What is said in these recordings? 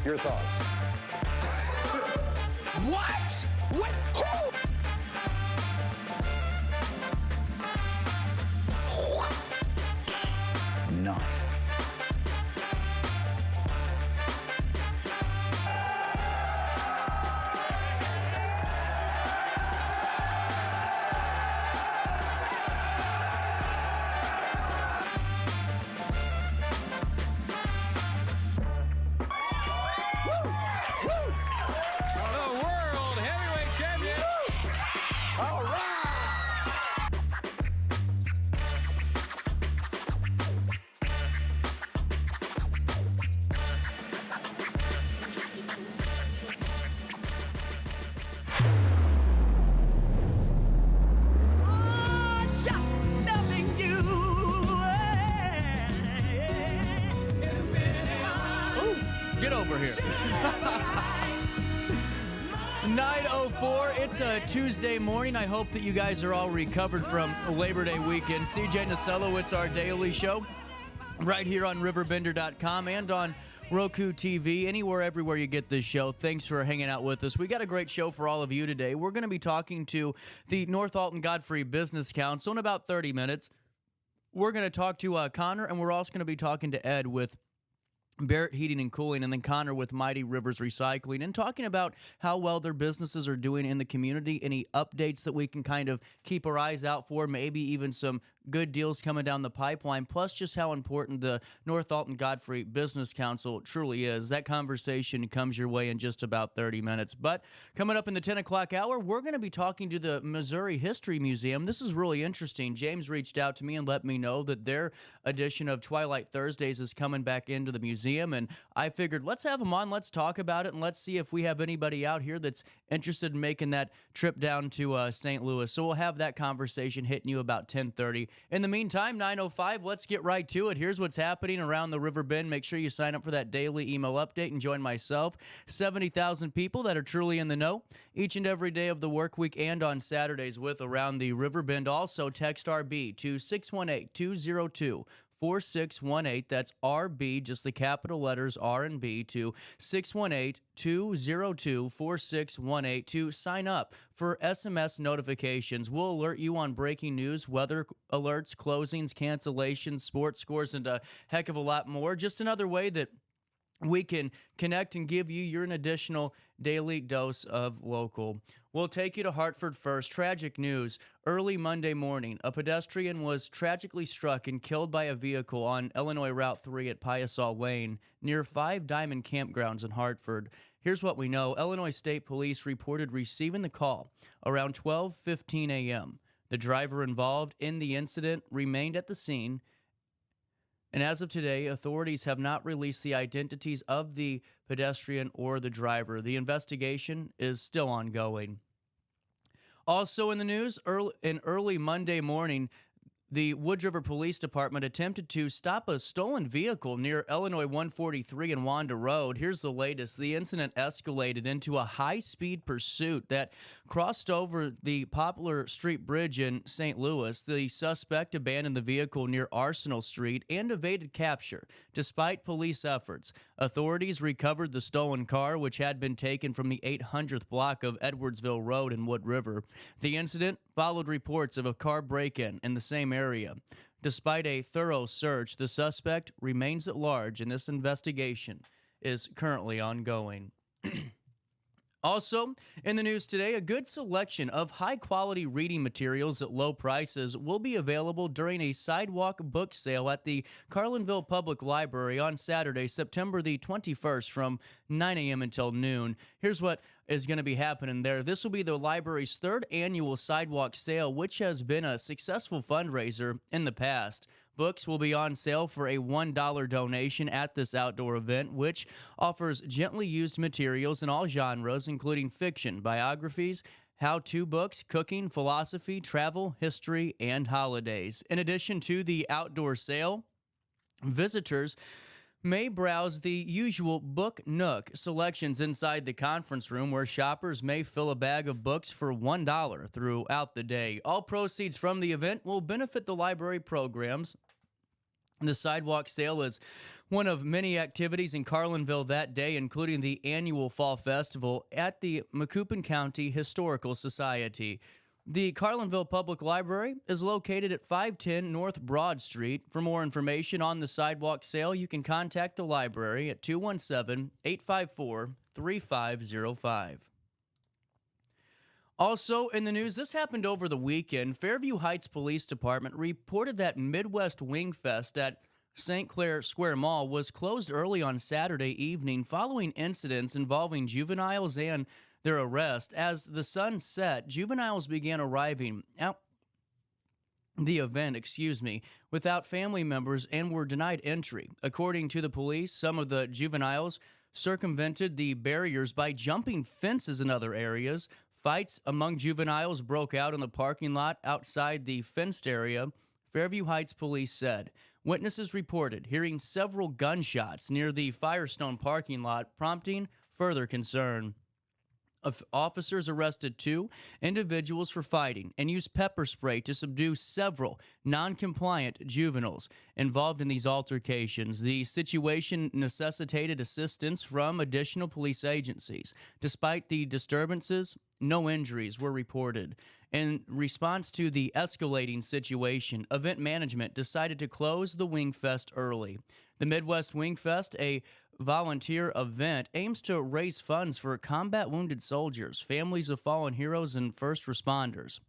Your thoughts? What? What? Who? Nice. Get over here. 9:04. It's a Tuesday morning. I hope that you guys are all recovered from Labor Day weekend. CJ Nasello, it's our daily show right here on RiverBender.com and on Roku TV, anywhere, everywhere you get this show. Thanks for hanging out with us. We got a great show for all of you today. We're going to be talking to the North Alton Godfrey Business Council in about 30 minutes. We're going to talk to Connor, and we're also going to be talking to Ed with Barrett Heating and Cooling, and then Connor with Mighty Rivers Recycling, and talking about how well their businesses are doing in the community, any updates that we can kind of keep our eyes out for, maybe even some good deals coming down the pipeline, plus just how important the North Alton Godfrey Business Council truly is. That conversation comes your way in just about 30 minutes. But coming up in the 10 o'clock hour, we're going to be talking to the Missouri History Museum. This is really interesting. James reached out to me and let me know that their edition of Twilight Thursdays is coming back into the museum, and I figured let's have them on, let's talk about it, and let's see if we have anybody out here that's interested in making that trip down to St. Louis. So we'll have that conversation hitting you about 10:30. In the meantime, 9:05, let's get right to it. Here's what's happening around the River Bend. Make sure you sign up for that daily email update and join myself. 70,000 people that are truly in the know each and every day of the work week and on Saturdays with Around the River Bend. Also, text RB to 618-202-4618. That's RB, just the capital letters R and B, to 618-202-4618 to sign up for SMS notifications. We'll alert you on breaking news, weather alerts, closings, cancellations, sports scores, and a heck of a lot more. Just another way that we can connect and give you your additional daily dose of local. We'll take you to Hartford first. Tragic news. Early Monday morning, a pedestrian was tragically struck and killed by a vehicle on Illinois Route 3 at Piasol Lane near Five Diamond Campgrounds in Hartford. Here's what we know. Illinois State Police reported receiving the call around 12:15 a.m. The driver involved in the incident remained at the scene, and as of today, authorities have not released the identities of the pedestrian or the driver. The investigation is still ongoing. Also in the news, early Monday morning, the Wood River Police Department attempted to stop a stolen vehicle near Illinois 143 and Wanda Road. Here's the latest. The incident escalated into a high-speed pursuit that crossed over the Poplar Street Bridge in St. Louis. The suspect abandoned the vehicle near Arsenal Street and evaded capture. Despite police efforts, authorities recovered the stolen car, which had been taken from the 800th block of Edwardsville Road in Wood River. The incident followed reports of a car break-in in the same area. Despite a thorough search, the suspect remains at large, and this investigation is currently ongoing. Also, in the news today, a good selection of high-quality reading materials at low prices will be available during a sidewalk book sale at the Carlinville Public Library on Saturday, September the 21st from 9 a.m. until noon. Here's what is going to be happening there. This will be the library's third annual sidewalk sale, which has been a successful fundraiser in the past. Books will be on sale for a $1 donation at this outdoor event, which offers gently used materials in all genres, including fiction, biographies, how-to books, cooking, philosophy, travel, history, and holidays. In addition to the outdoor sale, visitors may browse the usual Book Nook selections inside the conference room, where shoppers may fill a bag of books for $1 throughout the day. All proceeds from the event will benefit the library programs. The sidewalk sale is One of many activities in Carlinville that day, including the annual Fall Festival at the Macoupin County Historical Society. The Carlinville Public Library is located at 510 North Broad Street. For more information on the sidewalk sale, you can contact the library at 217-854-3505. Also in the news, this happened over the weekend. Fairview Heights Police Department reported that Midwest Wing Fest at St. Clair Square Mall was closed early on Saturday evening following incidents involving juveniles and their arrest. As the sun set, juveniles began arriving at the event, without family members and were denied entry. According to the police, some of the juveniles circumvented the barriers by jumping fences in other areas. Fights among juveniles broke out in the parking lot outside the fenced area, Fairview Heights police said. Witnesses reported hearing several gunshots near the Firestone parking lot, prompting further concern. Officers arrested 2 individuals for fighting and used pepper spray to subdue several non-compliant juveniles involved in these altercations. The situation necessitated assistance from additional police agencies. Despite the disturbances, no injuries were reported. In response to the escalating situation, event management decided to close the Wingfest early. The Midwest Wingfest, a volunteer event, aims to raise funds for combat wounded soldiers, families of fallen heroes, and first responders.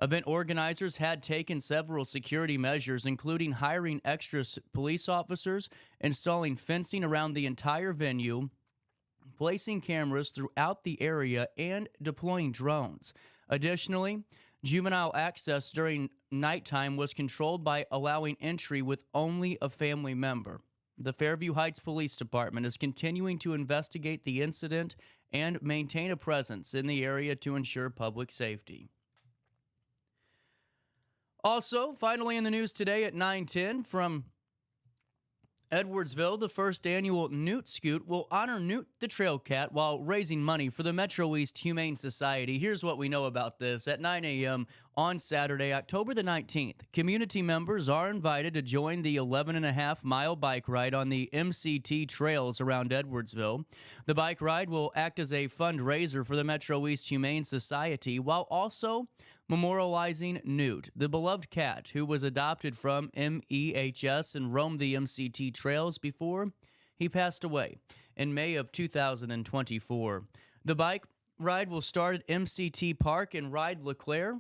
Event organizers had taken several security measures, including hiring extra police officers, installing fencing around the entire venue, placing cameras throughout the area, and deploying drones. Additionally, juvenile access during nighttime was controlled by allowing entry with only a family member. The Fairview Heights Police Department is continuing to investigate the incident and maintain a presence in the area to ensure public safety. Also, finally in the news today at 9:10 from Edwardsville, the first annual Newt Scoot will honor Newt the Trail Cat while raising money for the Metro East Humane Society. Here's what we know about this. At 9 a.m. on Saturday, October the 19th, community members are invited to join the 11.5-mile bike ride on the MCT trails around Edwardsville. The bike ride will act as a fundraiser for the Metro East Humane Society while also memorializing Newt, the beloved cat who was adopted from MEHS and roamed the MCT trails before he passed away in May of 2024. The bike ride will start at MCT Park and ride LeClaire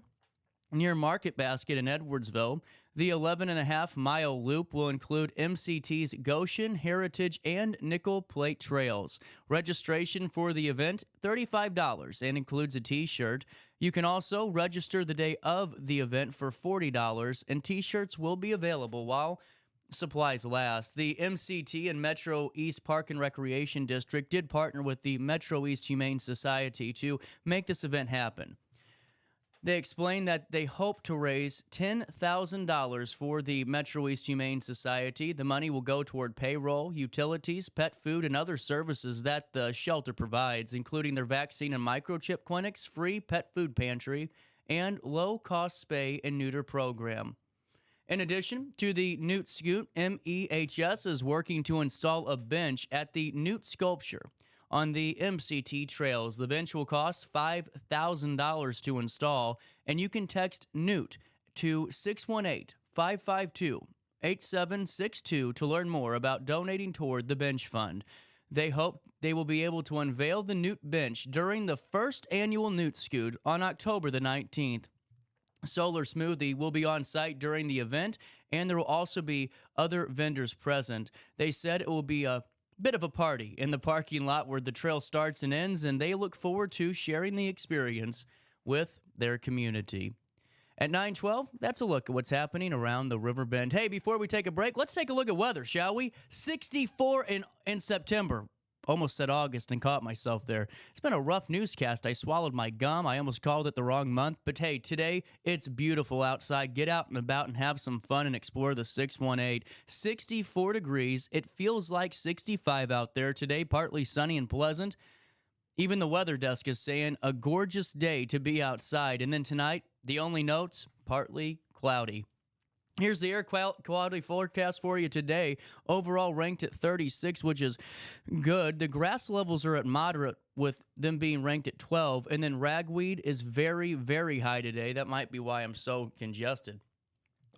near Market Basket in Edwardsville. The 11.5-mile loop will include MCT's Goshen, Heritage, and Nickel Plate trails. Registration for the event, $35, and includes a T-shirt. You can also register the day of the event for $40, and T-shirts will be available while supplies last. The MCT and Metro East Park and Recreation District did partner with the Metro East Humane Society to make this event happen. They explained that they hope to raise $10,000 for the Metro East Humane Society. The money will go toward payroll, utilities, pet food, and other services that the shelter provides, including their vaccine and microchip clinics, free pet food pantry, and low-cost spay and neuter program. In addition to the Newt Scoot, MEHS is working to install a bench at the Newt Sculpture on the MCT trails. The bench will cost $5,000 to install, and you can text Newt to 618-552-8762 to learn more about donating toward the bench fund. They hope they will be able to unveil the Newt bench during the first annual Newt Scoot on October the 19th. Solar Smoothie will be on site during the event, and there will also be other vendors present. They said it will be a bit of a party in the parking lot where the trail starts and ends, and they look forward to sharing the experience with their community. At 9:12, that's a look at what's happening around the Riverbend. Hey, before we take a break, let's take a look at weather, shall we? 64 in September. Almost said August and caught myself there. It's been a rough newscast. I swallowed my gum. I almost called it the wrong month. But hey, today it's beautiful outside. Get out and about and have some fun and explore the 618. 64 degrees. It feels like 65 out there today, partly sunny and pleasant. Even the weather desk is saying a gorgeous day to be outside. And then tonight, the only notes, partly cloudy. Here's the air quality forecast for you today. Overall ranked at 36, which is good. The grass levels are at moderate, with them being ranked at 12. And then ragweed is very, very high today. That might be why I'm so congested.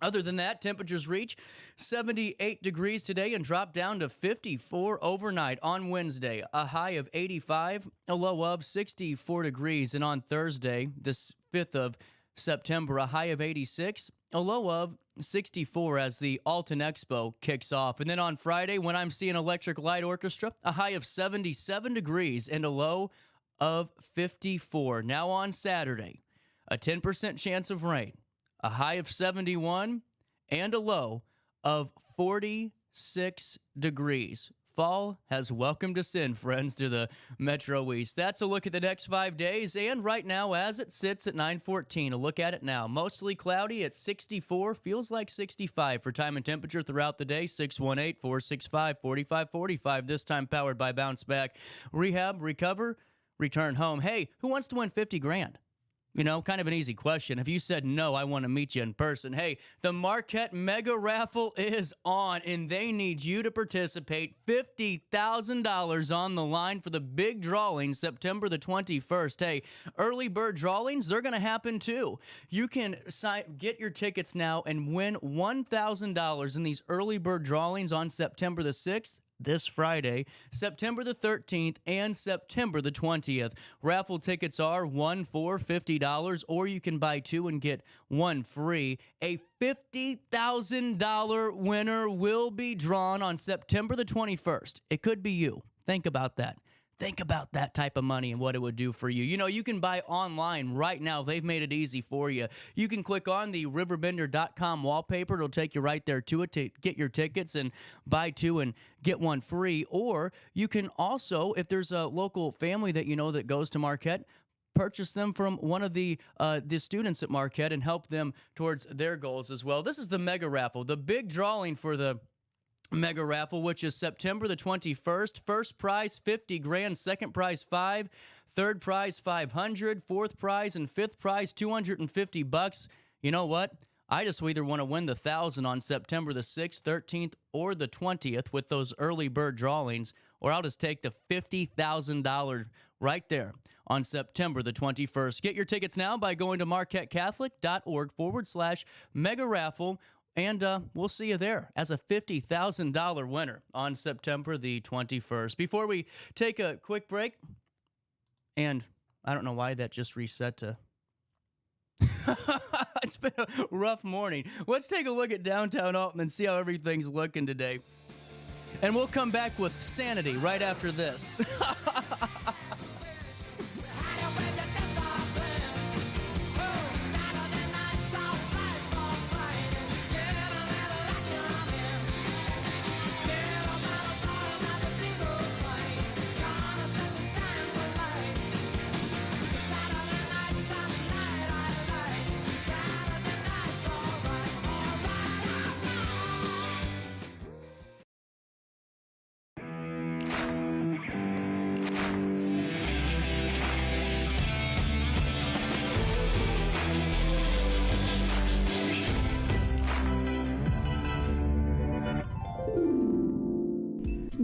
Other than that, temperatures reach 78 degrees today and drop down to 54 overnight on Wednesday. A high of 85, a low of 64 degrees. And on Thursday, this 5th of September, a high of 86, a low of 64 as the Alton Expo kicks off. And then on Friday, when I'm seeing Electric Light Orchestra, a high of 77 degrees and a low of 54. Now on Saturday, a 10% chance of rain, a high of 71 and a low of 46 degrees. Fall has welcomed us in, friends, to the Metro East. That's a look at the next 5 days, and right now, as it sits at 9:14, a look at it now. Mostly cloudy at 64, feels like 65 for time and temperature throughout the day. 618-465-4545, this time powered by Bounce Back. Rehab, recover, return home. Hey, who wants to win 50 grand? You know, kind of an easy question. If you said no, I want to meet you in person. Hey, the Marquette Mega Raffle is on, and they need you to participate. $50,000 on the line for the big drawing September the 21st. Hey, early bird drawings, they're going to happen too. You can get your tickets now and win $1,000 in these early bird drawings on September the 6th. This Friday, September the 13th, and September the 20th. Raffle tickets are one for $50, or you can buy two and get one free. A $50,000 winner will be drawn on September the 21st. It could be you. Think about that. Think about that type of money and what it would do for you. You know, you can buy online right now. They've made it easy for you. You can click on the RiverBender.com wallpaper. It'll take you right there to it to get your tickets and buy two and get one free. Or you can also, if there's a local family that you know that goes to Marquette, purchase them from one of the students at Marquette and help them towards their goals as well. This is the Mega Raffle, the big drawing for the Mega Raffle, which is September the 21st. First prize, 50 grand. Second prize, 5. Third prize, 500. Fourth prize and fifth prize, $250. You know what? I just either want to win the 1,000 on September the 6th, 13th, or the 20th with those early bird drawings, or I'll just take the $50,000 right there on September the 21st. Get your tickets now by going to marquettecatholic.org/mega raffle. And we'll see you there as a $50,000 winner on September the 21st. Before we take a quick break, and I don't know why that just reset to... It's been a rough morning. Let's take a look at downtown Alton and see how everything's looking today. And we'll come back with Sanity right after this.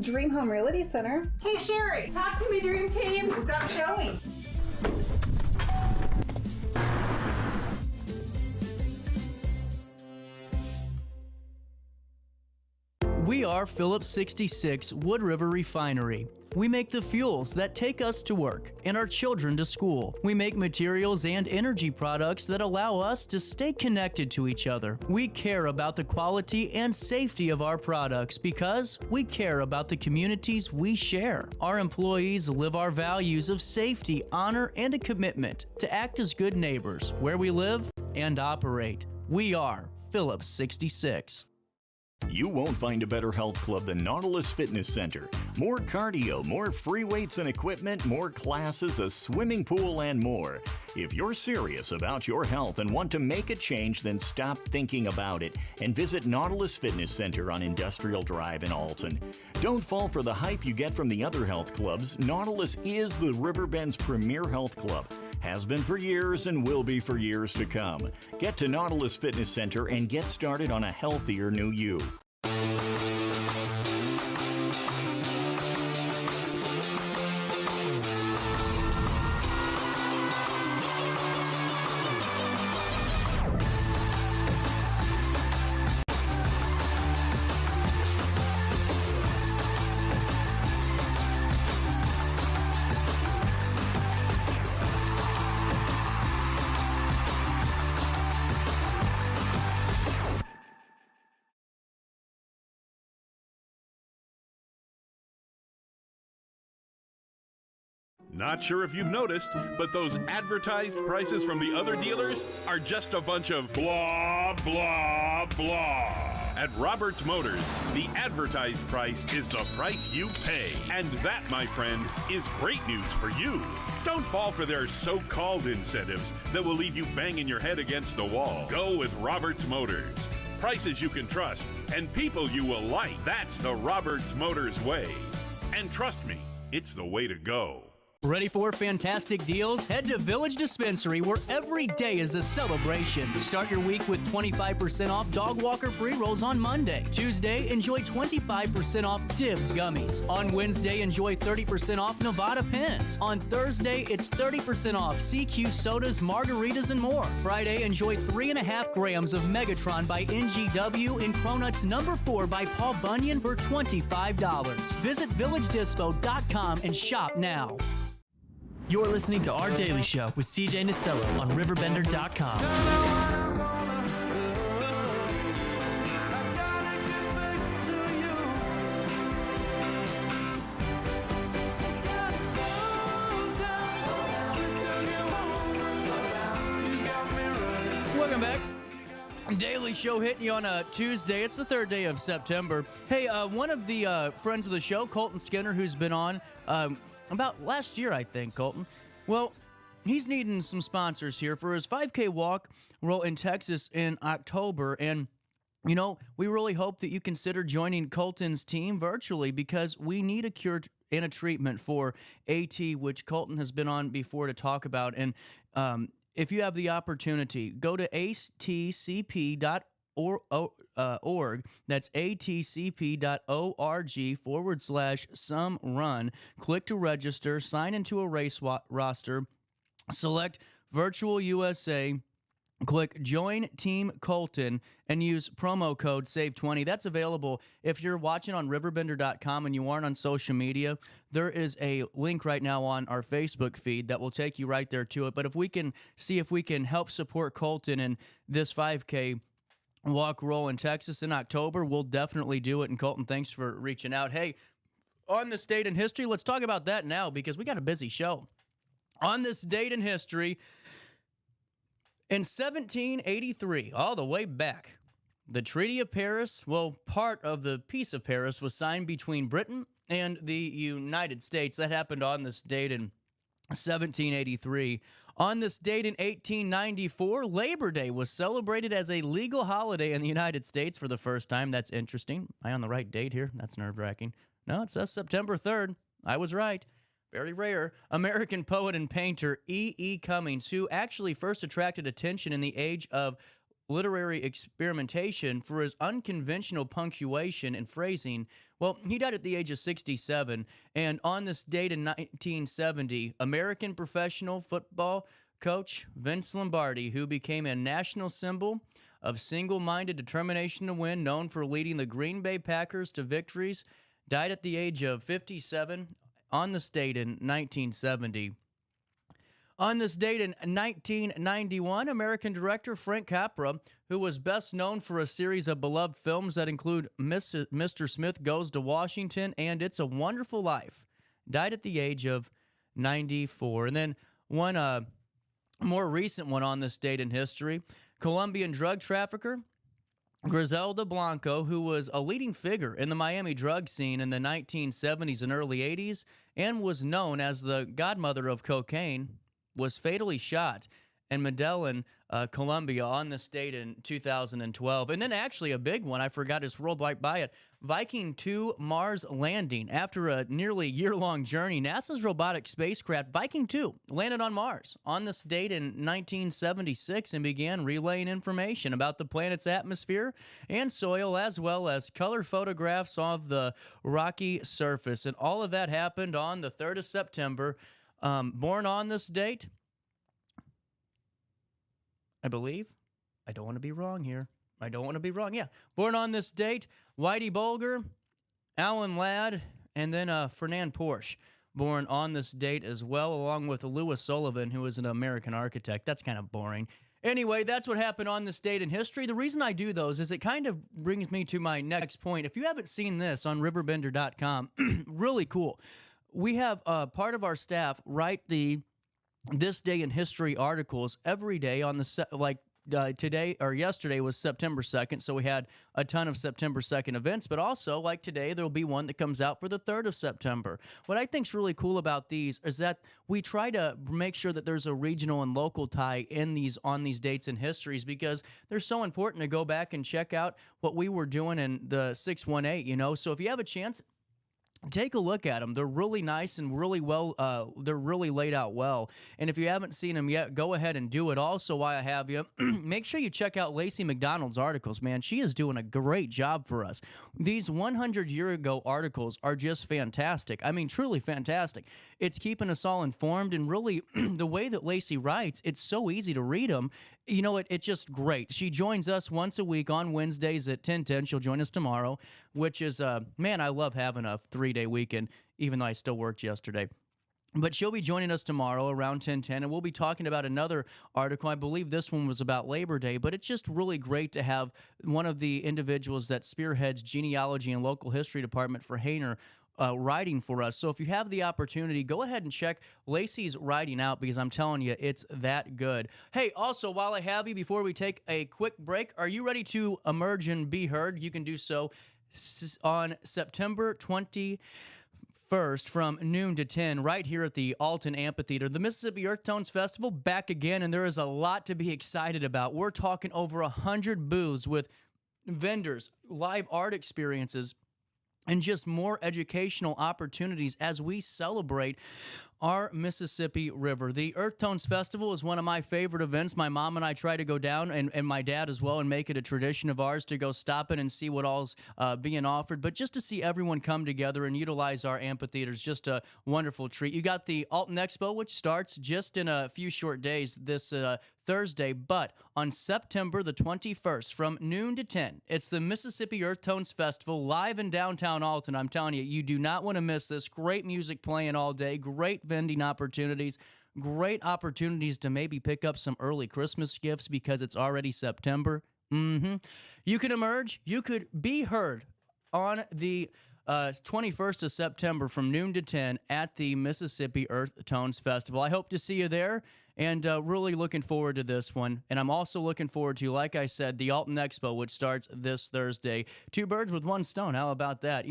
Dream Home Realty Center. Hey Sherry, talk to me, Dream Team. We've got a showing. We are Phillips 66 Wood River Refinery. We make the fuels that take us to work and our children to school. We make materials and energy products that allow us to stay connected to each other. We care about the quality and safety of our products because we care about the communities we share. Our employees live our values of safety, honor, and a commitment to act as good neighbors where we live and operate. We are Phillips 66. You won't find a better health club than Nautilus Fitness Center. More cardio, more free weights and equipment, more classes, a swimming pool, and more. If you're serious about your health and want to make a change, then stop thinking about it and visit Nautilus Fitness Center on Industrial Drive in Alton. Don't fall for the hype you get from the other health clubs. Nautilus is the Riverbend's premier health club. Has been for years and will be for years to come. Get to Nautilus Fitness Center and get started on a healthier new you. Not sure if you've noticed, but those advertised prices from the other dealers are just a bunch of blah, blah, blah. At Roberts Motors, the advertised price is the price you pay. And that, my friend, is great news for you. Don't fall for their so-called incentives that will leave you banging your head against the wall. Go with Roberts Motors. Prices you can trust and people you will like. That's the Roberts Motors way. And trust me, it's the way to go. Ready for fantastic deals? Head to Village Dispensary, where every day is a celebration. Start your week with 25% off Dog Walker pre-rolls on Monday. Tuesday, enjoy 25% off Divs gummies. On Wednesday, enjoy 30% off Nevada pens. On Thursday, it's 30% off CQ sodas, margaritas, and more. Friday, enjoy 3.5 grams of Megatron by NGW and Cronuts number 4 by Paul Bunyan for $25. Visit VillageDispo.com and shop now. You're listening to Our Daily Show with CJ Nasello on RiverBender.com. Welcome back. Daily Show hitting you on a Tuesday. It's the 3rd day of September. Hey, one of the friends of the show, Colton Skinner, who's been on about last year, I think, Colton. Well, he's needing some sponsors here for his 5K walk roll in Texas in October. And, you know, we really hope that you consider joining Colton's team virtually, because we need a cure and a treatment for AT, which Colton has been on before to talk about. And if you have the opportunity, go to atcp.org. That's atcp.org/some run. Click to register, sign into a race roster, select Virtual USA, click Join Team Colton, and use promo code SAVE20. That's available if you're watching on RiverBender.com and you aren't on social media. There is a link right now on our Facebook feed that will take you right there to it. But if we can see if we can help support Colton in this 5K walk roll in Texas in October, we'll definitely do it. And Colton, thanks for reaching out. Hey, on this date in history, let's talk about that now, because we got a busy show. On this date in history, in 1783, all the way back, the Treaty of Paris, well, part of the Peace of Paris, was signed between Britain and the United States. That happened on this date in 1783. On this date in 1894, Labor Day was celebrated as a legal holiday in the United States for the first time. That's interesting. Am I on the right date here? That's nerve-wracking. No, it says September 3rd. I was right. Very rare. American poet and painter E. Cummings, who actually first attracted attention in the age of literary experimentation for his unconventional punctuation and phrasing. Well, he died at the age of 67, and on this date in 1970, American professional football coach Vince Lombardi, who became a national symbol of single-minded determination to win, known for leading the Green Bay Packers to victories, died at the age of 57 on this date in 1970. On this date in 1991, American director Frank Capra, who was best known for a series of beloved films that include Mr. Smith Goes to Washington and It's a Wonderful Life, died at the age of 94. And then one more recent one on this date in history, Colombian drug trafficker Griselda Blanco, who was a leading figure in the Miami drug scene in the 1970s and early 80s and was known as the godmother of cocaine, was fatally shot in Medellin, Colombia on this date in 2012. And then actually a big one, I forgot, is worldwide by it. Viking 2 Mars landing. After a nearly year-long journey, NASA's robotic spacecraft Viking 2 landed on Mars on this date in 1976 and began relaying information about the planet's atmosphere and soil, as well as color photographs of the rocky surface. And all of that happened on the 3rd of September. Born on this date, I believe. I don't want to be wrong here. Yeah. Born on this date, Whitey Bulger, Alan Ladd, and then Fernand Porsche. Born on this date as well, along with Louis Sullivan, who is an American architect. That's kind of boring. Anyway, that's what happened on this date in history. The reason I do those is it kind of brings me to my next point. If you haven't seen this on RiverBender.com, really cool. We have part of our staff write this day in history articles every day on the today or yesterday was September 2nd, so we had a ton of September 2nd events, but also, like today, there'll be one that comes out for the 3rd of September. What I think's really cool about these is that we try to make sure that there's a regional and local tie on these dates and histories, because they're so important to go back and check out what we were doing in the 618, So if you have a chance, take a look at them. They're really nice and really well, they're really laid out well. And if you haven't seen them yet, go ahead and do it. Also, while I have you, make sure you check out Lacey McDonald's articles, man. She is doing a great job for us. These 100-year-ago articles are just fantastic. I mean, truly fantastic. It's keeping us all informed, and really, the way that Lacey writes, it's so easy to read them. It's just great. She joins us once a week on Wednesdays at 10:10. She'll join us tomorrow, which is, man, I love having a 3-day weekend, even though I still worked yesterday. But she'll be joining us tomorrow around 10:10, and we'll be talking about another article. I believe this one was about Labor Day, but it's just really great to have one of the individuals that spearheads genealogy and local history department for Hainer writing for us. So if you have the opportunity, go ahead and check Lacey's writing out, because I'm telling you, it's that good. Hey, also, while I have you, before we take a quick break, are you ready to emerge and be heard? You can do so on September 21st from noon to 10 right here at the Alton Amphitheater. The Mississippi Earth Tones Festival back again, and there is a lot to be excited about. We're talking over 100 booths with vendors, live art experiences, and just more educational opportunities as we celebrate our Mississippi River. The Earth Tones Festival is one of my favorite events. My mom and I try to go down, and my dad as well, and make it a tradition of ours to go stop in and see what all's being offered. But just to see everyone come together and utilize our amphitheaters, just a wonderful treat. You got the Alton Expo, which starts just in a few short days this Thursday, but on September the 21st from noon to 10, it's the Mississippi Earth Tones Festival live in downtown Alton. I'm telling you, you do not want to miss this. Great music playing all day, great vending opportunities, great opportunities to maybe pick up some early Christmas gifts because it's already September. You can emerge, you could be heard on the 21st of September from noon to 10 at the Mississippi Earth Tones Festival. I hope to see you there, and really looking forward to this one. And I'm also looking forward to, like I said, the Alton Expo, which starts this Thursday. 2 birds with 1 stone. How about that?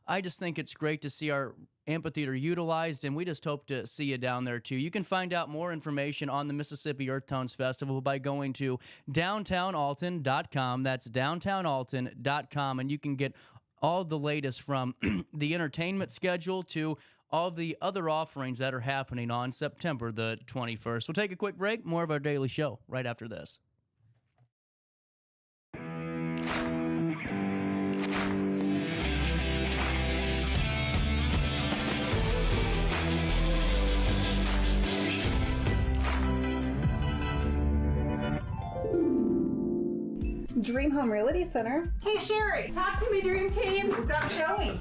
I just think it's great to see our amphitheater utilized, and we just hope to see you down there too. You can find out more information on the Mississippi Earth Tones Festival by going to downtownalton.com. That's downtownalton.com, and you can get all the latest from the entertainment schedule to all the other offerings that are happening on September the 21st. We'll take a quick break. More of our daily show right after this. Dream Home Realty Center. Hey, Sherry, talk to me, Dream Team. We've got a showing.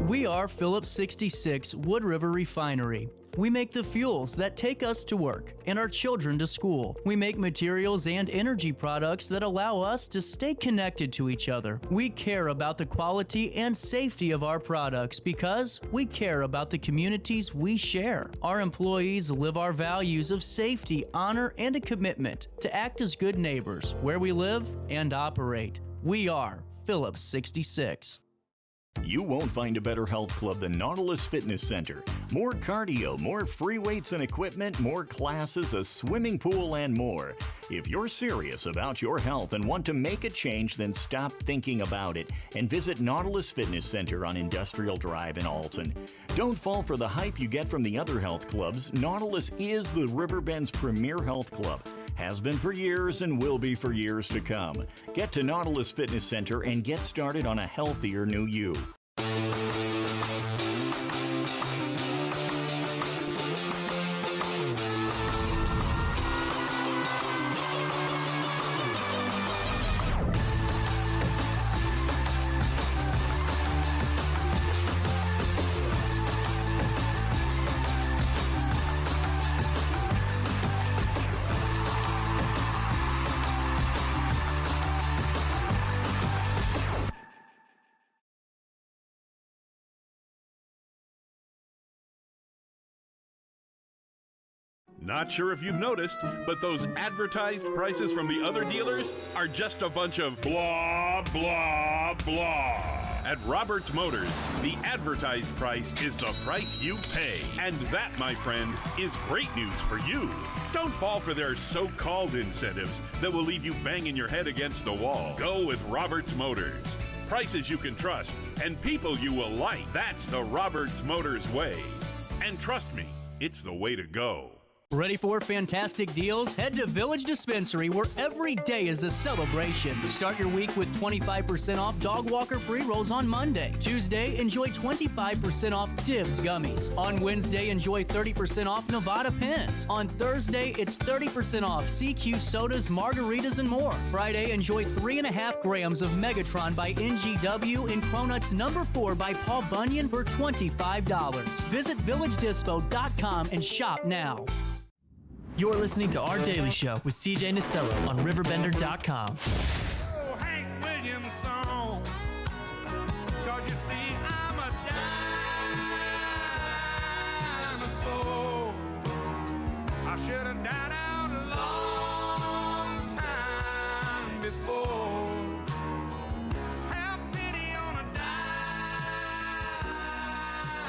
We are Phillips 66 Wood River Refinery. We make the fuels that take us to work and our children to school. We make materials and energy products that allow us to stay connected to each other. We care about the quality and safety of our products because we care about the communities we share. Our employees live our values of safety, honor, and a commitment to act as good neighbors where we live and operate. We are Phillips 66. You won't find a better health club than Nautilus Fitness Center. More cardio, more free weights and equipment, more classes, a swimming pool, and more. If you're serious about your health and want to make a change, then stop thinking about it and visit Nautilus Fitness Center on Industrial Drive in Alton. Don't fall for the hype you get from the other health clubs. Nautilus is the Riverbend's premier health club. Has been for years and will be for years to come. Get to Nautilus Fitness Center and get started on a healthier new you. Not sure if you've noticed, but those advertised prices from the other dealers are just a bunch of blah, blah, blah. At Roberts Motors, the advertised price is the price you pay. And that, my friend, is great news for you. Don't fall for their so-called incentives that will leave you banging your head against the wall. Go with Roberts Motors. Prices you can trust and people you will like. That's the Roberts Motors way. And trust me, it's the way to go. Ready for fantastic deals? Head to Village Dispensary, where every day is a celebration. Start your week with 25% off Dog Walker pre-rolls on Monday. Tuesday, enjoy 25% off Divs gummies. On Wednesday, enjoy 30% off Nevada pens. On Thursday, it's 30% off CQ sodas, margaritas, and more. Friday, enjoy 3.5 grams of Megatron by NGW and Cronuts number 4 by Paul Bunyan for $25. Visit VillageDispo.com and shop now. You're listening to Our Daily Show with CJ Nasello on RiverBender.com. Oh, Hank Williams song. 'Cause you see, I'm a dinosaur. I should have died out a long time before. Have pity on a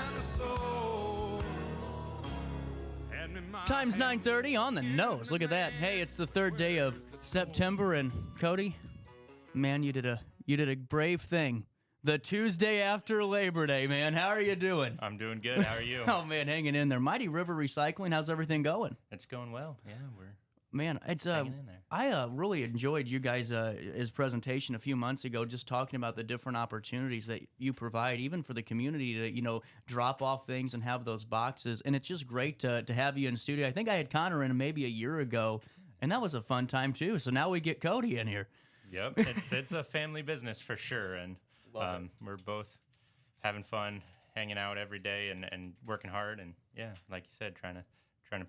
dinosaur. Hand me my Time's 9:30 on the nose. Look at that. Hey, it's the third day of September, and Cody, man, you did a brave thing. The Tuesday after Labor Day, man. How are you doing? I'm doing good. How are you? Oh man, hanging in there. Mighty River Recycling. How's everything going? It's going well. Yeah, we're Man, it's hanging in there. I really enjoyed you guys' his presentation a few months ago, just talking about the different opportunities that you provide, even for the community to drop off things and have those boxes. And it's just great to have you in studio. I think I had Connor in maybe a year ago, and that was a fun time too. So now we get Cody in here. Yep, it's a family business for sure, and we're both having fun, hanging out every day, and working hard, and yeah, like you said, trying to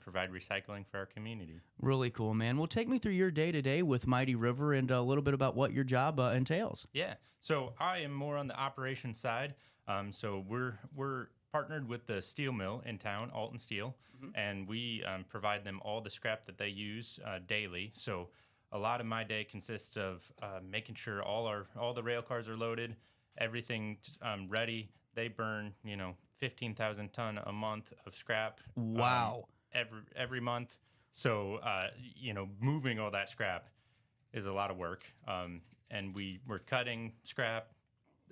provide recycling for our community. Really cool, man. Well, take me through your day-to-day with Mighty River and a little bit about what your job entails. Yeah, so I am more on the operations side. So we're partnered with the steel mill in town, Alton Steel, and we provide them all the scrap that they use daily. So a lot of my day consists of making sure all the rail cars are loaded, everything ready. They burn 15,000 ton a month of scrap. Wow. Every month. So, moving all that scrap is a lot of work. And we're cutting scrap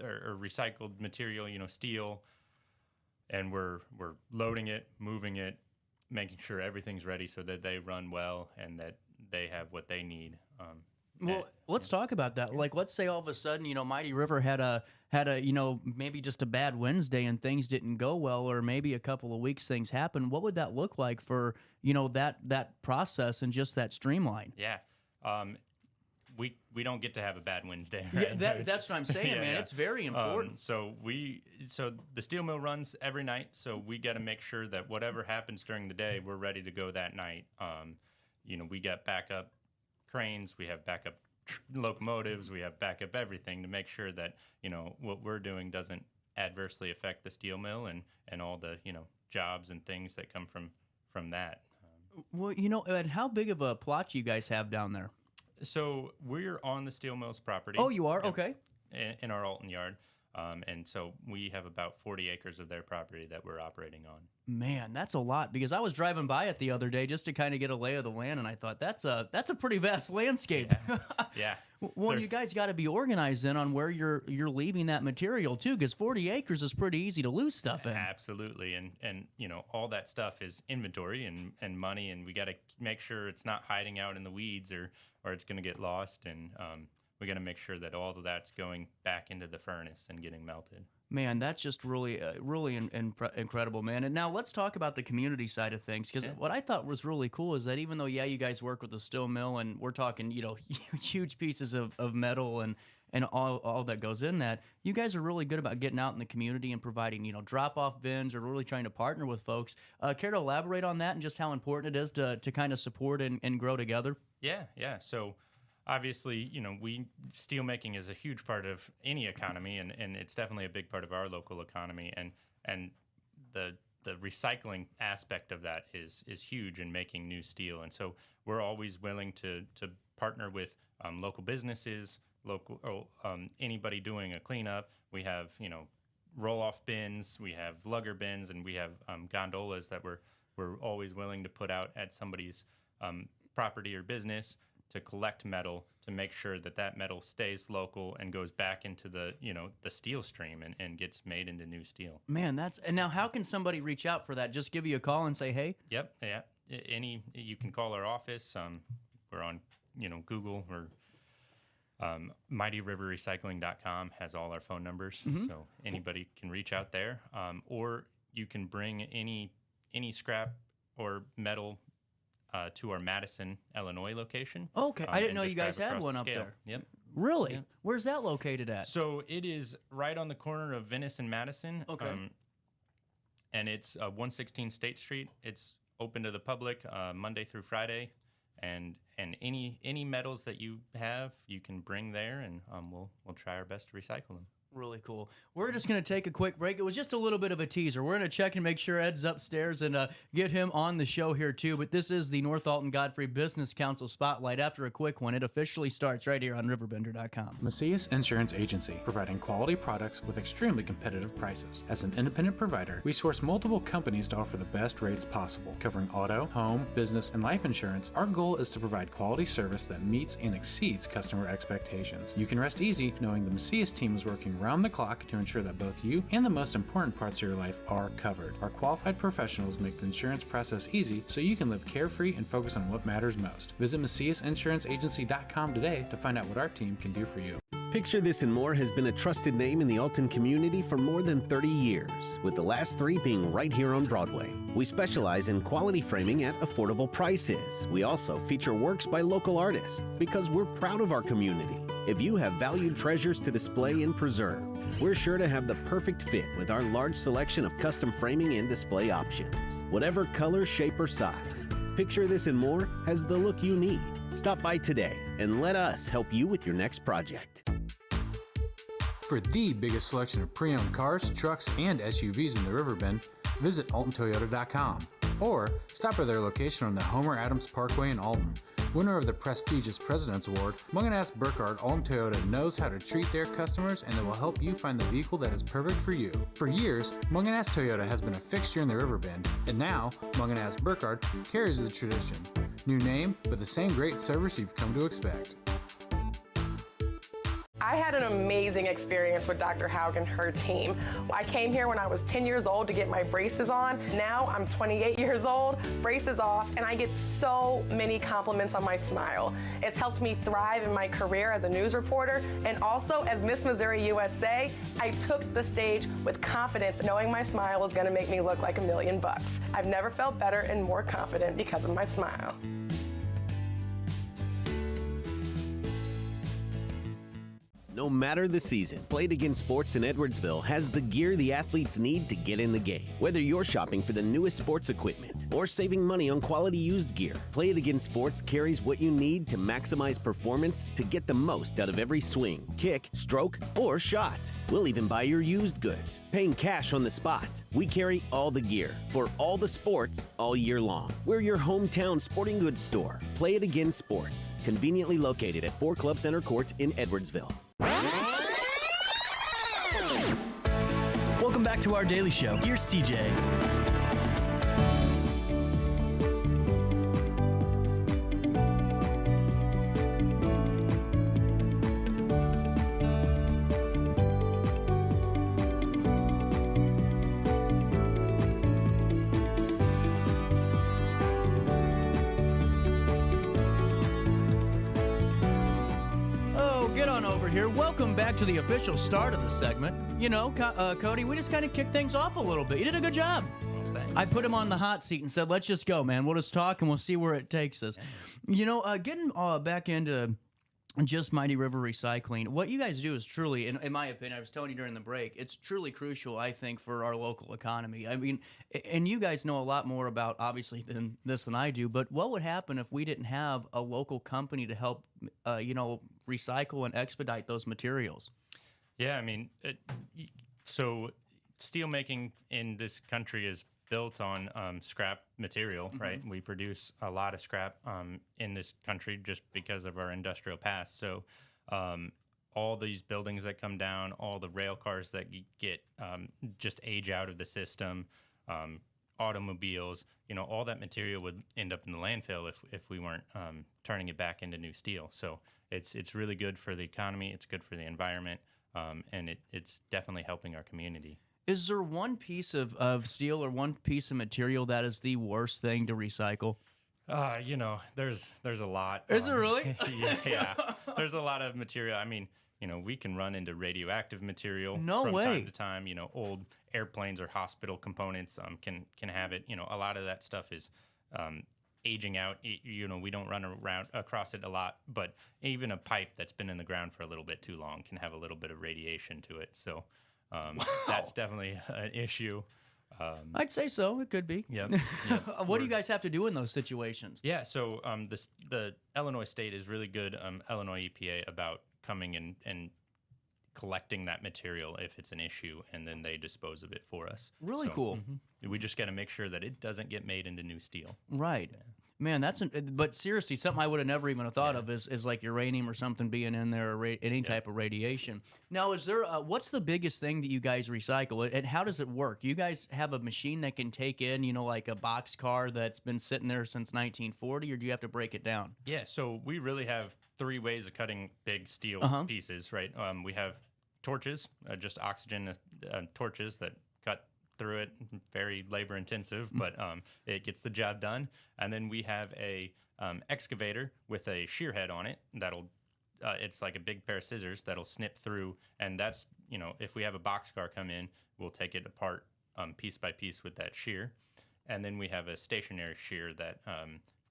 or recycled material, steel, and we're loading it, moving it, making sure everything's ready so that they run well and that they have what they need. Well, let's talk about that. Like, let's say all of a sudden, Mighty River had a maybe just a bad Wednesday and things didn't go well, or maybe a couple of weeks things happen. What would that look like for that process and just that streamline? Yeah, we don't get to have a bad Wednesday. Right? Yeah, that's what I'm saying, man. Yeah. It's very important. So the steel mill runs every night, so we got to make sure that whatever happens during the day, we're ready to go that night. We got backup cranes, we have backup locomotives, we have backup everything to make sure that what we're doing doesn't adversely affect the steel mill and all the jobs and things that come from that. Well, and how big of a plot you guys have down there? So we're on the steel mill's property. Oh, you are? Okay. In our Alton yard. And so we have about 40 acres of their property that we're operating on. Man, that's a lot, because I was driving by it the other day just to kind of get a lay of the land, and I thought that's a pretty vast landscape. Yeah. Well, you guys got to be organized then on where you're leaving that material too, because 40 acres is pretty easy to lose stuff in. Absolutely, and all that stuff is inventory and money, and we got to make sure it's not hiding out in the weeds or it's going to get lost, and we got to make sure that all of that's going back into the furnace and getting melted. Man, that's just really incredible, man. And now let's talk about the community side of things, because what I thought was really cool is that even though, you guys work with the steel mill, and we're talking, huge pieces of metal and all that goes in that, you guys are really good about getting out in the community and providing, drop-off bins, or really trying to partner with folks. Care to elaborate on that and just how important it is to kind of support and grow together? Yeah. So obviously, steel making is a huge part of any economy, and it's definitely a big part of our local economy. And the recycling aspect of that is huge in making new steel. And so we're always willing to partner with local businesses, anybody doing a cleanup. We have roll-off bins, we have lugger bins, and we have gondolas that we're always willing to put out at somebody's property or business to collect metal, to make sure that metal stays local and goes back into the steel stream and gets made into new steel. Man, and now how can somebody reach out for that? Just give you a call and say, hey? Yep, yeah. You can call our office. We're on Google, or MightyRiverRecycling.com has all our phone numbers, so anybody can reach out there. Or you can bring any scrap or metal to our Madison, Illinois location. Okay, I didn't know you guys had one up there. Yep. Really? Yep. Where's that located at? So it is right on the corner of Venice and Madison. Okay. And it's 116 State Street. It's open to the public Monday through Friday, and any metals that you have, you can bring there, and we'll try our best to recycle them. Really cool. We're just going to take a quick break. It was just a little bit of a teaser. We're going to check and make sure Ed's upstairs and get him on the show here too. But this is the North Alton Godfrey Business Council Spotlight. After a quick one, it officially starts right here on RiverBender.com. Macias Insurance Agency, providing quality products with extremely competitive prices. As an independent provider, we source multiple companies to offer the best rates possible. Covering auto, home, business, and life insurance, our goal is to provide quality service that meets and exceeds customer expectations. You can rest easy knowing the Macias team is working round the clock to ensure that both you and the most important parts of your life are covered. Our qualified professionals make the insurance process easy so you can live carefree and focus on what matters most. Visit MaciasInsuranceAgency.com today to find out what our team can do for you. Picture This and More has been a trusted name in the Alton community for more than 30 years, with the last 3 being right here on Broadway. We specialize in quality framing at affordable prices. We also feature works by local artists because we're proud of our community. If you have valued treasures to display and preserve, we're sure to have the perfect fit with our large selection of custom framing and display options. Whatever color, shape, or size, Picture This and More has the look you need. Stop by today and let us help you with your next project. For the biggest selection of pre-owned cars, trucks, and SUVs in the Riverbend, visit AltonToyota.com or stop by their location on the Homer Adams Parkway in Alton. Winner of the prestigious President's Award, Munganast Burkhardt Alton Toyota knows how to treat their customers, and they will help you find the vehicle that is perfect for you. For years, Munganast Toyota has been a fixture in the Riverbend, and now Munganast Burkhardt carries the tradition. New name, but the same great service you've come to expect. I had an amazing experience with Dr. Haug and her team. I came here when I was 10 years old to get my braces on. Now I'm 28 years old, braces off, and I get so many compliments on my smile. It's helped me thrive in my career as a news reporter, and also as Miss Missouri USA, I took the stage with confidence, knowing my smile was gonna make me look like $1 million. I've never felt better and more confident because of my smile. No matter the season, Play It Again Sports in Edwardsville has the gear the athletes need to get in the game. Whether you're shopping for the newest sports equipment or saving money on quality used gear, Play It Again Sports carries what you need to maximize performance to get the most out of every swing, kick, stroke, or shot. We'll even buy your used goods, paying cash on the spot. We carry all the gear for all the sports all year long. We're your hometown sporting goods store. Play It Again Sports, conveniently located at 4 Club Center Court in Edwardsville. Welcome back to our daily show. Here's CJ. Welcome back to the official start of the segment. You know, Cody, we just kind of kicked things off a little bit. You did a good job. Well, thanks. I put him on the hot seat and said, let's just go, man. We'll just talk and we'll see where it takes us. You know, getting back into just Mighty River Recycling, what you guys do is truly, in my opinion, I was telling you during the break, it's truly crucial, I think, for our local economy. I mean, and you guys know a lot more about, obviously, than I do, but what would happen if we didn't have a local company to help, recycle and expedite those materials? Yeah, I mean, so steel making in this country is built on scrap material, right? We produce a lot of scrap in this country just because of our industrial past. So all these buildings that come down, all the rail cars that get just age out of the system, automobiles, all that material would end up in the landfill if we weren't turning it back into new steel. So it's really good for the economy, it's good for the environment, and it's definitely helping our community. Is there one piece of steel or one piece of material that is the worst thing to recycle? There's a lot. Is there really? Yeah. There's a lot of material. I mean, we can run into radioactive material No from way. time to time. Old airplanes or hospital components can have it. A lot of that stuff is aging out. We don't run around across it a lot, but even a pipe that's been in the ground for a little bit too long can have a little bit of radiation to it. So that's definitely an issue. I'd say so. It could be. Yep. What do you guys have to do in those situations? Yeah, so the Illinois state is really good, Illinois EPA, about coming and collecting that material if it's an issue, and then they dispose of it for us. Really cool. We just got to make sure that it doesn't get made into new steel. Right. Yeah. Man, but seriously, something I would have never even thought of is like uranium or something being in there, or any type of radiation. Now, is there what's the biggest thing that you guys recycle, and how does it work? You guys have a machine that can take in, like a box car that's been sitting there since 1940, or do you have to break it down? Yeah, so we really have three ways of cutting big steel pieces, right? We have torches, just oxygen torches that cut through it, very labor intensive, but it gets the job done. And then we have a excavator with a shear head on it that'll it's like a big pair of scissors that'll snip through, and that's if we have a boxcar come in, we'll take it apart piece by piece with that shear. And then we have a stationary shear that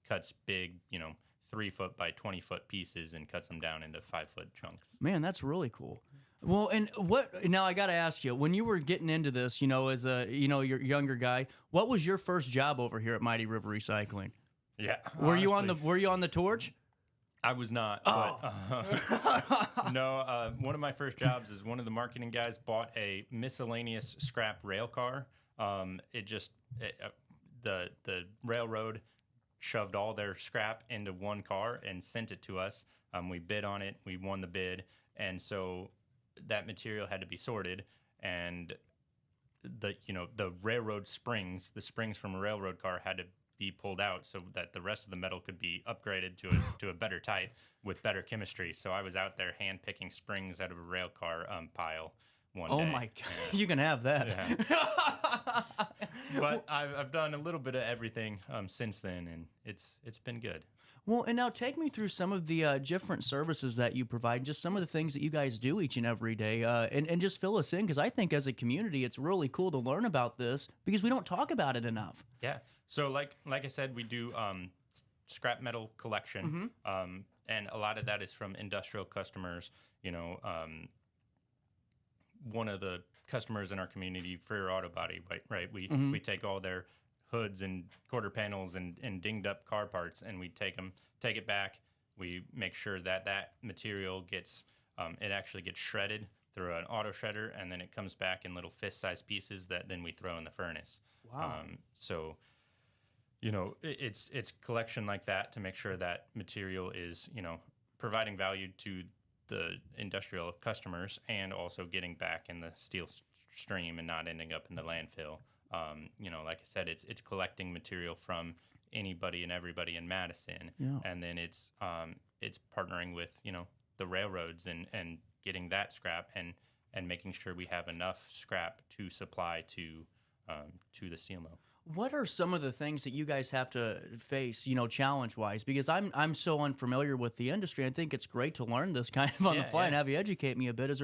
cuts big 3-foot by 20-foot pieces and cuts them down into 5-foot chunks. Man, that's really cool. Well, and now I got to ask you, when you were getting into this, as a, your younger guy, what was your first job over here at Mighty River Recycling? Yeah. Were you on the torch? I was not. Oh. But, no, one of my first jobs is one of the marketing guys bought a miscellaneous scrap rail car. The railroad shoved all their scrap into one car and sent it to us. We bid on it. We won the bid. And so that material had to be sorted, and the railroad springs, the springs from a railroad car had to be pulled out so that the rest of the metal could be upgraded to a better type with better chemistry. So I was out there hand picking springs out of a rail car pile one day. Oh my God, you can have that. Yeah. But I've done a little bit of everything since then, and it's been good. Well, and now take me through some of the different services that you provide, just some of the things that you guys do each and every day, and just fill us in, because I think as a community, it's really cool to learn about this because we don't talk about it enough. Yeah. So like I said, we do scrap metal collection, and a lot of that is from industrial customers. One of the customers in our community, Freer Auto Body, right? We take all their hoods and quarter panels and dinged up car parts, and we take it back. We make sure that material gets it actually gets shredded through an auto shredder, and then it comes back in little fist-sized pieces that then we throw in the furnace. Wow. So it's collection like that to make sure that material is providing value to the industrial customers and also getting back in the steel stream and not ending up in the landfill. Like I said, it's collecting material from anybody and everybody in Madison, and then it's partnering with the railroads and getting that scrap and making sure we have enough scrap to supply to the steel mill. What are some of the things that you guys have to face, challenge-wise? Because I'm so unfamiliar with the industry. I think it's great to learn this kind of on the fly and have you educate me a bit. Is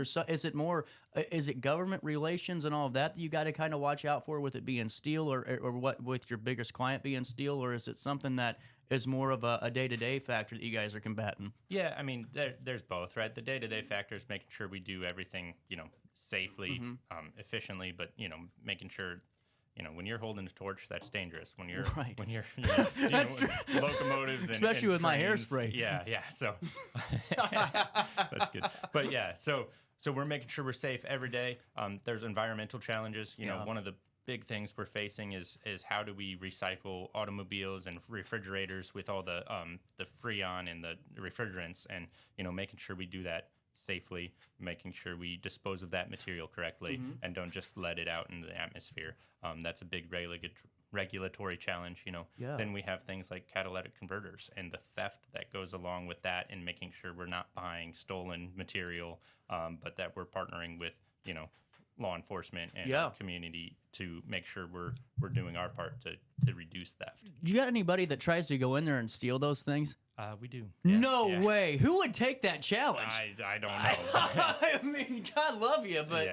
it government relations and all of that you got to kind of watch out for with it being steel, or what with your biggest client being steel, or is it something that is more of a day-to-day factor that you guys are combating? Yeah, I mean, there's both, right? The day-to-day factor is making sure we do everything, safely, efficiently, but making sure. When you're holding a torch, that's dangerous. When you're dealing with locomotives, especially with my hairspray. Yeah. So that's good. But yeah, so we're making sure we're safe every day. There's environmental challenges. One of the big things we're facing is how do we recycle automobiles and refrigerators with all the freon and the refrigerants, and making sure we do that safely, making sure we dispose of that material correctly and don't just let it out into the atmosphere. That's a big regulatory challenge, Then we have things like catalytic converters and the theft that goes along with that, and making sure we're not buying stolen material, but that we're partnering with, law enforcement and our community to make sure we're doing our part to reduce theft. Do you got anybody that tries to go in there and steal those things? We do. No way. Who would take that challenge? I don't know. I mean, God love you, but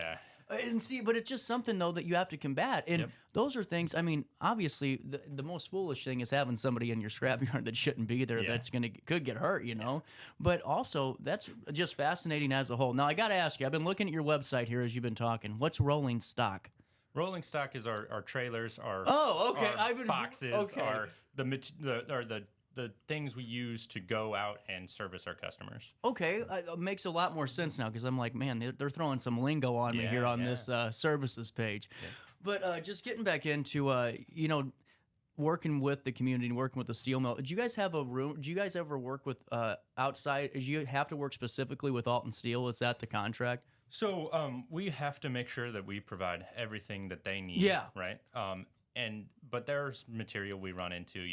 but it's just something though that you have to combat, and those are things. I mean, obviously, the most foolish thing is having somebody in your scrapyard that shouldn't be there. That's could get hurt, But also, that's just fascinating as a whole. Now, I got to ask you. I've been looking at your website here as you've been talking. What's rolling stock? Rolling stock is our trailers, our boxes, are the things we use to go out and service our customers. Okay, makes a lot more sense now, because I'm like, man, they're throwing some lingo on me here on this services page. Yeah. But just getting back into, working with the community and working with the steel mill, do you guys have a room? Do you guys ever work with outside? Do you have to work specifically with Alton Steel? Is that the contract? So we have to make sure that we provide everything that they need. Yeah. Right. But there's material we run into,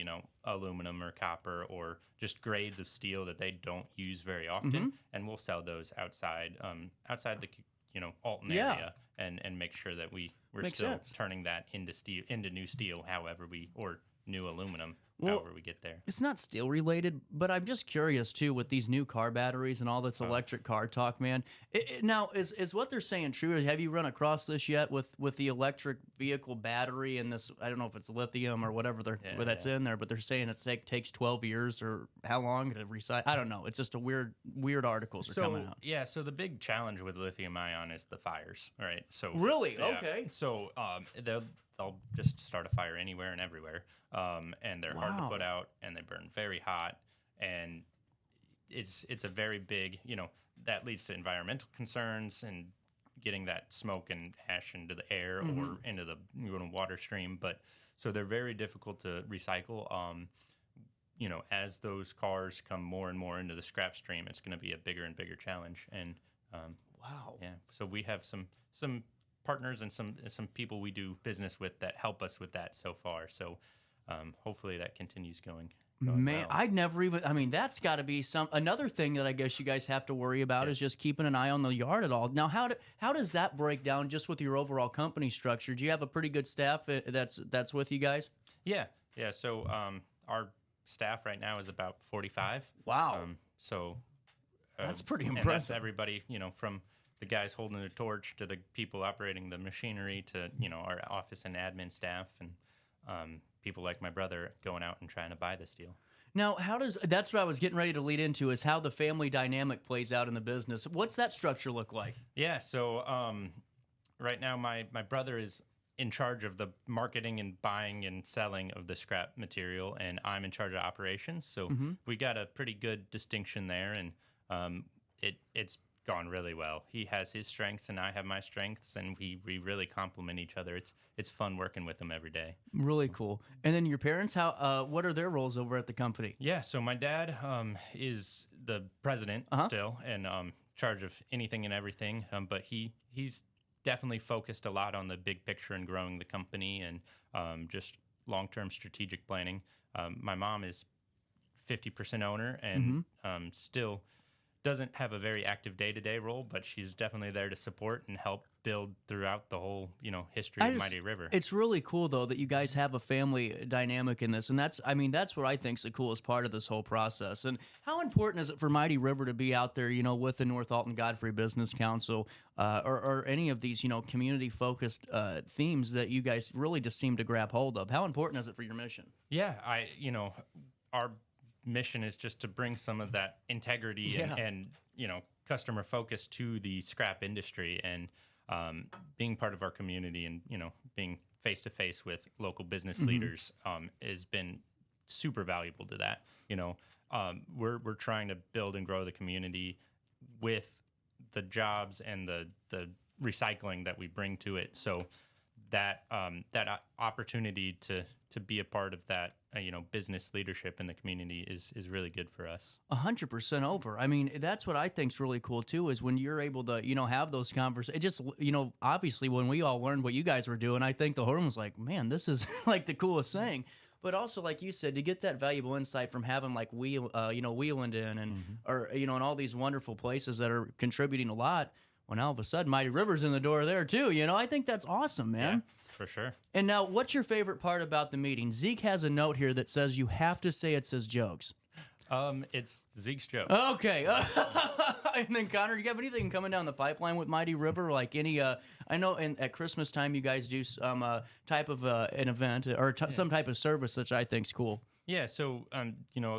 aluminum or copper or just grades of steel that they don't use very often, and we'll sell those outside the Alton area, and make sure that we're Makes still sense. turning that into new steel, or new aluminum. Well, however we get there. It's not steel related, but I'm just curious too with these new car batteries and all this electric car talk, man. Now, is what they're saying true? Have you run across this yet with the electric vehicle battery and this? I don't know if it's lithium or whatever that's in there, but they're saying it takes 12 years or how long to recycle. I don't know. It's just a weird articles are coming out. Yeah. So the big challenge with lithium ion is the fires, right? So really, okay. So they'll just start a fire anywhere and everywhere, and they're hard to put out, and they burn very hot, and it's a very big, that leads to environmental concerns and getting that smoke and ash into the air or into the water stream. But so they're very difficult to recycle. As those cars come more and more into the scrap stream, it's going to be a bigger and bigger challenge. And so we have some partners and some people we do business with that help us with that so far. So hopefully that continues going Man, well. I'd never even. I mean, that's got to be another thing that I guess you guys have to worry about is just keeping an eye on the yard at all. Now, how does that break down just with your overall company structure? Do you have a pretty good staff that's with you guys? Yeah. So our staff right now is about 45. Wow. That's pretty and impressive. that's everybody, from the guys holding the torch to the people operating the machinery to our office and admin staff and people like my brother going out and trying to buy the steel. Now, that's what I was getting ready to lead into, is how the family dynamic plays out in the business. What's that structure look like? Yeah, so right now my brother is in charge of the marketing and buying and selling of the scrap material, and I'm in charge of operations. So we got a pretty good distinction there, and it's gone really well. He has his strengths and I have my strengths, and we really complement each other. It's fun working with him every day. Really cool. And then your parents, what are their roles over at the company? Yeah, so my dad is the president still, and charge of anything and everything, but he's definitely focused a lot on the big picture and growing the company and just long-term strategic planning. My mom is 50% owner and still doesn't have a very active day-to-day role, but she's definitely there to support and help build throughout the whole, history of Mighty River. It's really cool though that you guys have a family dynamic in this, and that's what I think is the coolest part of this whole process. And how important is it for Mighty River to be out there, with the North Alton Godfrey Business Council, or any of these, community-focused themes that you guys really just seem to grab hold of? How important is it for your mission? Yeah, our mission is just to bring some of that integrity and customer focus to the scrap industry, and being part of our community and being face to face with local business leaders has been super valuable to that. We're trying to build and grow the community with the jobs and the recycling that we bring to it. So that opportunity to be a part of that business leadership in the community is really good for us. 100% over. I mean, that's what I think's really cool too, is when you're able to have those conversations. It just obviously when we all learned what you guys were doing, I think the whole room was like, man, this is like the coolest thing. But also, like you said, to get that valuable insight from having like Wheeland in and or and all these wonderful places that are contributing a lot. When all of a sudden Mighty River's in the door there too, I think that's awesome, man. Yeah, for sure. And now, what's your favorite part about the meeting? Zeke has a note here that says you have to say it's his jokes. It's Zeke's jokes. Okay. And then Connor, do you have anything coming down the pipeline with Mighty River? Like any, I know at Christmas time you guys do some type of an event or some type of service, which I think's cool. Yeah. So, a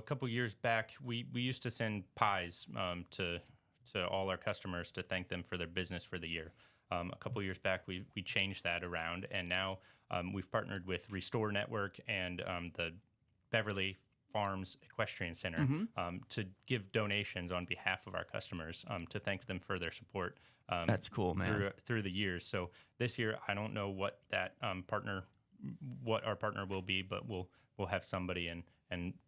couple years back, we used to send pies to all our customers to thank them for their business for the year. A couple years back, we changed that around, and now we've partnered with Restore Network and the Beverly Farms Equestrian Center to give donations on behalf of our customers to thank them for their support. That's cool, man. Through the years. So this year, I don't know what that what our partner will be, but we'll have somebody and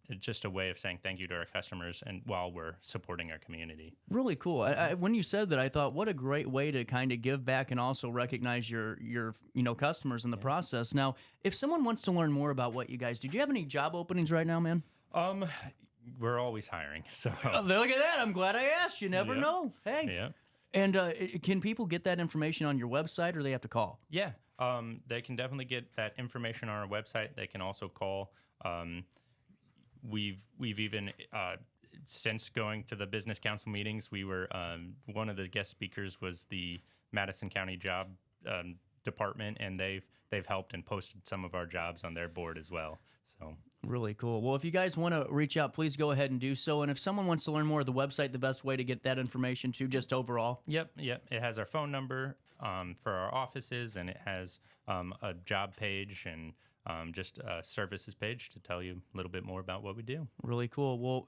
it's just a way of saying thank you to our customers and while we're supporting our community. Really cool. When you said that, I thought, what a great way to kind of give back and also recognize your customers in the process. Now, if someone wants to learn more about what you guys do you have any job openings right now, man? We're always hiring. So look at that. I'm glad I asked. You never know. Hey. Yeah. And can people get that information on your website, or they have to call? Yeah. They can definitely get that information on our website. They can also call. We've even since going to the business council meetings, we were one of the guest speakers was the Madison County Job Department, and they've helped and posted some of our jobs on their board as well. So really cool. Well, if you guys want to reach out, please go ahead and do so. And if someone wants to learn more of the website, the best way to get that information to just overall. Yep. It has our phone number for our offices, and it has a job page and just a services page to tell you a little bit more about what we do. Really cool. Well,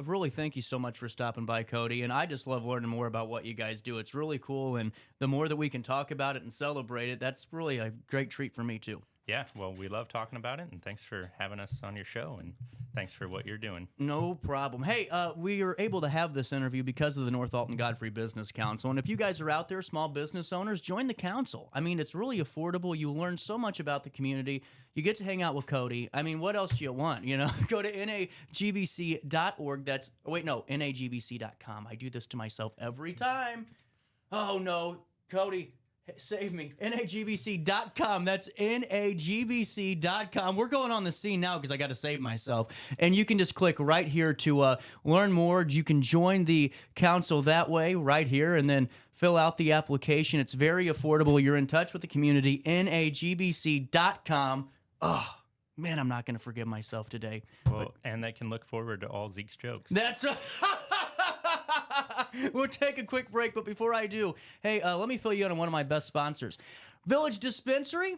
really thank you so much for stopping by, Cody. And I just love learning more about what you guys do. It's really cool. And the more that we can talk about it and celebrate it, that's really a great treat for me, too. Yeah, well, we love talking about it, and thanks for having us on your show, and thanks for what you're doing. No problem. Hey, we were able to have this interview because of the North Alton Godfrey Business Council, and if you guys are out there, small business owners, join the council. I mean, it's really affordable. You learn so much about the community. You get to hang out with Cody. I mean, what else do you want? Go to nagbc.org. nagbc.com. I do this to myself every time. Oh, no, Cody. Save me. nagbc.com. That's nagbc.com. We're going on the scene now because I got to save myself. And you can just click right here to learn more. You can join the council that way right here and then fill out the application. It's very affordable. You're in touch with the community. nagbc.com. Oh, man, I'm not going to forgive myself today. Well, and they can look forward to all Zeke's jokes. That's right. We'll take a quick break, but before I do, hey, let me fill you in on one of my best sponsors. Village Dispensary.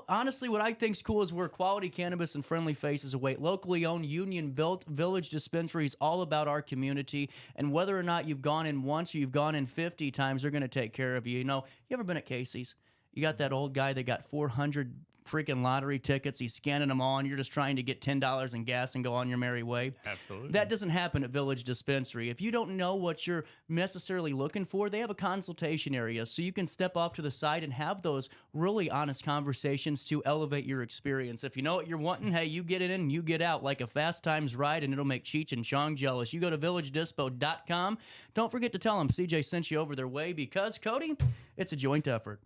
Honestly, what I think's cool is where quality cannabis and friendly faces await. Locally owned, union-built Village Dispensary is all about our community, and whether or not you've gone in once or you've gone in 50 times, they're going to take care of you. You ever been at Casey's? You got that old guy that got 400 freaking lottery tickets. He's scanning them all, and you're just trying to get $10 in gas and go on your merry way. Absolutely. That doesn't happen at Village Dispensary. If you don't know what you're necessarily looking for, they have a consultation area, so you can step off to the side and have those really honest conversations to elevate your experience. If you know what you're wanting, hey, you get it in and you get out like a Fast Times ride, and it'll make Cheech and Chong jealous. You go to villagedispo.com. Don't forget to tell them CJ sent you over their way, because, Cody, it's a joint effort.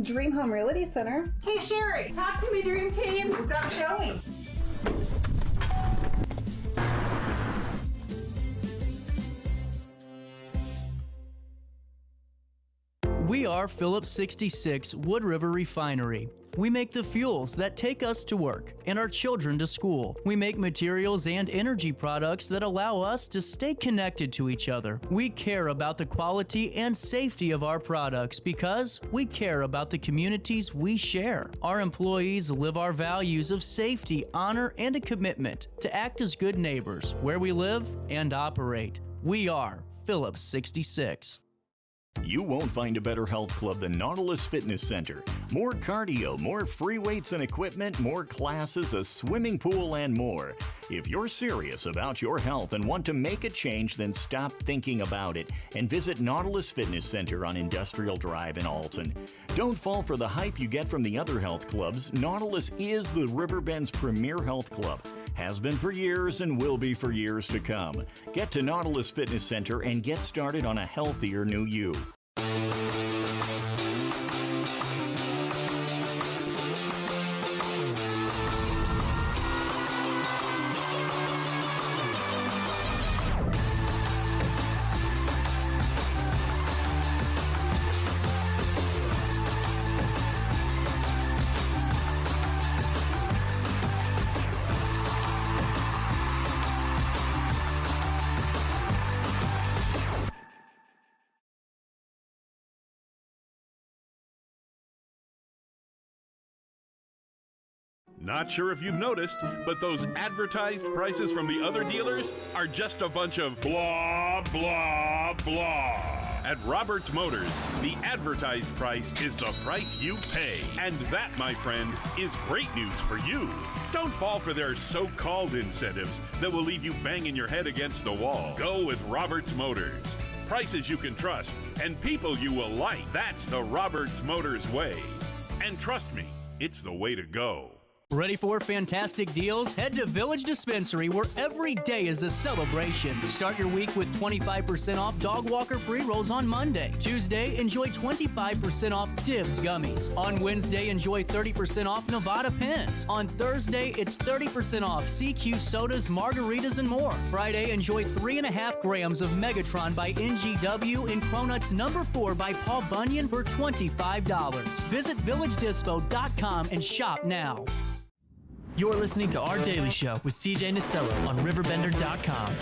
Dream Home Realty Center. Hey, Sherry. Talk to me, Dream Team. We've got showing. We are Phillips 66 Wood River Refinery. We make the fuels that take us to work and our children to school. We make materials and energy products that allow us to stay connected to each other. We care about the quality and safety of our products because we care about the communities we share. Our employees live our values of safety, honor, and a commitment to act as good neighbors where we live and operate. We are Phillips 66. You won't find a better health club than Nautilus Fitness Center. More cardio, more free weights and equipment, more classes, a swimming pool, and more. If you're serious about your health and want to make a change, then stop thinking about it and visit Nautilus Fitness Center on Industrial Drive in Alton. Don't fall for the hype you get from the other health clubs. Nautilus is the Riverbend's premier health club. Has been for years and will be for years to come. Get to Nautilus Fitness Center and get started on a healthier new you. Not sure if you've noticed, but those advertised prices from the other dealers are just a bunch of blah, blah, blah. At Roberts Motors, the advertised price is the price you pay. And that, my friend, is great news for you. Don't fall for their so-called incentives that will leave you banging your head against the wall. Go with Roberts Motors. Prices you can trust and people you will like. That's the Roberts Motors way. And trust me, it's the way to go. Ready for fantastic deals? Head to Village Dispensary, where every day is a celebration. Start your week with 25% off Dog Walker pre-rolls on Monday. Tuesday, enjoy 25% off Divs gummies. On Wednesday, enjoy 30% off Nevada pens. On Thursday, it's 30% off CQ sodas, margaritas, and more. Friday, enjoy 3.5 grams of Megatron by NGW and Cronuts number 4 by Paul Bunyan for $25. Visit villagedispo.com and shop now. You're listening to Our Daily Show with CJ Nasello on RiverBender.com.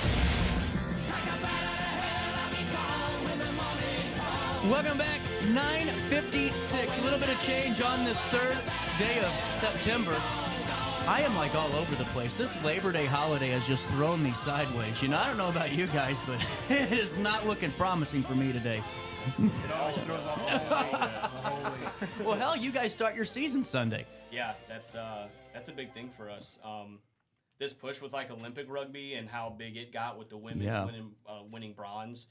Welcome back, 9:56. A little bit of change on this third day of September. I am like all over the place. This Labor Day holiday has just thrown me sideways. You know, I don't know about you guys, but it is not looking promising for me today. It always throws off the whole week. Well, hell, you guys start your season Sunday. Yeah, that's a big thing for us. This push with like Olympic rugby and how big it got with the women winning bronze.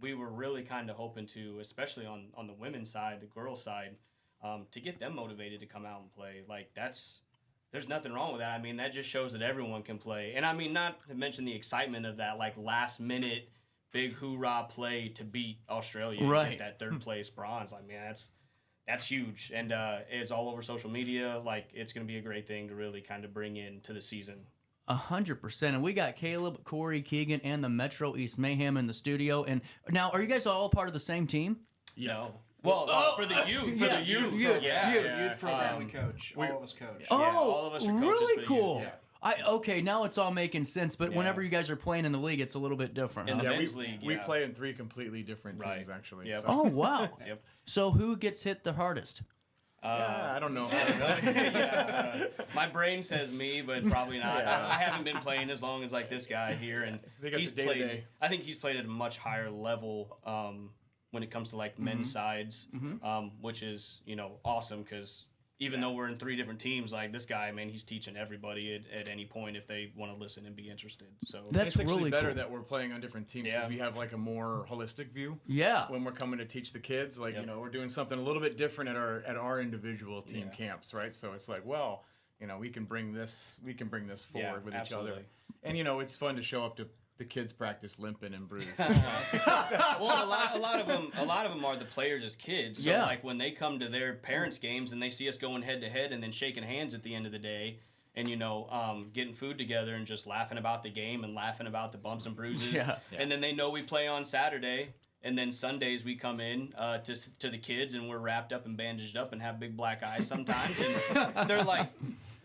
We were really kind of hoping to, especially on the women's side, the girls' side, to get them motivated to come out and play. Like there's nothing wrong with that. I mean, that just shows that everyone can play. And I mean, not to mention the excitement of that like last minute big hoorah play to beat Australia and get that third place bronze. I mean, that's huge, and it's all over social media. Like, it's going to be a great thing to really kind of bring into the season. 100%. And we got Caleb, Corey, Keegan, and the Metro East Mayhem in the studio. And now, are you guys all part of the same team? Yes. No. Well, for the youth. For the youth. Youth program we coach. All of us coach. Oh, all of us are coaches really for the cool. youth. Yeah. Okay, now it's all making sense, but whenever you guys are playing in the league, it's a little bit different. In the men's league, we play in 3 completely different teams, actually. Yep. Oh, wow. Yep. So who gets hit the hardest? I don't know. My brain says me, but probably not. I haven't been playing as long as like this guy here, and he's played. I think he's played at a much higher level when it comes to like men's sides, which is awesome because even though we're in 3 different teams, like this guy, man, he's teaching everybody at any point if they want to listen and be interested. So it's actually really better that we're playing on different teams because we have like a more holistic view. Yeah. When we're coming to teach the kids, like we're doing something a little bit different at our individual team camps, right? So it's like, well, we can bring this forward with each other, and it's fun to show up to the kids practice limping and bruised. Well, a lot of them are the players as kids. So like when they come to their parents' games and they see us going head to head and then shaking hands at the end of the day, and getting food together and just laughing about the game and laughing about the bumps and bruises, and then they know we play on Saturday. And then Sundays we come in to the kids and we're wrapped up and bandaged up and have big black eyes sometimes, and they're like,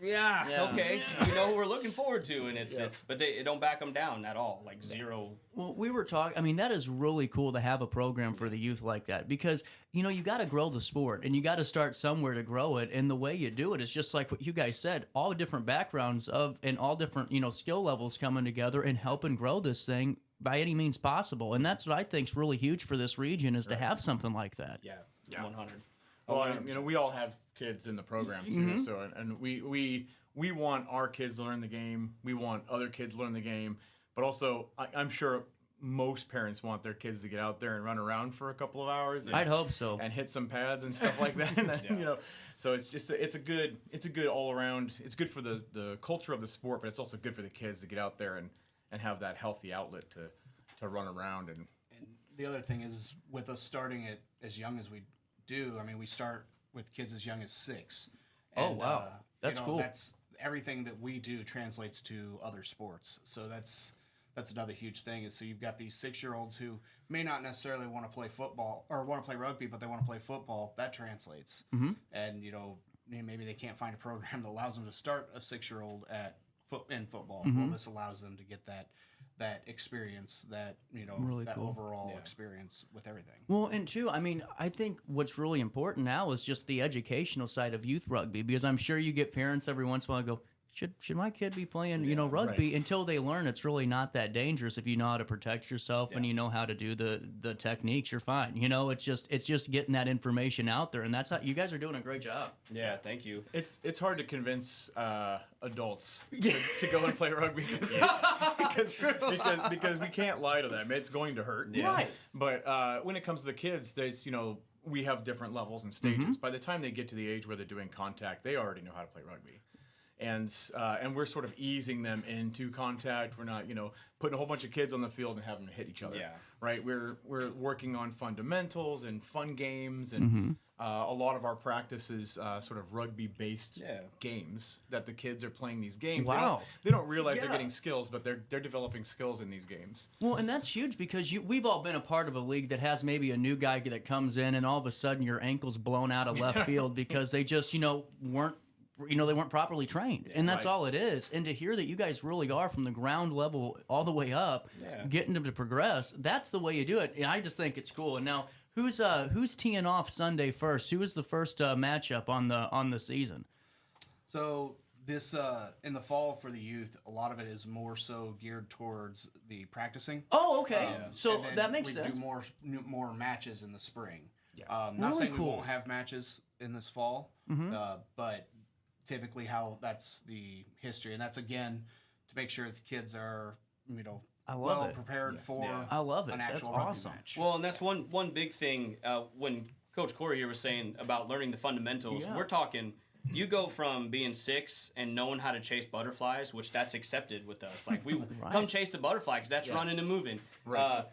okay, we know who we're looking forward to, and but it don't back them down at all, like zero. Well, we were talking. I mean, that is really cool to have a program for the youth like that because you got to grow the sport and you got to start somewhere to grow it, and the way you do it is just like what you guys said, all different backgrounds and all different skill levels coming together and helping grow this thing by any means possible. And that's what I think is really huge for this region is to have something like that. Yeah, 100. Well, we all have kids in the program too, so and we want our kids to learn the game. We want other kids to learn the game, but also I'm sure most parents want their kids to get out there and run around for a couple of hours. I'd hope so. And hit some pads and stuff like that. And then, so it's just it's a good all around. It's good for the culture of the sport, but it's also good for the kids to get out there and have that healthy outlet to run around. And the other thing is with us starting it as young as we do, I mean, we start with kids as young as 6. And, oh, wow. That's cool. That's everything that we do translates to other sports. So that's another huge thing is so you've got these 6-year-olds who may not necessarily want to play football or want to play rugby, but they want to play football. That translates. And, maybe they can't find a program that allows them to start a 6-year-old in football. Well, this allows them to get that experience, that really that cool. overall experience with everything. Well, and two, I mean, I think what's really important now is just the educational side of youth rugby, because I'm sure you get parents every once in a while go, should my kid be playing, rugby? Right. Until they learn it's really not that dangerous. If you know how to protect yourself and you know how to do the techniques, you're fine. It's just getting that information out there, and that's how you guys are doing a great job. Yeah, thank you. It's hard to convince adults to go and play rugby because we can't lie to them. It's going to hurt. Yeah. Right. But when it comes to the kids, there's we have different levels and stages. By the time they get to the age where they're doing contact, they already know how to play rugby. And we're sort of easing them into contact. We're not, putting a whole bunch of kids on the field and having them hit each other. Yeah. Right. We're working on fundamentals and fun games, and a lot of our practice is sort of rugby-based games that the kids are playing these games. Wow. They don't realize they're getting skills, but they're developing skills in these games. Well, and that's huge because we've all been a part of a league that has maybe a new guy that comes in and all of a sudden your ankle's blown out of left field because they just weren't. They weren't properly trained, and that's all it is. And to hear that you guys really are from the ground level all the way up, getting them to progress, that's the way you do it. And I just think it's cool. And now, who's teeing off Sunday first? Who is the first matchup on the season? So this in the fall for the youth, a lot of it is more so geared towards the practicing. Oh, okay. So that makes sense. We do more matches in the spring. Yeah. Not saying we won't have matches in this fall, but typically how that's the history, and that's again to make sure the kids are well prepared for I love it. An actual that's awesome match. Well, and that's one big thing when Coach Corey here was saying about learning the fundamentals. We're talking you go from being 6 and knowing how to chase butterflies, which that's accepted with us. Like we come chase the butterfly because that's running and moving. But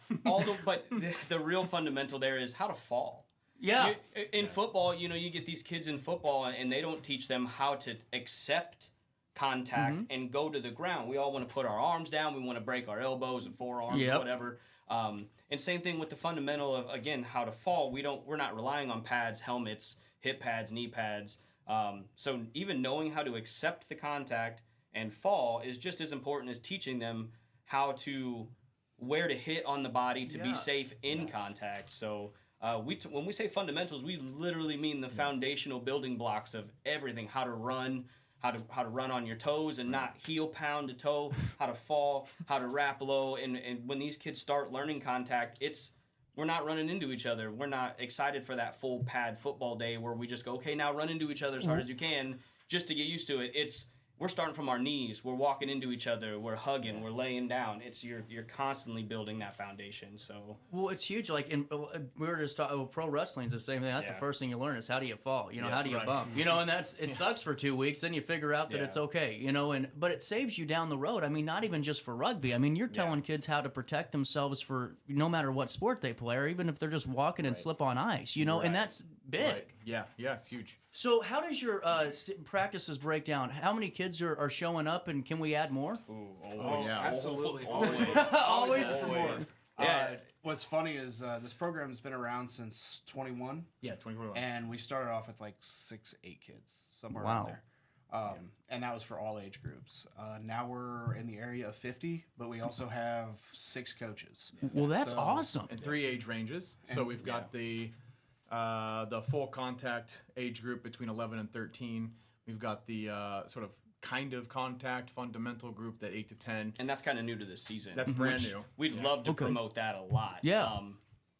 the real fundamental there is how to fall. Yeah. In football, you get these kids in football and they don't teach them how to accept contact and go to the ground. We all want to put our arms down. We want to break our elbows and forearms or whatever. And same thing with the fundamental of, again, how to fall. We're not relying on pads, helmets, hip pads, knee pads. So even knowing how to accept the contact and fall is just as important as teaching them where to hit on the body to be safe in contact. So when we say fundamentals, we literally mean the foundational building blocks of everything: how to run, how to run on your toes and not heel pound to toe, how to fall, how to wrap low, and when these kids start learning contact, we're not running into each other. We're not excited for that full pad football day where we just go, okay, now run into each other as hard as you can just to get used to it. We're starting from our knees. We're walking into each other. We're hugging. We're laying down. You're constantly building that foundation. So it's huge. Like we were just talking. Pro wrestling's the same thing. That's the first thing you learn is how do you fall. How do you bump. And it sucks for 2 weeks. Then you figure out that it's okay. But it saves you down the road. I mean, not even just for rugby. I mean, you're telling kids how to protect themselves for no matter what sport they play, or even if they're just walking and slip on ice. And that's big. Right. Yeah, it's huge. So how does your practices break down? How many kids are showing up, and can we add more? Absolutely. Always for more. What's funny is this program's been around since 21. Yeah, 21. And we started off with like 6, 8 kids, somewhere around there. And that was for all age groups. Now we're in the area of 50, but we also have 6 coaches. Well, that's awesome. And 3 age ranges. So we've got the full contact age group between 11 and 13. We've got the sort of kind of contact fundamental group, that 8 to 10. And that's kind of new to this season. That's brand new. We'd love to promote that a lot. Yeah.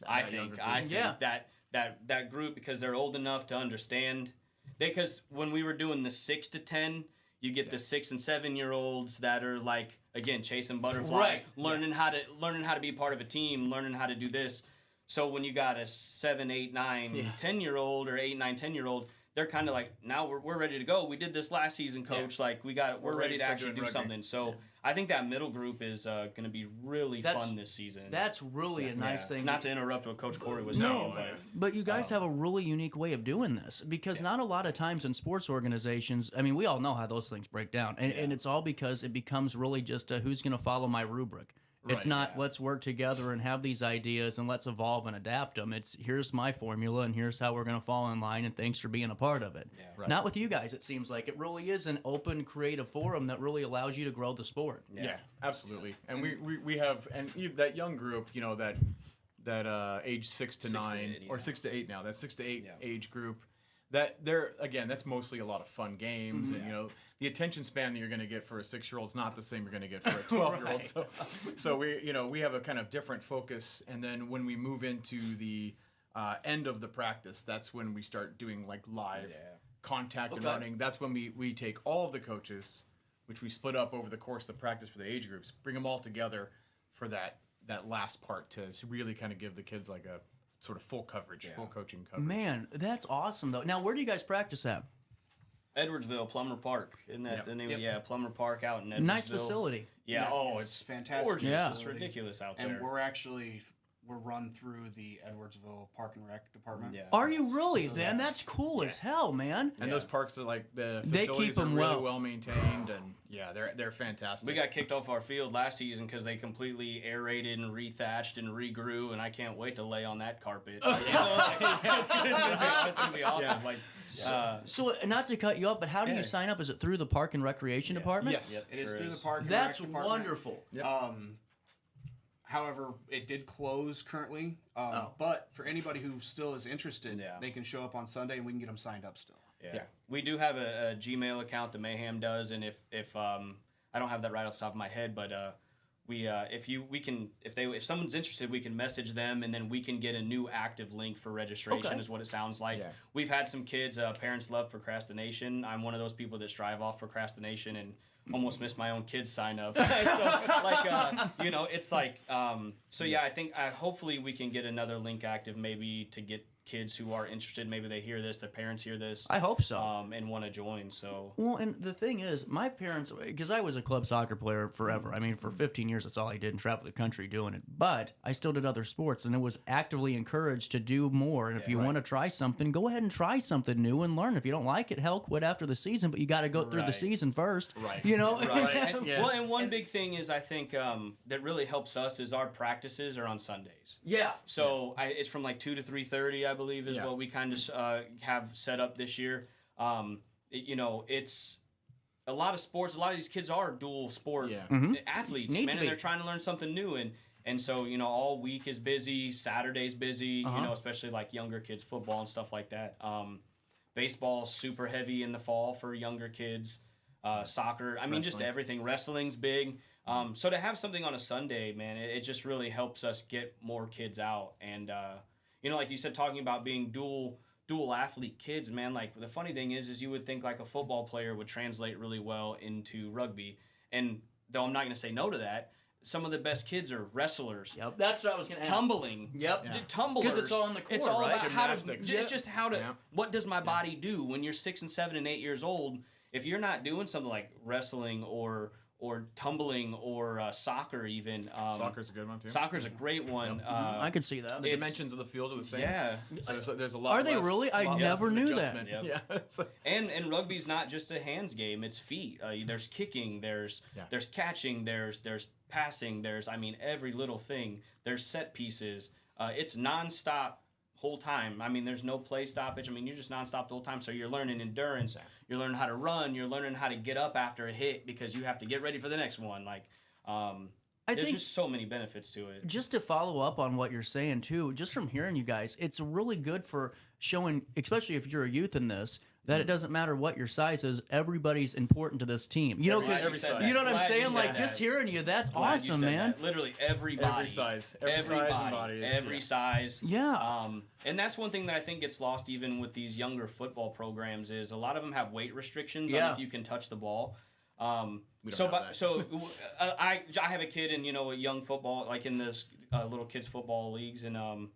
I think that group, because they're old enough to understand. Because when we were doing the 6 to 10, you get the 6 and 7-year-olds that are like, again, chasing butterflies, learning how to be part of a team, learning how to do this. So when you got a 7, 8, 9, 10-year-old or 8, 9, 10-year-old, they're kind of like, now we're ready to go. We did this last season, coach. Like we're ready to actually do something. So I think that middle group is going to be really fun this season. That's really a nice thing. Not to interrupt what Coach Corey was saying, but you guys have a really unique way of doing this, because not a lot of times in sports organizations, I mean, we all know how those things break down, and it's all because it becomes really just who's going to follow my rubric. It's not let's work together and have these ideas and let's evolve and adapt them. It's here's my formula and here's how we're going to fall in line, and thanks for being a part of it. Not with you guys, it seems like. It really is an open, creative forum that really allows you to grow the sport. Yeah, absolutely. And we have, and that young group, that age 6 to 9 or 6 to 8 now, that 6 to 8 age group, that that's mostly a lot of fun games, and the attention span that you're going to get for a 6-year-old is not the same you're going to get for a 12-year-old. So we have a kind of different focus, and then when we move into the end of the practice, that's when we start doing like live contact and running. That's when we take all of the coaches, which we split up over the course of the practice for the age groups, bring them all together for that last part to really kind of give the kids like a sort of full coverage, full coaching coverage. Man, that's awesome though. Now, where do you guys practice at? Edwardsville, Plummer Park. Isn't that the name? Yeah, Plummer Park out in Edwardsville. Nice facility. Yeah. Oh, it's fantastic. Gorgeous. Yeah. It's ridiculous out and there. And we're run through the Edwardsville Park and Rec department. Yeah. Are you really? So that's cool as hell, man. And those parks are like the facilities are really well maintained, and they're fantastic. We got kicked off our field last season because they completely aerated and rethatched and regrew, and I can't wait to lay on that carpet. It's gonna be awesome. So not to cut you up, but how do you sign up? Is it through the Park and Recreation Department? Yes, it is through the Park and That's Rec department. Wonderful. Yep. However, it did close currently, but for anybody who still is interested, they can show up on Sunday and we can get them signed up still. Yeah. We do have a Gmail account that Mayhem does, and if I don't have that right off the top of my head, but if someone's interested, we can message them, and then we can get a new active link for registration. Is what it sounds like. Yeah. We've had some kids. Parents love procrastination. I'm one of those people that strive off procrastination and almost missed my own kids sign up. So it's like I think hopefully we can get another link active, maybe to get kids who are interested. Maybe they hear this, their parents hear this. I hope so. And want to join. So well, and the thing is, my parents, because I was a club soccer player forever. I mean, for 15 years, that's all I did, and travel the country doing it. But I still did other sports, and it was actively encouraged to do more. And if you want to try something, go ahead and try something new and learn. If you don't like it, hell, quit after the season. But you got to go through the season first. Right. Right. Well, and one big thing is I think that really helps us is our practices are on Sundays. Yeah. So it's from like 2 to 3:30, I believe, is what we kind of have set up this year. It's a lot of sports. A lot of these kids are dual sport athletes, man, and they're trying to learn something new. And so, all week is busy. Saturday's busy, especially like younger kids, football and stuff like that. Baseball's super heavy in the fall for younger kids. Soccer, just everything. Wrestling's big. So to have something on a Sunday, man, it just really helps us get more kids out. And, like you said, talking about being dual athlete kids, man, like the funny thing is you would think like a football player would translate really well into rugby. And though I'm not going to say no to that, some of the best kids are wrestlers. Yep, that's what I was going to ask. Tumbling. Yep. Yeah. Tumblers. Because it's all in the core, It's all right? about how to, what does my body do when you're 6 and 7 and 8 years old? If you're not doing something like wrestling or tumbling or soccer even. Soccer's a good one too. Soccer's a great one. Yep. I could see that. The dimensions of the field are the same. Yeah. So there's a lot. Are they really? I never knew that. Yep. Yeah. And rugby's not just a hands game; it's feet. There's kicking. There's catching. There's passing. There's every little thing. There's set pieces. It's nonstop whole time. There's no play stoppage. You're just nonstop the whole time. So you're learning endurance. You're learning how to run. You're learning how to get up after a hit because you have to get ready for the next one. There's just so many benefits to it. Just to follow up on what you're saying too, just from hearing you guys, it's really good for showing, especially if you're a youth in this, that it doesn't matter what your size is. Everybody's important to this team. You know what I'm saying? Like just hearing you, that's awesome, man. Literally everybody. Every size and body. Every size. Yeah. And that's one thing that I think gets lost even with these younger football programs is a lot of them have weight restrictions on if you can touch the ball. I have a kid in a young football, like in this little kids football leagues, and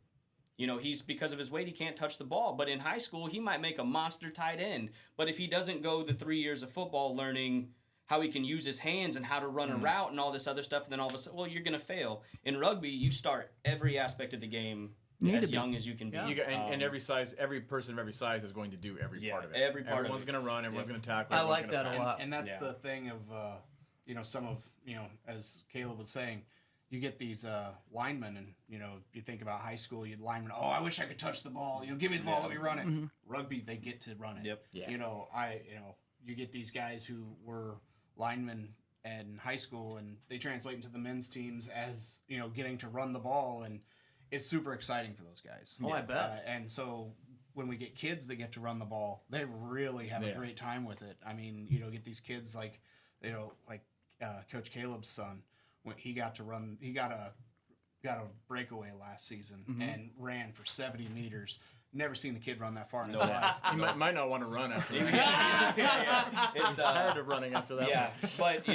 he's because of his weight he can't touch the ball. But in high school he might make a monster tight end. But if he doesn't go the 3 years of football learning how he can use his hands and how to run a route and all this other stuff, and then all of a sudden, you're gonna fail. In rugby, you start every aspect of the game as young as you can be. And every person of every size is going to do every part of it. Everyone's going to run. Everyone's going to tackle. I like that a lot. And that's the thing of, some of, as Caleb was saying, you get these linemen, and you think about high school, you linemen. Oh, I wish I could touch the ball. Give me the ball, let me run it. Mm-hmm. Rugby, they get to run it. Yep. Yeah. You get these guys who were linemen in high school, and they translate into the men's teams as getting to run the ball, and it's super exciting for those guys. Oh, I bet. And so when we get kids that get to run the ball, they really have a great time with it. Get these kids like Coach Caleb's son. When he got to run, he got a breakaway last season and ran for 70 meters. Never seen the kid run that far in his life. He might not want to run after that. It's tired of running after that. Yeah, but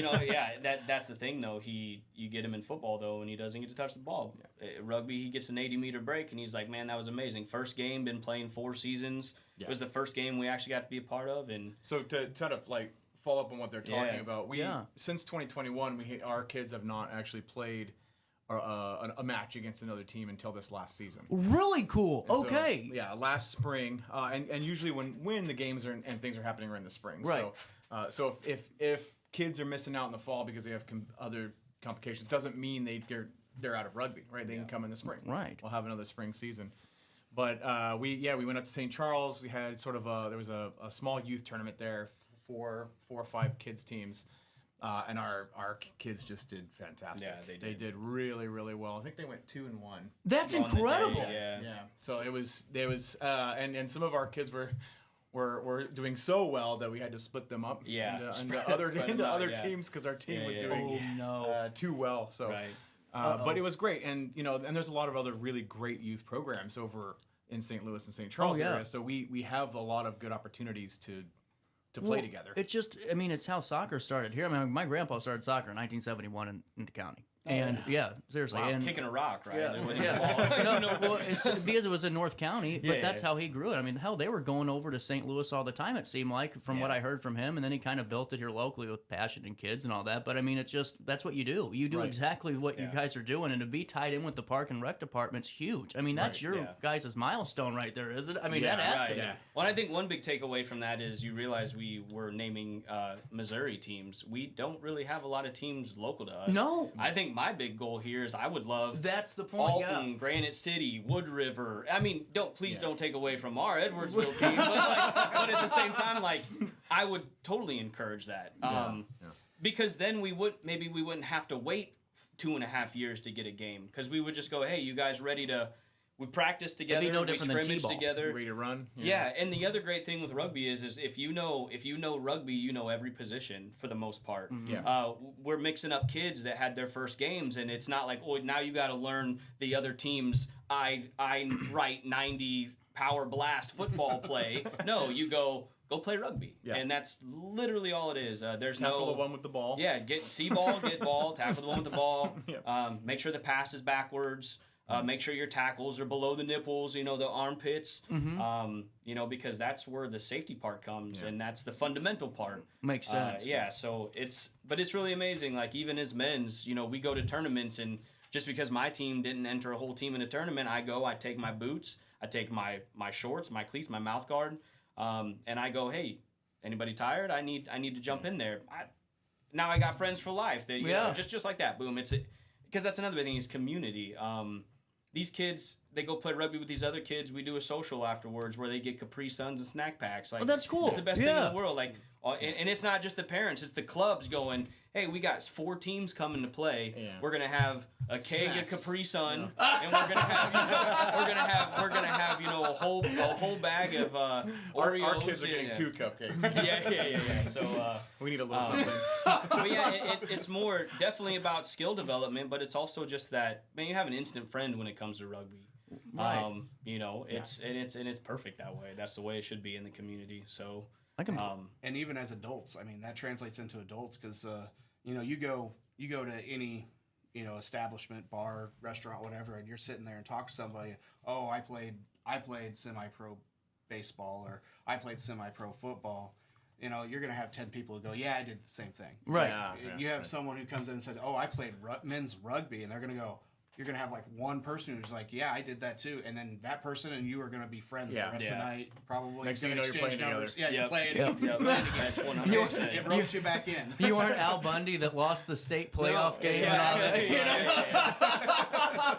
that's the thing though. You get him in football though, and he doesn't get to touch the ball. Rugby, he gets an 80-meter break, and he's like, man, that was amazing. First game, been playing 4 seasons. Yeah. It was the first game we actually got to be a part of, and so to kind of like follow up on what they're talking about, since 2021, our kids have not actually played a match against another team until this last season. Really cool. And okay. So, last spring, and usually when the games and things are happening are in the spring. Right. So if kids are missing out in the fall because they have other complications, doesn't mean they're out of rugby, right? They can come in the spring. Right. We'll have another spring season. But we went up to St. Charles. We had sort of there was a small youth tournament there, 4 or 5 kids teams. And our kids just did fantastic. Yeah, they did really, really well. I think they went 2-1. That's incredible. Yeah. So it was and some of our kids were doing so well that we had to split them up into other teams because our team was doing too well. So, but it was great, and and there's a lot of other really great youth programs over in St. Louis and St. Charles area. So we have a lot of good opportunities to play together. It's just, it's how soccer started here. My grandpa started soccer in 1971 in the county. And seriously. Wow, and kicking a rock, right? It's because it was in North County, but that's how he grew it. Hell, they were going over to St. Louis all the time, it seemed like, from what I heard from him, and then he kind of built it here locally with passion and kids and all that. But it's just, that's what you do. You do exactly what you guys are doing, and to be tied in with the Park and Rec Department's huge. That's your guys' milestone right there, is it? That has to be. Well, I think one big takeaway from that is you realize we were naming Missouri teams. We don't really have a lot of teams local to us. No. I think my big goal here is I would love that's the point. Alton, Granite City, Wood River. Don't take away from our Edwardsville team, but at the same time, I would totally encourage that. Because then we wouldn't have to wait 2.5 years to get a game because we would just go, hey, you guys ready to? We practice together. no we different than scrimmage T-ball. together. Ready to run. Yeah, and the other great thing with rugby is if you know rugby, you know every position for the most part. Yeah. We're mixing up kids that had their first games, and it's not like, oh, now you got to learn the other team's I right 90 power blast football play. No, you go play rugby, and that's literally all it is. There's Tackle no the one with the ball. Yeah, get ball, tackle the one with the ball. Make sure the pass is backwards. Make sure your tackles are below the nipples, the armpits, because that's where the safety part comes, and that's the fundamental part. Makes sense. So it's really amazing. Like even as men's, we go to tournaments, and just because my team didn't enter a whole team in a tournament, I take my boots, I take my shorts, my cleats, my mouth guard, and I go, hey, anybody tired? I need to jump in there. Now I got friends for life. That just like that. Boom. Because that's another thing is community. These kids, they go play rugby with these other kids. We do a social afterwards where they get Capri Suns and snack packs. Like, that's cool. It's the best thing in the world. Like, and it's not just the parents; it's the clubs going, "Hey, we got 4 teams coming to play. Yeah. We're gonna have a keg of Capri Sun, and we're gonna have a whole bag of Oreos." Our kids are getting 2 cupcakes. Yeah. So we need a little something. But yeah, it's more definitely about skill development, but it's also just that you have an instant friend when it comes to rugby. Right. It's perfect that way. That's the way it should be in the community. So and even as adults, that translates into adults because you go to any establishment, bar, restaurant, whatever, and you're sitting there and talk to somebody. Oh, I played semi-pro baseball, or I played semi-pro football. You're gonna have 10 people who go, yeah, I did the same thing. Right. You have someone who comes in and said, oh, I played men's rugby, and they're gonna go. You're going to have like one person who's like, yeah, I did that too. And then that person and you are going to be friends the rest of the night. Probably. Next thing you know, you're playing numbers. Together. Yeah, you're playing. That's 100%. It ropes you back in. You aren't Al Bundy that lost the state playoff game.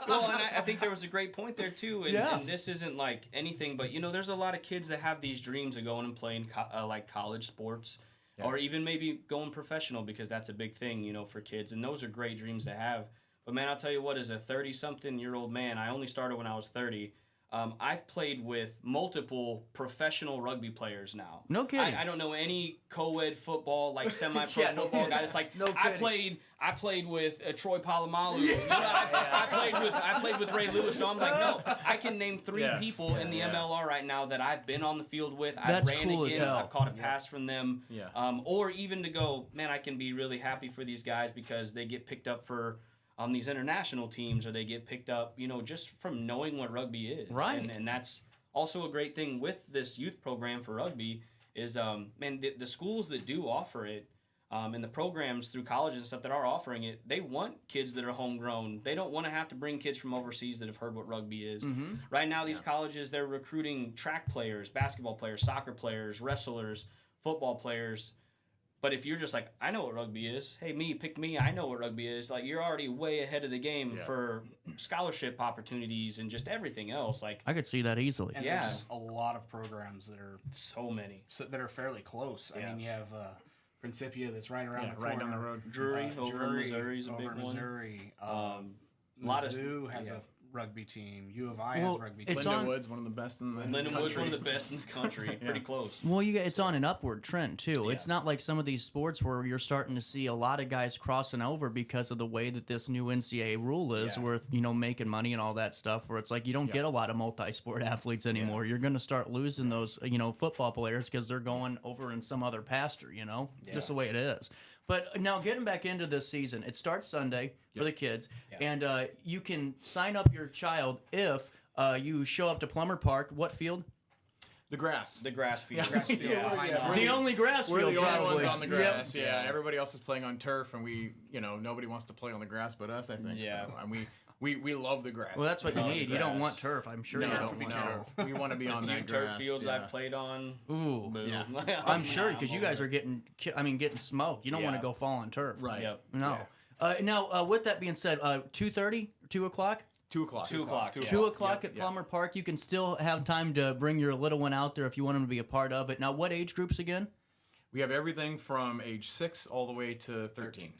Well, and I think there was a great point there too. And this isn't like anything, but there's a lot of kids that have these dreams of going and playing like college sports. Or even maybe going professional because that's a big thing, for kids. And those are great dreams to have. But, man, I'll tell you what, as a 30-something-year-old man, I only started when I was 30. I've played with multiple professional rugby players now. No kidding. I don't know any co-ed football, like semi-pro football guy that's like, I played with Troy Polamalu. I played with Ray Lewis. No, I'm like, no. I can name 3 people in the MLR right now that I've been on the field with. I've ran against. I've caught a pass from them. Or even to go, man, I can be really happy for these guys because they get picked up for on these international teams, or they get picked up, just from knowing what rugby is. Right. And that's also a great thing with this youth program for rugby is, the schools that do offer it, and the programs through colleges and stuff that are offering it, they want kids that are homegrown. They don't want to have to bring kids from overseas that have heard what rugby is. Mm-hmm. Right now, these colleges, they're recruiting track players, basketball players, soccer players, wrestlers, football players. But if you're just like, I know what rugby is. Hey, pick me. I know what rugby is. Like, you're already way ahead of the game for scholarship opportunities and just everything else. Like, I could see that easily. And there's a lot of programs that are that are fairly close. I mean, you have Principia that's right around the corner. Right down the road. Drury over in Missouri is a big one. Missouri. Mizzou has a rugby team. U of I has a rugby team. Lindenwood's one of the best in the country. Lindenwood's one of the best in the country. Pretty close. Well, it's on an upward trend, too. It's not like some of these sports where you're starting to see a lot of guys crossing over because of the way that this new NCAA rule is with, making money and all that stuff, where it's like you don't get a lot of multi-sport athletes anymore. You're going to start losing those, football players because they're going over in some other pasture, just the way it is. But now getting back into this season, it starts Sunday for the kids, and you can sign up your child if you show up to Plummer Park. What field? The grass. The grass field. The only grass field. We're the only ones on the grass. Yeah. Everybody else is playing on turf, and we, nobody wants to play on the grass but us, I think. Yeah. So, and we love the grass. Well, that's what you need. You don't want turf. I'm sure you don't want turf. We want to be on that turf grass. fields I've played on. Ooh. Yeah. I'm sure because you guys are getting smoked. You don't want to go fall on turf. Right. Yep. No. Now, with that being said, 2:30, 2 o'clock? 2 o'clock. 2 o'clock. 2 o'clock at Plummer Park. You can still have time to bring your little one out there if you want them to be a part of it. Now, what age groups again? We have everything from age 6 all the way to 13.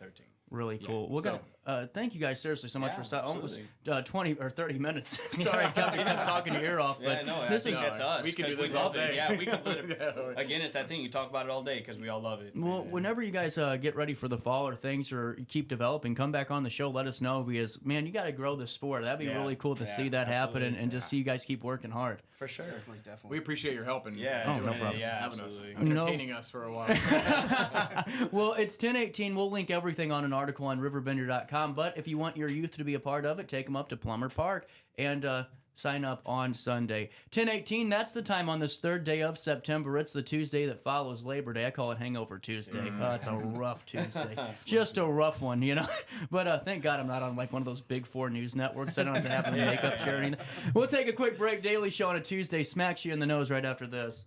Really cool. Yeah, Well, so- thank you guys seriously so much Yeah, for stopping. Almost absolutely. 20 or 30 minutes. Sorry, I kept talking your ear off. But Yeah, no, this I think is that's us. we can do 'cause this all love it. day. Yeah, we can literally. Again, it's that thing you talk about it all day because we all love it. well. Whenever you guys get ready for the fall or things or keep developing, come back on the show. Let us know because man, you got to grow the sport. That'd be Yeah, really cool to yeah, see that happen absolutely. and just see you guys keep working hard. For sure. Definitely. We appreciate your help and Yeah. Oh, no doing it, problem. Yeah, having absolutely. us, entertaining us for a while. Well, it's 10:18. We'll link everything on an article on RiverBender.com. But if you want your youth to be a part of it, take them up to Plummer Park and sign up on Sunday. 10:18. That's the time on this third day of September. It's the Tuesday that follows Labor Day. I call it Hangover Tuesday. It's a rough Tuesday, just a rough one, you know. But thank God I'm not on like one of those big four news networks. I don't have to have a makeup chair or anything. We'll take a quick break. Daily Show on a Tuesday smacks you in the nose right after this.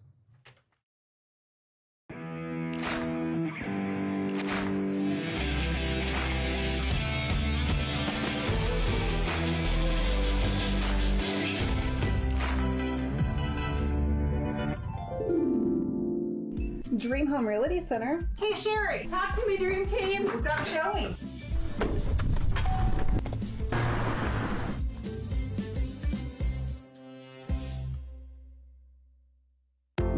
Dream Home Realty Center. Hey, Sherry. Talk to me, Dream Team. Without Joey.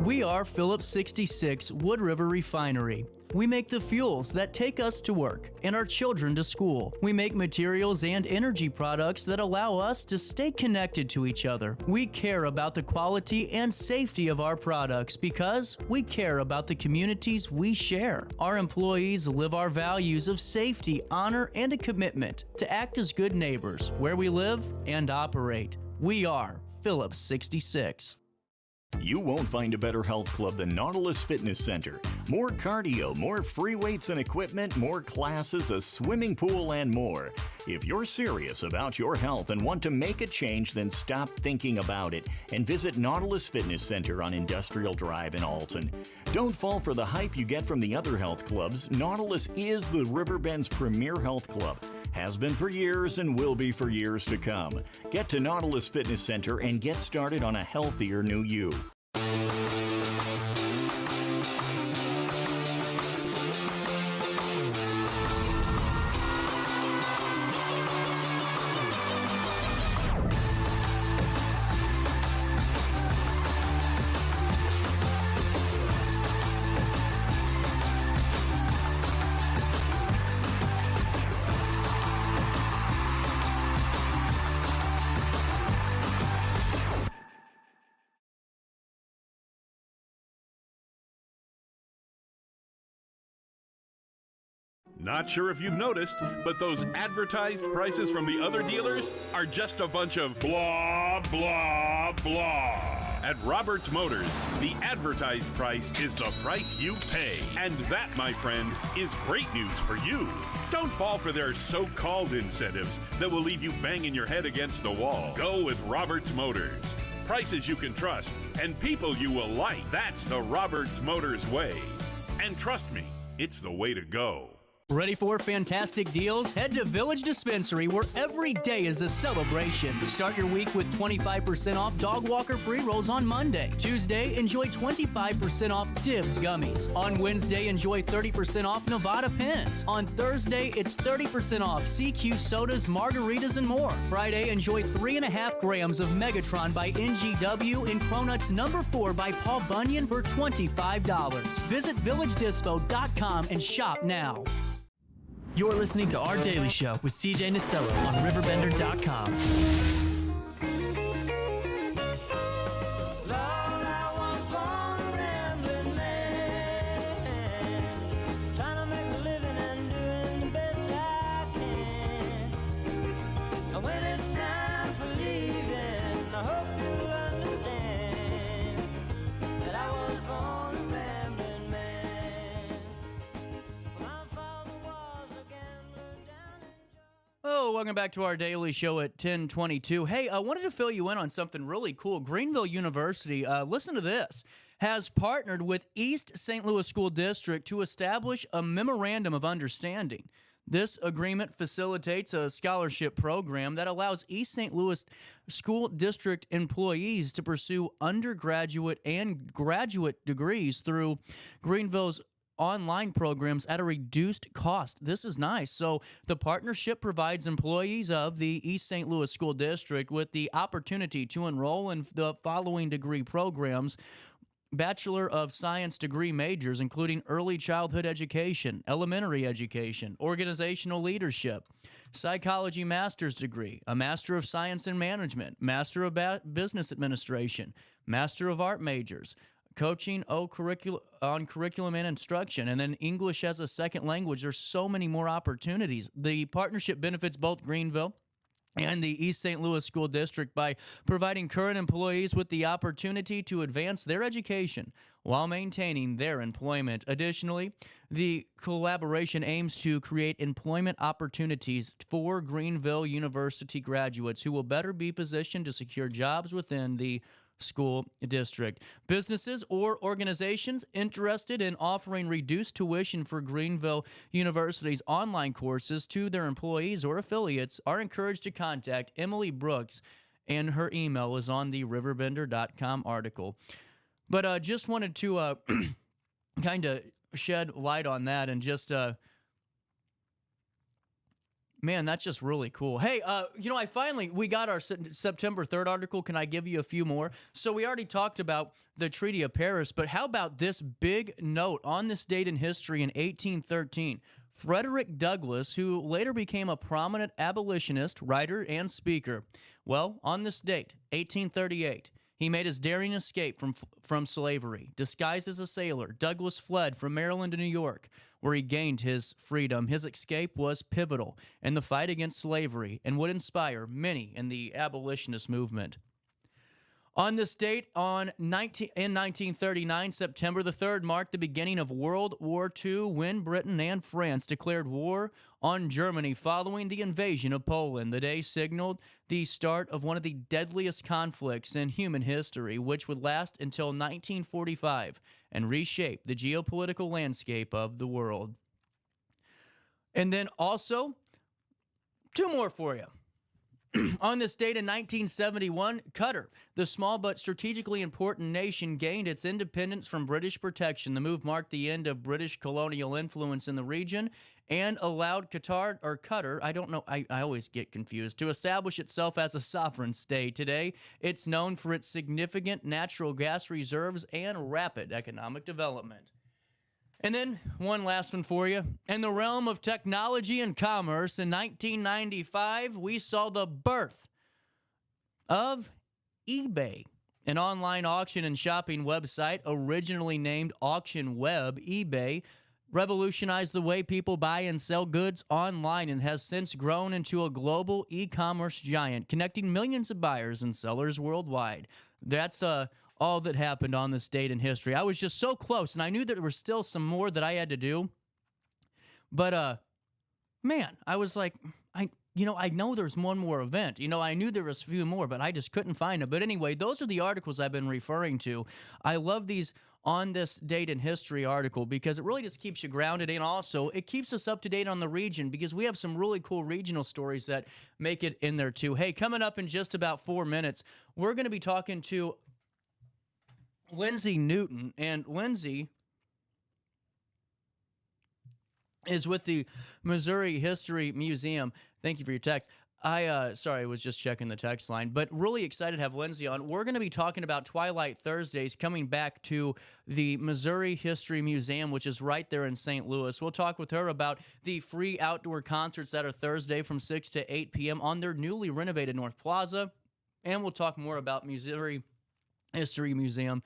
We are Phillips 66 Wood River Refinery. We make the fuels that take us to work and our children to school. We make materials and energy products that allow us to stay connected to each other. We care about the quality and safety of our products because we care about the communities we share. Our employees live our values of safety, honor, and a commitment to act as good neighbors where we live and operate. We are Phillips 66. You won't find a better health club than Nautilus Fitness Center. More cardio, more free weights and equipment, more classes, a swimming pool, and more. If you're serious about your health and want to make a change, then stop thinking about it and visit Nautilus Fitness Center on Industrial Drive in Alton. Don't fall for the hype you get from the other health clubs. Nautilus is the Riverbend's premier health club. Has been for years and will be for years to come. Get to Nautilus Fitness Center and get started on a healthier new you. Not sure if you've noticed, but those advertised prices from the other dealers are just a bunch of blah, blah, blah. At Roberts Motors, the advertised price is the price you pay. And that, my friend, is great news for you. Don't fall for their so-called incentives that will leave you banging your head against the wall. Go with Roberts Motors. Prices you can trust and people you will like. That's the Roberts Motors way. And trust me, it's the way to go. Ready for fantastic deals? Head to Village Dispensary where every day is a celebration. Start your week with 25% off Dog Walker pre-rolls on Monday. Tuesday, enjoy 25% off Dibs gummies. On Wednesday, enjoy 30% off Nevada pens. On Thursday, it's 30% off CQ sodas, margaritas, and more. Friday, enjoy 3.5 grams of Megatron by NGW and Cronuts number 4 by Paul Bunyan for $25. Visit VillageDispo.com and shop now. You're listening to Our Daily Show with CJ Nasello on RiverBender.com. Oh, welcome back to our daily show at 10:22. Hey, I wanted to fill you in on something really cool. Greenville University, listen to this, has partnered with East St. Louis School District to establish a memorandum of understanding. This agreement facilitates a scholarship program that allows East St. Louis School District employees to pursue undergraduate and graduate degrees through Greenville's online programs at a reduced cost. This is nice. So the partnership provides employees of the East St. Louis School District with the opportunity to enroll in the following degree programs: Bachelor of Science degree majors, including early childhood education, elementary education, organizational leadership, psychology master's degree, a Master of Science in Management, Master of Business Administration, Master of Art majors, coaching on curriculum and instruction, and then English as a second language. There's so many more opportunities. The partnership benefits both Greenville and the East St. Louis School District by providing current employees with the opportunity to advance their education while maintaining their employment. Additionally, the collaboration aims to create employment opportunities for Greenville University graduates who will better be positioned to secure jobs within the school district. Businesses or organizations interested in offering reduced tuition for Greenville University's online courses to their employees or affiliates are encouraged to contact Emily Brooks, and her email is on the RiverBender.com article. But just wanted to kind of shed light on that and just... Man, that's just really cool. Hey, we got our September 3rd article. Can I give you a few more? So we already talked about the Treaty of Paris, but how about this big note on this date in history in 1813? Frederick Douglass, who later became a prominent abolitionist, writer, and speaker. Well, on this date, 1838, he made his daring escape from slavery. Disguised as a sailor, Douglass fled from Maryland to New York, where he gained his freedom. His escape was pivotal in the fight against slavery and would inspire many in the abolitionist movement. On this date, in 1939, September the 3rd marked the beginning of World War II when Britain and France declared war on Germany following the invasion of Poland. The day signaled the start of one of the deadliest conflicts in human history, which would last until 1945 and reshape the geopolitical landscape of the world. And then also, two more for you. On this date in 1971, Qatar, the small but strategically important nation, gained its independence from British protection. The move marked the end of British colonial influence in the region and allowed Qatar, I don't know, I always get confused, to establish itself as a sovereign state. Today, it's known for its significant natural gas reserves and rapid economic development. And then one last one for you. In the realm of technology and commerce, in 1995, we saw the birth of eBay, an online auction and shopping website originally named Auction Web. eBay revolutionized the way people buy and sell goods online and has since grown into a global e-commerce giant, connecting millions of buyers and sellers worldwide. That's all that happened on this date in history. I was just so close, and I knew that there was still some more that I had to do. But, man, I was like, I know there's one more event. I knew there was a few more, but I just couldn't find them. But anyway, those are the articles I've been referring to. I love these on this date in history article because it really just keeps you grounded, and also it keeps us up to date on the region because we have some really cool regional stories that make it in there too. Hey, coming up in just about 4 minutes, we're going to be talking to Lindsay Newton, and Lindsay is with the Missouri History Museum. Thank you for your text. I was just checking the text line, but really excited to have Lindsay on. We're going to be talking about Twilight Thursdays coming back to the Missouri History Museum, which is right there in St. Louis. We'll talk with her about the free outdoor concerts that are Thursday from 6 to 8 p.m. on their newly renovated North Plaza, and we'll talk more about Missouri History Museum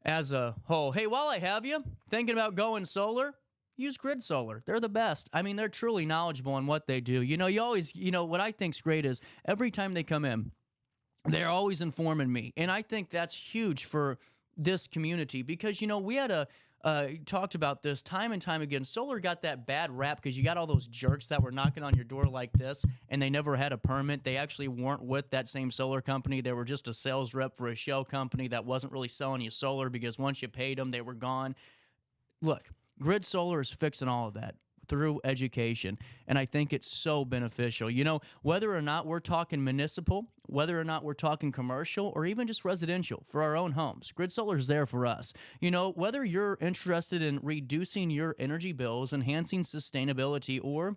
as a whole. Hey, while I have you, thinking about going solar? Use Grid Solar. They're the best. I mean, they're truly knowledgeable on what they do. You always, what I think's great is every time they come in, they're always informing me. And I think that's huge for this community because, we had talked about this time and time again. Solar got that bad rap because you got all those jerks that were knocking on your door like this and they never had a permit. They actually weren't with that same solar company. They were just a sales rep for a shell company that wasn't really selling you solar because once you paid them, they were gone. Look, Grid Solar is fixing all of that. through education. And I think it's so beneficial. You know, whether or not we're talking municipal, whether or not we're talking commercial, or even just residential for our own homes, Grid Solar is there for us. You know, whether you're interested in reducing your energy bills, enhancing sustainability, or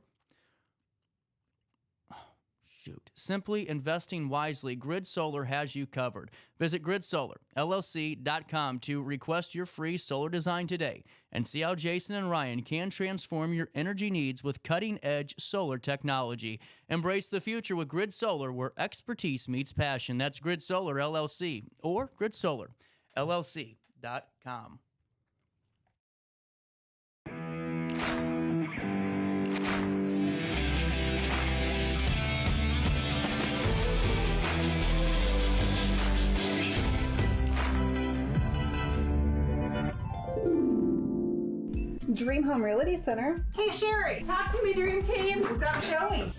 simply investing wisely, Grid Solar has you covered. Visit GridSolarLLC.com to request your free solar design today and see how Jason and Ryan can transform your energy needs with cutting-edge solar technology. Embrace the future with Grid Solar, where expertise meets passion. That's Grid Solar LLC or GridSolarLLC.com. Dream Home Realty Center. Hey, Sherry. Talk to me, Dream Team. We've got Joey.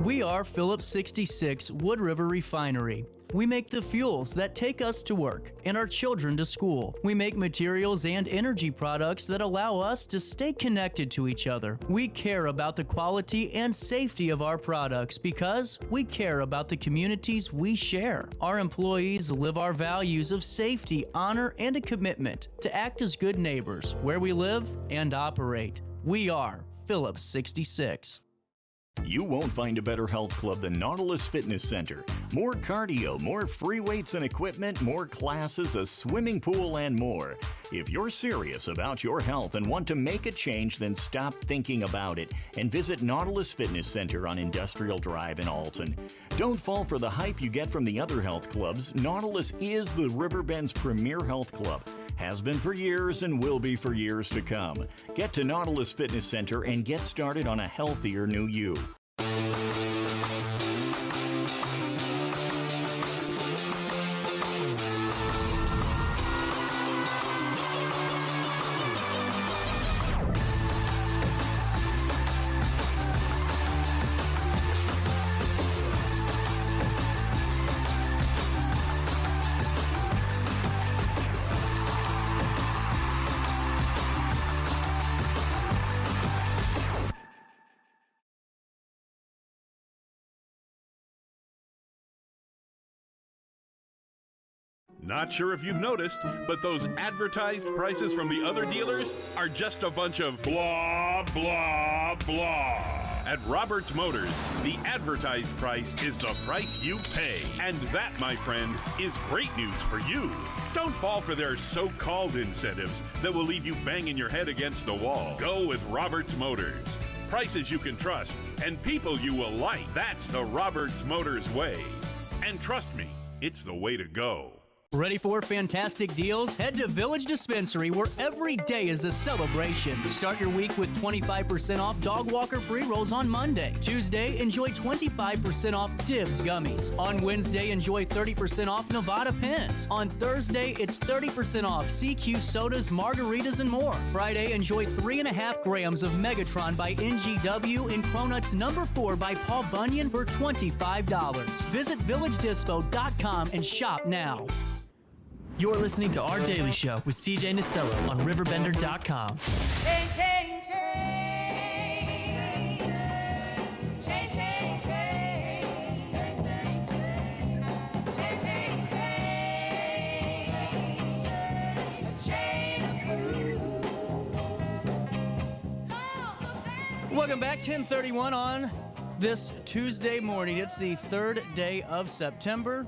We are Phillips 66 Wood River Refinery. We make the fuels that take us to work and our children to school. We make materials and energy products that allow us to stay connected to each other. We care about the quality and safety of our products because we care about the communities we share. Our employees live our values of safety, honor, and a commitment to act as good neighbors where we live and operate. We are Phillips 66. You won't find a better health club than Nautilus Fitness Center. More cardio, more free weights and equipment, more classes, a swimming pool, and more. If you're serious about your health and want to make a change, then stop thinking about it and visit Nautilus Fitness Center on Industrial Drive in Alton. Don't fall for the hype you get from the other health clubs. Nautilus is the Riverbend's premier health club. Has been for years and will be for years to come. Get to Nautilus Fitness Center and get started on a healthier new you. Not sure if you've noticed, but those advertised prices from the other dealers are just a bunch of blah, blah, blah. At Roberts Motors, the advertised price is the price you pay. And that, my friend, is great news for you. Don't fall for their so-called incentives that will leave you banging your head against the wall. Go with Roberts Motors. Prices you can trust and people you will like. That's the Roberts Motors way. And trust me, it's the way to go. Ready for fantastic deals? Head to Village Dispensary, where every day is a celebration. Start your week with 25% off Dog Walker pre-rolls on Monday. Tuesday, enjoy 25% off Divs gummies. On Wednesday, enjoy 30% off Nevada pens. On Thursday, it's 30% off CQ sodas, margaritas, and more. Friday, enjoy 3.5 grams of Megatron by NGW and Cronuts number 4 by Paul Bunyan for $25. Visit VillageDispo.com and shop now. You're listening to Our Daily Show with CJ Nasello on RiverBender.com. Welcome back, 10:31 on this Tuesday morning. It's the 3rd day of September,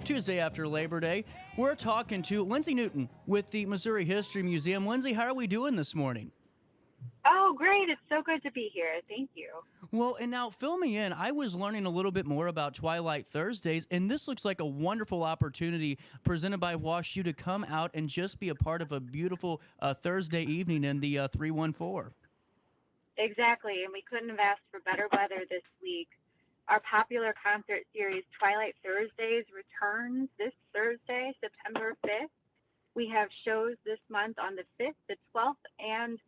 Tuesday after Labor Day. We're talking to Lindsay Newton with the Missouri History Museum. Lindsay, how are we doing this morning? Oh, great. It's so good to be here. Thank you. Well, and now fill me in. I was learning a little bit more about Twilight Thursdays, and this looks like a wonderful opportunity presented by WashU to come out and just be a part of a beautiful Thursday evening in the 314. Exactly, and we couldn't have asked for better weather this week. Our popular concert series, Twilight Thursdays, returns this Thursday, September 5th. We have shows this month on the 5th, the 12th, and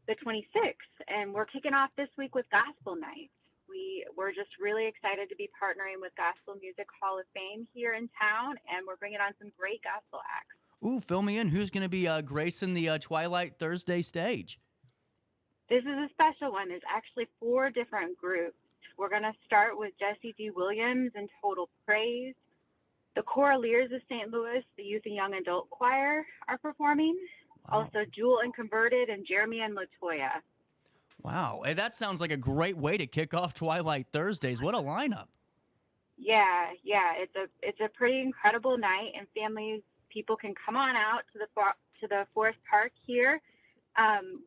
the 26th. And we're kicking off this week with Gospel Nights. We We're just really excited to be partnering with Gospel Music Hall of Fame here in town, and we're bringing on some great gospel acts. Ooh, fill me in. Who's going to be gracing the Twilight Thursday stage? This is a special one. There's actually 4 different groups. We're going to start with Jesse D. Williams and Total Praise. The Choraleers of St. Louis, the Youth and Young Adult Choir, are performing. Wow. Also, Jewel and Converted and Jeremy and Latoya. Wow. Hey, that sounds like a great way to kick off Twilight Thursdays. What a lineup. Yeah. It's a pretty incredible night, and people can come on out to the Forest Park here.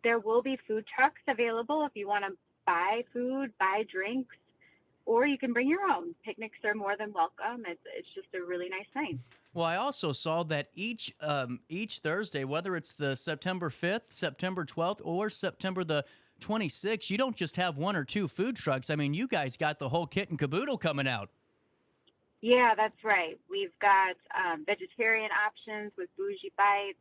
There will be food trucks available if you want to buy food, buy drinks, or you can bring your own. Picnics are more than welcome. It's just a really nice night. Well, I also saw that each Thursday, whether it's the September 5th, September 12th, or September the 26th, you don't just have 1 or 2 food trucks. I mean, you guys got the whole kit and caboodle coming out. Yeah, that's right. We've got vegetarian options with Bougie Bites.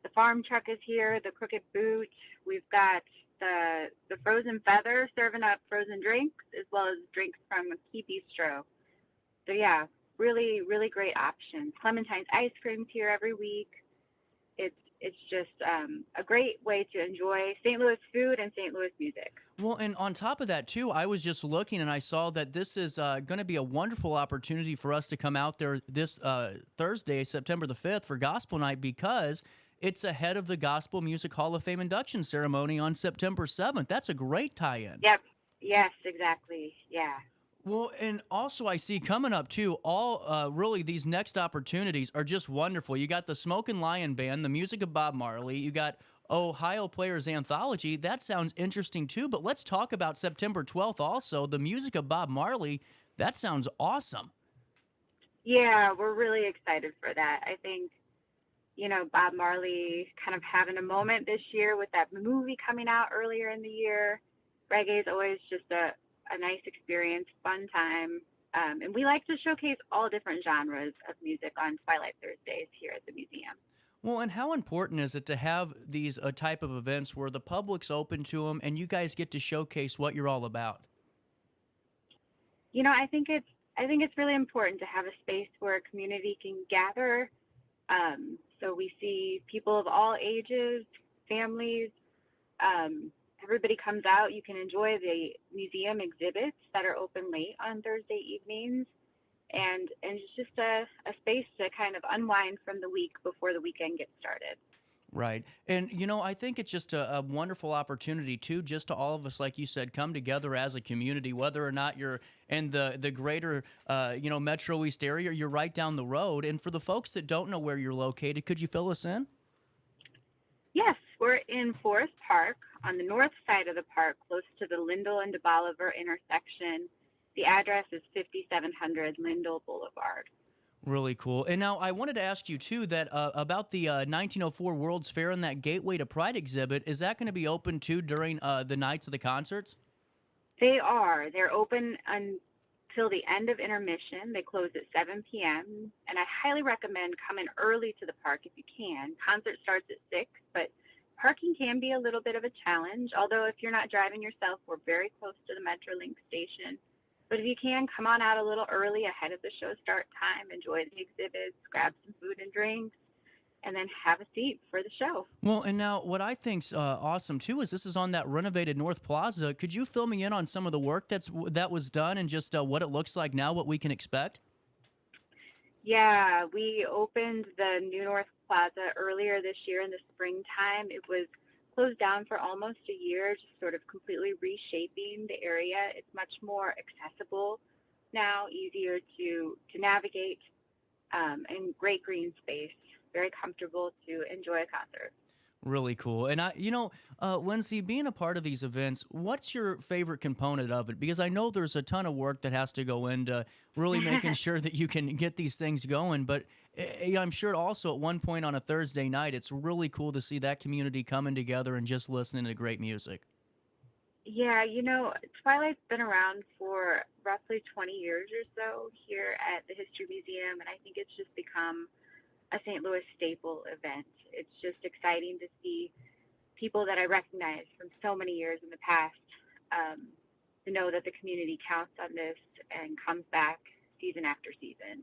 The farm truck is here, the Crooked Boot. We've got the Frozen Feather serving up frozen drinks, as well as drinks from Key Bistro. So yeah, really, really great options. Clementine's ice cream's here every week. It's just a great way to enjoy St. Louis food and St. Louis music. Well, and on top of that, too, I was just looking and I saw that this is going to be a wonderful opportunity for us to come out there this Thursday, September the 5th, for Gospel Night, because it's ahead of the Gospel Music Hall of Fame induction ceremony on September 7th. That's a great tie-in. Yep. Yes, exactly. Yeah. Well, and also I see coming up, too, all really these next opportunities are just wonderful. You got the Smokin' Lion Band, the music of Bob Marley. You got Ohio Players Anthology. That sounds interesting, too. But let's talk about September 12th also, the music of Bob Marley. That sounds awesome. Yeah, we're really excited for that. I think, Bob Marley kind of having a moment this year with that movie coming out earlier in the year. Reggae is always just a nice experience, fun time. And we like to showcase all different genres of music on Twilight Thursdays here at the museum. Well, and how important is it to have these type of events where the public's open to them and you guys get to showcase what you're all about? I think it's really important to have a space where a community can gather. So we see people of all ages, families. Everybody comes out. You can enjoy the museum exhibits that are open late on Thursday evenings. And it's just a space to kind of unwind from the week before the weekend gets started. Right. And, I think it's just a wonderful opportunity, too, just to all of us, like you said, come together as a community, whether or not you're in the greater, Metro East area, you're right down the road. And for the folks that don't know where you're located, could you fill us in? Yes, we're in Forest Park on the north side of the park, close to the Lindell and DeBolivar intersection. The address is 5700 Lindell Boulevard. Really cool. And now I wanted to ask you, too, that about the 1904 World's Fair and that Gateway to Pride exhibit. Is that going to be open, too, during the nights of the concerts? They are. They're open until the end of intermission. They close at 7 p.m. And I highly recommend coming early to the park if you can. Concert starts at 6, but parking can be a little bit of a challenge. Although if you're not driving yourself, we're very close to the Metrolink station. But if you can, come on out a little early ahead of the show start time, enjoy the exhibits, grab some food and drinks, and then have a seat for the show. Well, and now what I think's awesome, too, is this is on that renovated North Plaza. Could you fill me in on some of the work that was done and just what it looks like now, what we can expect? Yeah, we opened the new North Plaza earlier this year in the springtime. It was closed down for almost a year, just sort of completely reshaping the area. It's much more accessible now, easier to navigate, and great green space, very comfortable to enjoy a concert. Really cool. And Lindsay, being a part of these events, what's your favorite component of it? Because I know there's a ton of work that has to go into really making sure that you can get these things going. But I'm sure also at one point on a Thursday night, it's really cool to see that community coming together and just listening to great music. Yeah, Twilight's been around for roughly 20 years or so here at the History Museum, and I think it's just become a St. Louis staple event. It's just exciting to see people that I recognize from so many years in the past to know that the community counts on this and comes back season after season.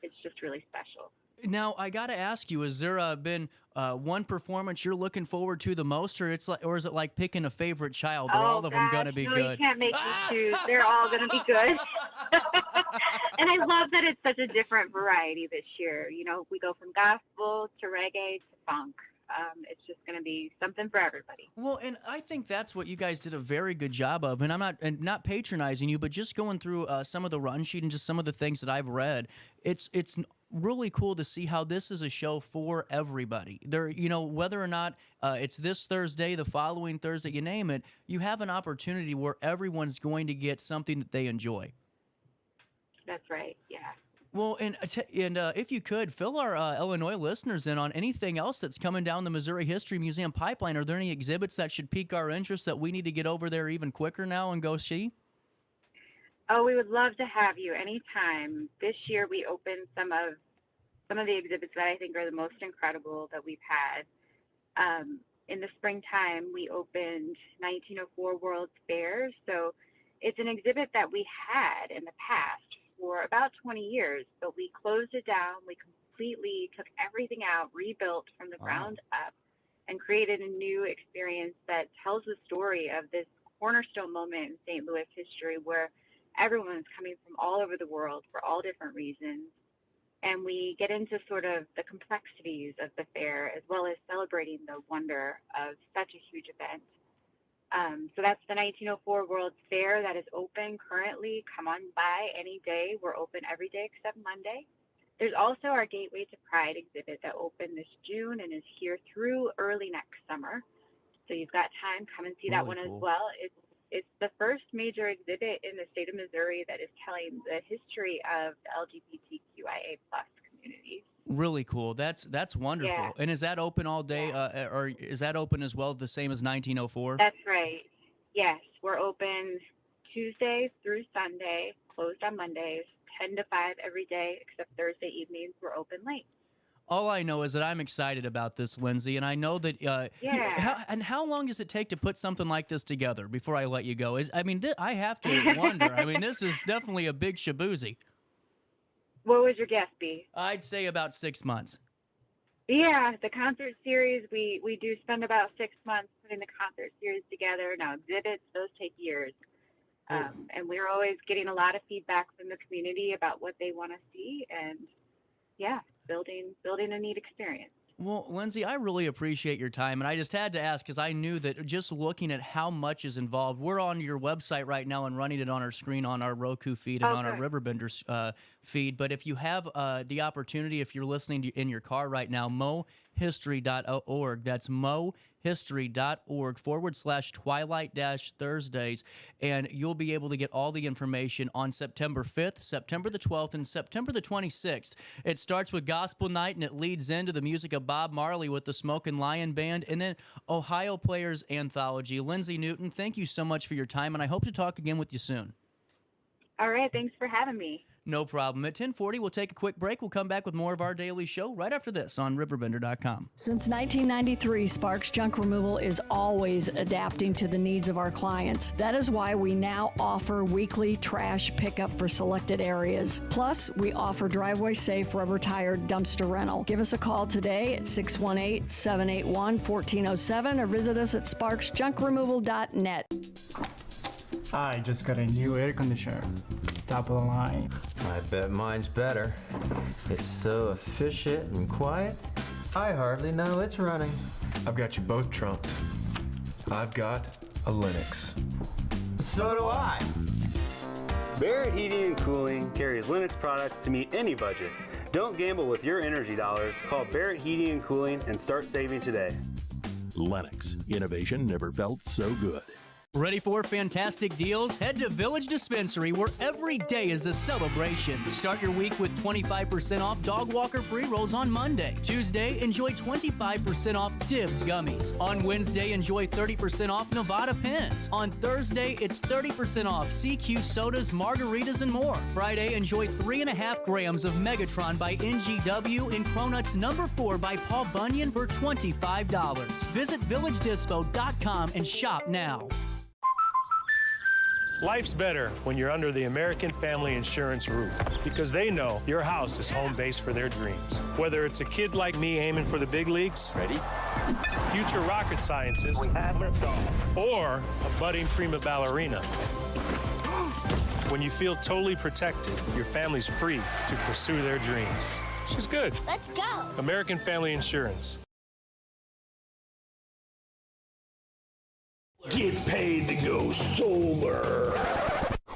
It's just really special. Now, I got to ask you, has there been one performance you're looking forward to the most, or is it like picking a favorite child? Are all of them going to be good? You can't make me choose. They're all going to be good. And I love that it's such a different variety this year. You know, we go from gospel to reggae to funk. It's just going to be something for everybody. Well, and I think that's what you guys did a very good job of. And I'm not patronizing you, but just going through some of the run sheet and just some of the things that I've read, it's really cool to see how this is a show for everybody. There, you know, whether or not it's this Thursday, the following Thursday, you name it, you have an opportunity where everyone's going to get something that they enjoy. That's right. Yeah. Well, and if you could, fill our Illinois listeners in on anything else that's coming down the Missouri History Museum pipeline. Are there any exhibits that should pique our interest that we need to get over there even quicker now and go see? Oh, we would love to have you anytime. This year we opened some of the exhibits that I think are the most incredible that we've had. In the springtime, we opened 1904 World's Fair. So it's an exhibit that we had in the past for about 20 years, but we closed it down. We completely took everything out, rebuilt from the ground up, and created a new experience that tells the story of this cornerstone moment in St. Louis history where everyone is coming from all over the world for all different reasons. And we get into sort of the complexities of the fair as well as celebrating the wonder of such a huge event. So that's the 1904 World's Fair that is open currently. Come on by any day. We're open every day except Monday. There's also our Gateway to Pride exhibit that opened this June and is here through early next summer. So you've got time. Come and see that one as well. It's the first major exhibit in the state of Missouri that is telling the history of the LGBTQIA+ community. Really cool. That's wonderful. Yeah. And is that open all day, or is that open as well, the same as 1904? That's right. Yes, we're open Tuesday through Sunday, closed on Mondays, 10 to 5 every day, except Thursday evenings we're open late. All I know is that I'm excited about this, Lindsay, and I know that. How long does it take to put something like this together? Before I let you go, I have to wonder. I mean, this is definitely a big shaboozy. What would your guess be? I'd say about 6 months. Yeah, the concert series, we do spend about 6 months putting the concert series together. Now, exhibits, those take years. And we're always getting a lot of feedback from the community about what they want to see. And, yeah, building a neat experience. Well, Lindsay, I really appreciate your time, and I just had to ask because I knew that just looking at how much is involved. We're on your website right now and running it on our screen on our Roku feed and on our RiverBender feed. But if you have the opportunity, if you're listening in your car right now, mohistory.org. That's mohistory.org/Twilight-Thursdays, and you'll be able to get all the information on September 5th, September the 12th, and September the 26th. It starts with Gospel Night, and it leads into the music of Bob Marley with the Smokin' Lion Band, and then Ohio Players Anthology. Lindsay Newton, thank you so much for your time, and I hope to talk again with you soon. All right, thanks for having me. No problem. At 10:40, we'll take a quick break. We'll come back with more of our daily show right after this on RiverBender.com. Since 1993, Sparks Junk Removal is always adapting to the needs of our clients. That is why we now offer weekly trash pickup for selected areas. Plus, we offer driveway-safe rubber-tired dumpster rental. Give us a call today at 618-781-1407 or visit us at sparksjunkremoval.net. I just got a new air conditioner. Top of the line. I bet mine's better. It's so efficient and quiet, I hardly know it's running. I've got you both trumped. I've got a Linux. So do I. Barrett Heating and Cooling carries Linux products to meet any budget. Don't gamble with your energy dollars. Call Barrett Heating and Cooling and start saving today. Lennox. Innovation never felt so good. Ready for fantastic deals? Head to Village Dispensary, where every day is a celebration. Start your week with 25% off Dog Walker pre-rolls on Monday. Tuesday, enjoy 25% off Divs gummies. On Wednesday, enjoy 30% off Nevada pens. On Thursday, it's 30% off CQ sodas, margaritas, and more. Friday, enjoy 3.5 grams of Megatron by NGW and Cronuts number 4 by Paul Bunyan for $25. Visit VillageDispo.com and shop now. Life's better when you're under the American Family Insurance roof because they know your house is home base for their dreams. Whether it's a kid like me aiming for the big leagues, ready? Future rocket scientist, or a budding prima ballerina. When you feel totally protected, your family's free to pursue their dreams. She's good. Let's go. American Family Insurance. Get paid to go solar.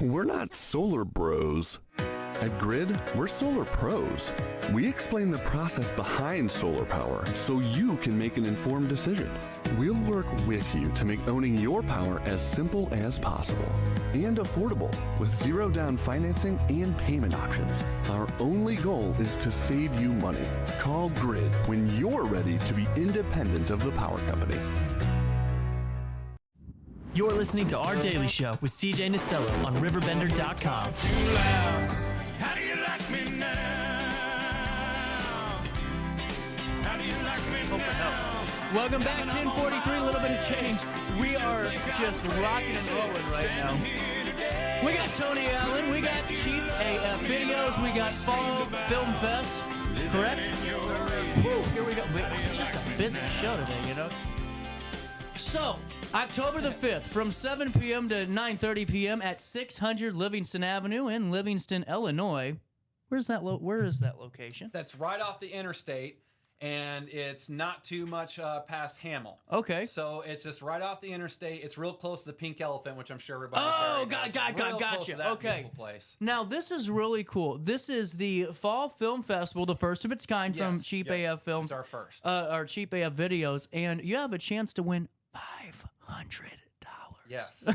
We're not solar bros. At Grid, we're solar pros. We explain the process behind solar power so you can make an informed decision. We'll work with you to make owning your power as simple as possible and affordable with zero down financing and payment options. Our only goal is to save you money. Call Grid when you're ready to be independent of the power company. You're listening to Our Daily Show with CJ Nasello on RiverBender.com. How do you like me now? How do you like me now? Welcome back, 10:43, a little bit of change. We are just rocking and rolling right now. We got Tony Allen, we got Cheap AF Videos, we got Fall Film Fest, correct? Woo, here we go. It's just a busy show today, you know? So, October the 5th, from 7 p.m. to 9:30 p.m. at 600 Livingston Avenue in Livingston, Illinois. Where is that location? That's right off the interstate, and it's not too much past Hamel. Okay. So it's just right off the interstate. It's real close to the Pink Elephant, which I'm sure everybody. Gotcha. Okay. Place. Now, this is really cool. This is the Fall Film Festival, the first of its kind from Cheap AF Films. It's our first. Our Cheap AF Videos, and you have a chance to win $500. Yes.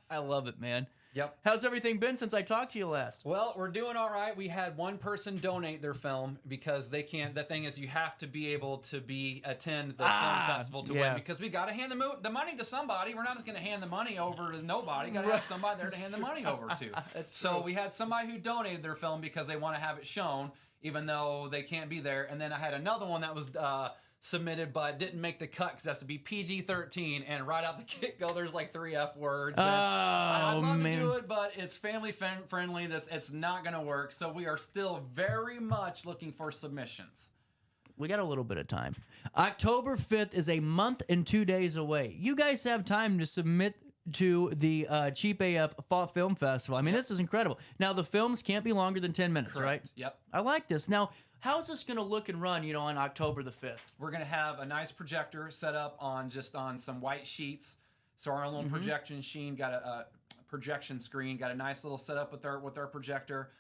I love it, man. Yep. How's everything been since I talked to you last? Well, we're doing all right. We had one person donate their film because they can't. The thing is, you have to be able to attend the film festival to win because we got to hand the money to somebody. We're not just going to hand the money over to nobody. Got to have somebody there to hand the money over to. So we had somebody who donated their film because they want to have it shown, even though they can't be there. And then I had another one that was submitted but didn't make the cut because it has to be PG-13, and right out the get-go there's like 3 F words. I'd love to do it, but it's family friendly. It's not going to work. So we are still very much looking for submissions. We got a little bit of time. October 5th is a month and 2 days away. You guys have time to submit to the Cheap AF Fall Film Festival. I mean, this is incredible. Now, the films can't be longer than 10 minutes, right? Yep. I like this. Now, how's this going to look and run, on October the 5th? We're going to have a nice projector set up on some white sheets. So our little projection screen got a nice little setup with our projector.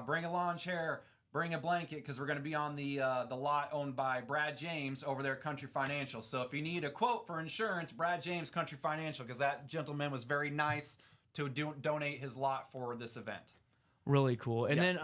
Bring a lawn chair, bring a blanket, because we're going to be on the lot owned by Brad James over there at Country Financial. So if you need a quote for insurance, Brad James, Country Financial, because that gentleman was very nice to donate his lot for this event. Really cool. And then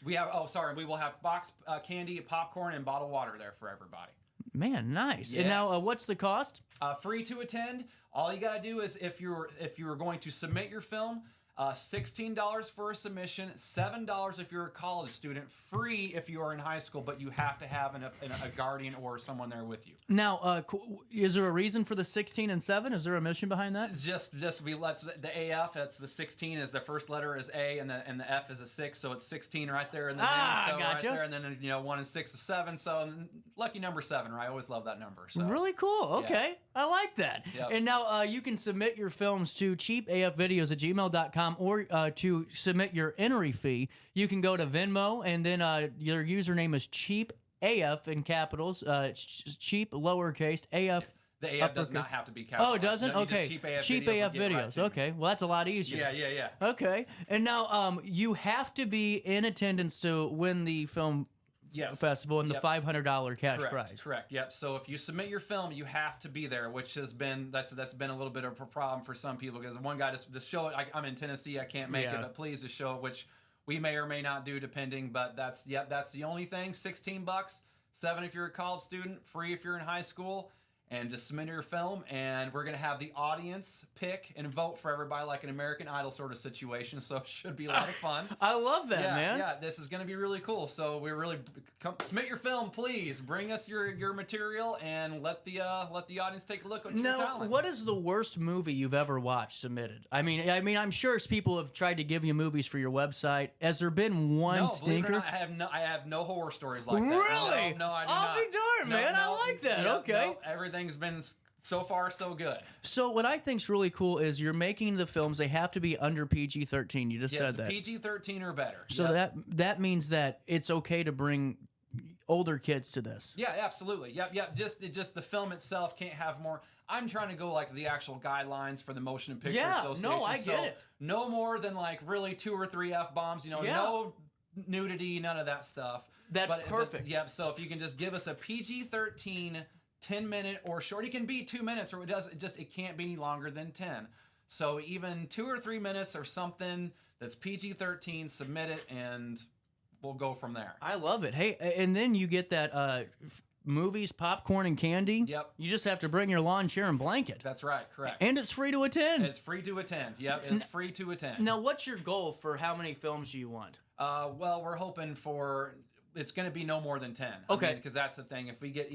we will have box candy, popcorn, and bottled water there for everybody. Man, nice. Yes. And now, what's the cost? Free to attend. All you got to do is if you're going to submit your film, $16 for a submission, $7 if you're a college student, free if you are in high school, but you have to have a guardian or someone there with you. Now, is there a reason for the 16 and 7? Is there a mission behind that? Just we let the AF. That's the 16 is the first letter is A, and the F is a 6, so it's 16 right there in the name. So gotcha. Right there, and then 1 and 6 is 7. So lucky number 7, right? I always love that number. So. Really cool. Okay, I like that. Yep. And now you can submit your films to cheapafvideos@gmail.com, or to submit your entry fee, you can go to Venmo, and then your username is Cheap AF in capitals, cheap lowercase AF. The AF does not have to be capitalized. Oh, it doesn't? No, okay. Cheap AF Videos. Right okay. Well, that's a lot easier. Yeah. Okay. And now you have to be in attendance to win the film festival and the $500 cash prize. Correct. Yep. So if you submit your film, you have to be there, which has been that's been a little bit of a problem for some people, because one guy to show it. I'm in Tennessee, I can't make it, but please to show it, which we may or may not do depending. But that's the only thing. $16, $7 if you're a college student, free if you're in high school. and just submit your film, and we're going to have the audience pick and vote for everybody like an American Idol sort of situation, so it should be a lot of fun. I love that, man. Yeah, this is going to be really cool. So we really submit your film, please. Bring us your material and let the audience take a look at your talent. What is the worst movie you've ever watched submitted? I mean, I'm sure people have tried to give you movies for your website. Has there been one stinker? Believe it or not, I have no horror stories like that. Really? No, I do I'll not. be darned, man. I like that. Yep, Okay. no, everything's been so far so good. So what I think's really cool is you're making the films, they have to be under PG-13. You just said that. PG-13 or better. So that means that it's okay to bring older kids to this. Yeah, absolutely. Yep. Just the film itself can't have more. I'm trying to go like the actual guidelines for the Motion Picture Association. No, I get it. No more than like really 2 or 3 F-bombs. No nudity, none of that stuff. That's perfect. Yep. So if you can just give us a PG-13 10-minute or short, it can be 2 minutes, or it can't be any longer than 10. So even 2 or 3 minutes or something that's PG-13, submit it, and we'll go from there. I love it. Hey, and then you get that movies, popcorn, and candy. Yep. You just have to bring your lawn chair and blanket. That's right, correct. And it's free to attend. It's free to attend. Yep, it's free to attend. Now, what's your goal for how many films do you want? Well, we're hoping for... It's going to be no more than 10. Okay. Because that's the thing. If we get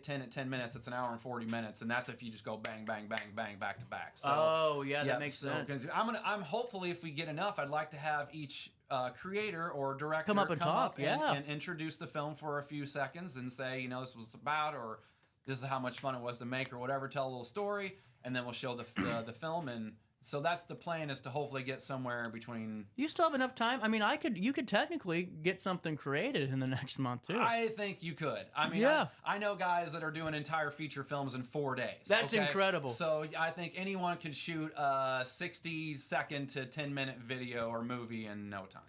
10 at 10 minutes, it's an hour and 40 minutes, and that's if you just go bang, bang, bang, bang, back to back. So, that makes sense. I'm hopefully, if we get enough, I'd like to have each creator or director come up and talk, and introduce the film for a few seconds and say, this was about, or this is how much fun it was to make, or whatever. Tell a little story, and then we'll show the film. And so that's the plan, is to hopefully get somewhere between. You still have enough time. I mean, you could technically get something created in the next month too. I think you could. I mean, I know guys that are doing entire feature films in 4 days. That's incredible. So I think anyone could shoot a 60-second to 10-minute video or movie in no time.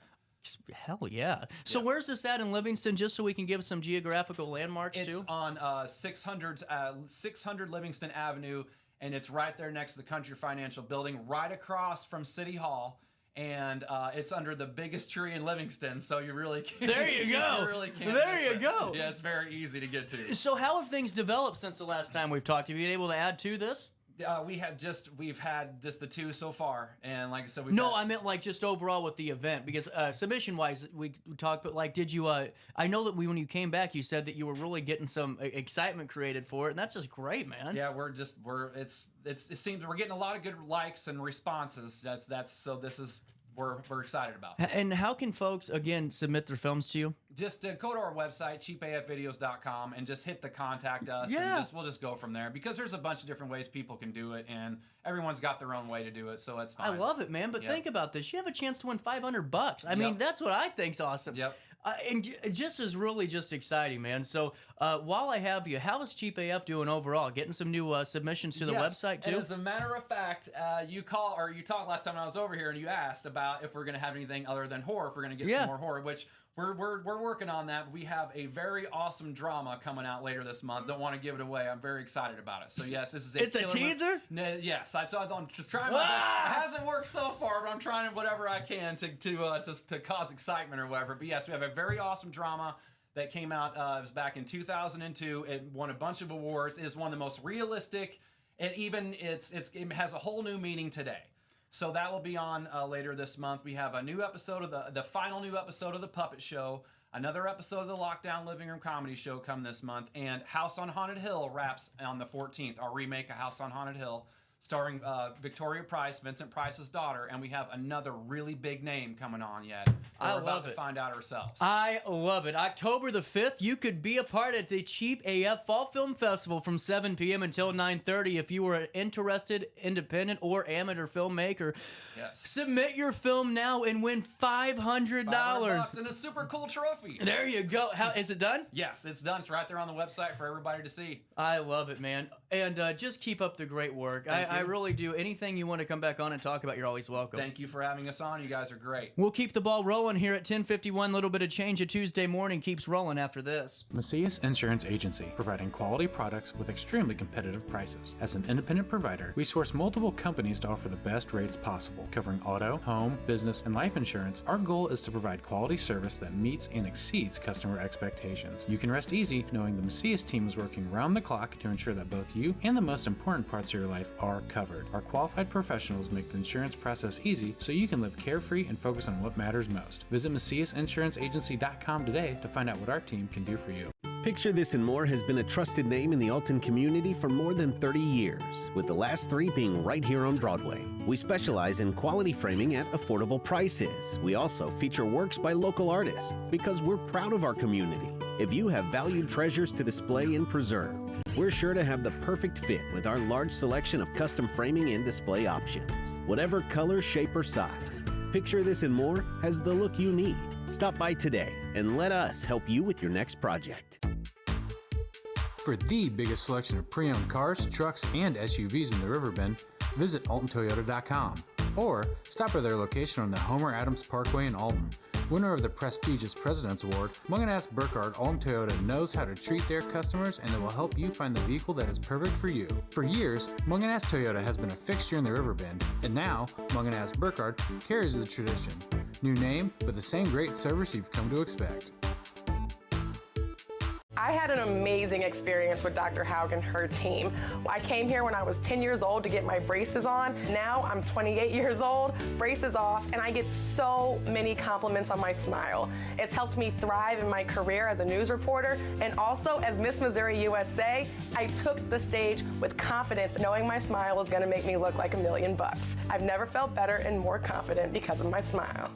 Hell yeah. So where's this at in Livingston, just so we can give some geographical landmarks too? It's on 600 Livingston Avenue. And it's right there next to the Country Financial Building, right across from City Hall. And it's under the biggest tree in Livingston, so you really can't. There you go. You really can't. There you go. Yeah, it's very easy to get to. So how have things developed since the last time we've talked? Have you been able to add to this? We've had just the 2 so far, and like I said, I meant like just overall with the event, because submission wise we talked, but like, did you? I know that when you came back, you said that you were really getting some excitement created for it, and that's just great, man. Yeah, it seems we're getting a lot of good likes and responses. So this is. We're excited about. And how can folks, again, submit their films to you? Just go to our website, cheapafvideos.com, and just hit the contact us. Yeah. And we'll just go from there, because there's a bunch of different ways people can do it, and everyone's got their own way to do it, so it's fine. I love it, man. But think about this. You have a chance to win $500. I mean, that's what I think's awesome. Yep. And it just is really just exciting, man. So while I have you, how is Cheap AF doing overall? Getting some new submissions to the website too? And as a matter of fact, you talked last time I was over here, and you asked about if we're going to have anything other than horror, if we're going to get some more horror, which we're working on that. We have a very awesome drama coming out later this month. Don't want to give it away. I'm very excited about it. So yes, this is It's a teaser? Yes, I'm just trying my best. It hasn't worked so far, but I'm trying whatever I can to cause excitement or whatever. But yes, we have a very awesome drama that came out. It was back in 2002. It won a bunch of awards. It is one of the most realistic. It has a whole new meaning today. So that will be on later this month. We have a new episode of the final new episode of The Puppet Show, another episode of the Lockdown Living Room Comedy Show come this month, and House on Haunted Hill wraps on the 14th, our remake of House on Haunted Hill, starring Victoria Price, Vincent Price's daughter, and we have another really big name coming on yet. We're about to find out ourselves. I love it. October the 5th, you could be a part at the Cheap AF Fall Film Festival from 7 p.m. until 9:30 if you were an interested independent or amateur filmmaker. Yes. Submit your film now and win $500. And a super cool trophy. There you go. How is it done? Yes, it's done. It's right there on the website for everybody to see. I love it, man. And just keep up the great work. I really do. Anything you want to come back on and talk about, you're always welcome. Thank you for having us on. You guys are great. We'll keep the ball rolling here at 10:51. Little bit of change. A Tuesday morning keeps rolling after this. Macias Insurance Agency, providing quality products with extremely competitive prices. As an independent provider, we source multiple companies to offer the best rates possible, covering auto, home, business, and life insurance. Our goal is to provide quality service that meets and exceeds customer expectations. You can rest easy knowing the Macias team is working round the clock to ensure that both you and the most important parts of your life are covered. Our qualified professionals make the insurance process easy so you can live carefree and focus on what matters most. Visit MaciasInsuranceAgency.com today to find out what our team can do for you. Picture This and More has been a trusted name in the Alton community for more than 30 years, with the last 3 being right here on Broadway. We specialize in quality framing at affordable prices. We also feature works by local artists because we're proud of our community. If you have valued treasures to display and preserve, we're sure to have the perfect fit with our large selection of custom framing and display options. Whatever color, shape, or size, Picture This and More has the look you need. Stop by today and let us help you with your next project. For the biggest selection of pre-owned cars, trucks, and SUVs in the Riverbend, visit AltonToyota.com or stop by their location on the Homer Adams Parkway in Alton. Winner of the prestigious President's Award, Mungan Burkhardt Alton Toyota knows how to treat their customers, and they will help you find the vehicle that is perfect for you. For years, Mungan Toyota has been a fixture in the Riverbend, and now Mungan Burkhardt carries the tradition. New name, but the same great service you've come to expect. I had an amazing experience with Dr. Haug and her team. I came here when I was 10 years old to get my braces on. Now I'm 28 years old, braces off, and I get so many compliments on my smile. It's helped me thrive in my career as a news reporter, and also as Miss Missouri USA, I took the stage with confidence, knowing my smile was gonna make me look like $1 million. I've never felt better and more confident because of my smile.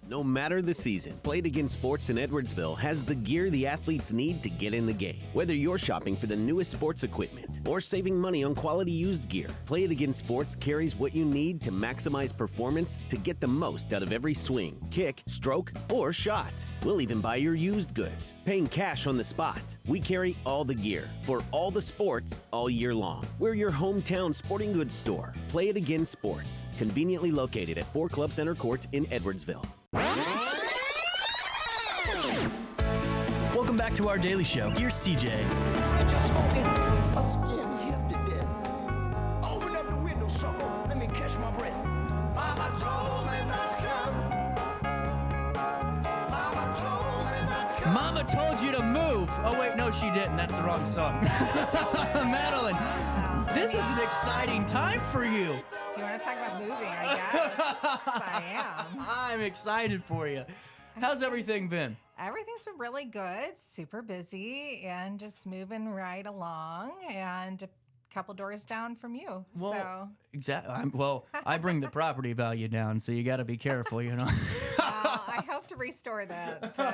No matter the season, Play It Again Sports in Edwardsville has the gear the athletes need to get in the game. Whether you're shopping for the newest sports equipment or saving money on quality used gear, Play It Again Sports carries what you need to maximize performance to get the most out of every swing, kick, stroke, or shot. We'll even buy your used goods, paying cash on the spot. We carry all the gear for all the sports all year long. We're your hometown sporting goods store. Play It Again Sports, conveniently located at 4 Club Center Court in Edwardsville. Welcome back to our daily show. Here's CJ. Open up the window, sucker. Let me catch my breath. Mama told me not to come. Mama told me not to come. Mama told you to move. Oh, wait, no, she didn't. That's the wrong song. Madeline, this is an exciting time for you. You want to talk about moving, I guess. I am. I'm excited for you. How's everything been? Everything's been really good, super busy, and just moving right along, and a couple doors down from you. Well, so exactly. I bring the property value down, so you got to be careful, you know. I hope to restore that, so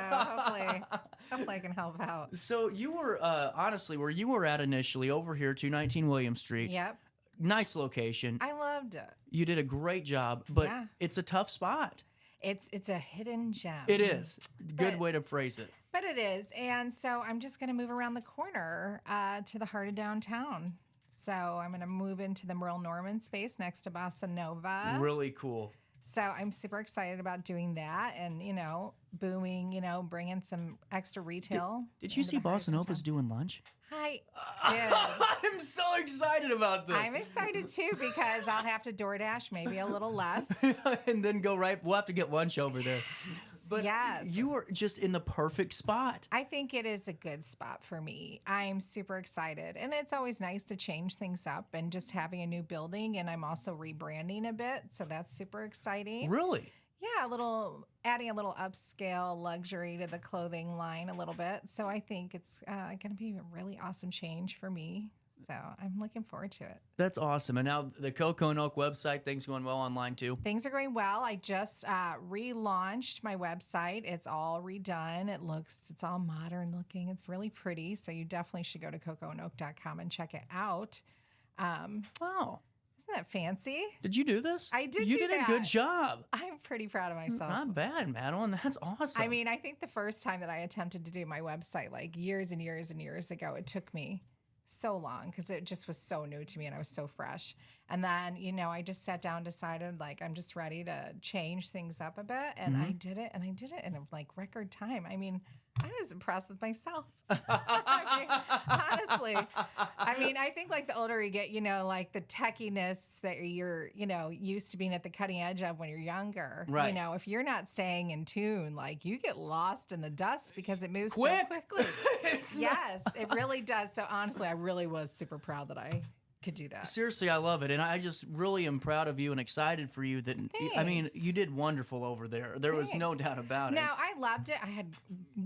hopefully I can help out. So you were, honestly, where you were at initially, over here, 219 William Street. Yep. Nice location. I loved it. You did a great job, but Yeah. it's a tough spot. It's a hidden gem. It is. Good way to phrase it. But it is. And so I'm just going to move around the corner to the heart of downtown. So I'm going to move into the Merle Norman space next to Bossa Nova. Really cool. So I'm super excited about doing that and, booming, bringing some extra retail. Did you see Bossa Nova's doing lunch? I did. I'm so excited about this. I'm excited too because I'll have to DoorDash maybe a little less. And then go right. We'll have to get lunch over there. But yes. You were just in the perfect spot. I think it is a good spot for me. I'm super excited. And it's always nice to change things up and just having a new building. And I'm also rebranding a bit. So that's super exciting. Really? Yeah, adding a little upscale luxury to the clothing line a little bit. So I think it's going to be a really awesome change for me. So I'm looking forward to it. That's awesome. And now the Coco and Oak website, things going well online too? Things are going well. I just relaunched my website. It's all redone. It's all modern looking. It's really pretty. So you definitely should go to cocoandoak.com and check it out. Oh. Isn't that fancy? Did you do this? I did. You do did that. a good job. I'm pretty proud of myself. Not bad, Madeline. That's awesome. I mean, I think the first time that I attempted to do my website, like years and years and years ago, it took me so long because it just was so new to me and I was so fresh. And then, I just sat down, decided like I'm just ready to change things up a bit. And I did it in like record time. I mean, I was impressed with myself. Honestly. I think like the older you get, like the techiness that you're, used to being at the cutting edge of when you're younger. Right. If you're not staying in tune, like you get lost in the dust because it moves so Quick. quickly. Yes, it really does. So honestly, I really was super proud that I could do that. Seriously, I love it. And I just really am proud of you and excited for you that, Thanks. you did wonderful over there. There was no doubt about it. No, I loved it. I had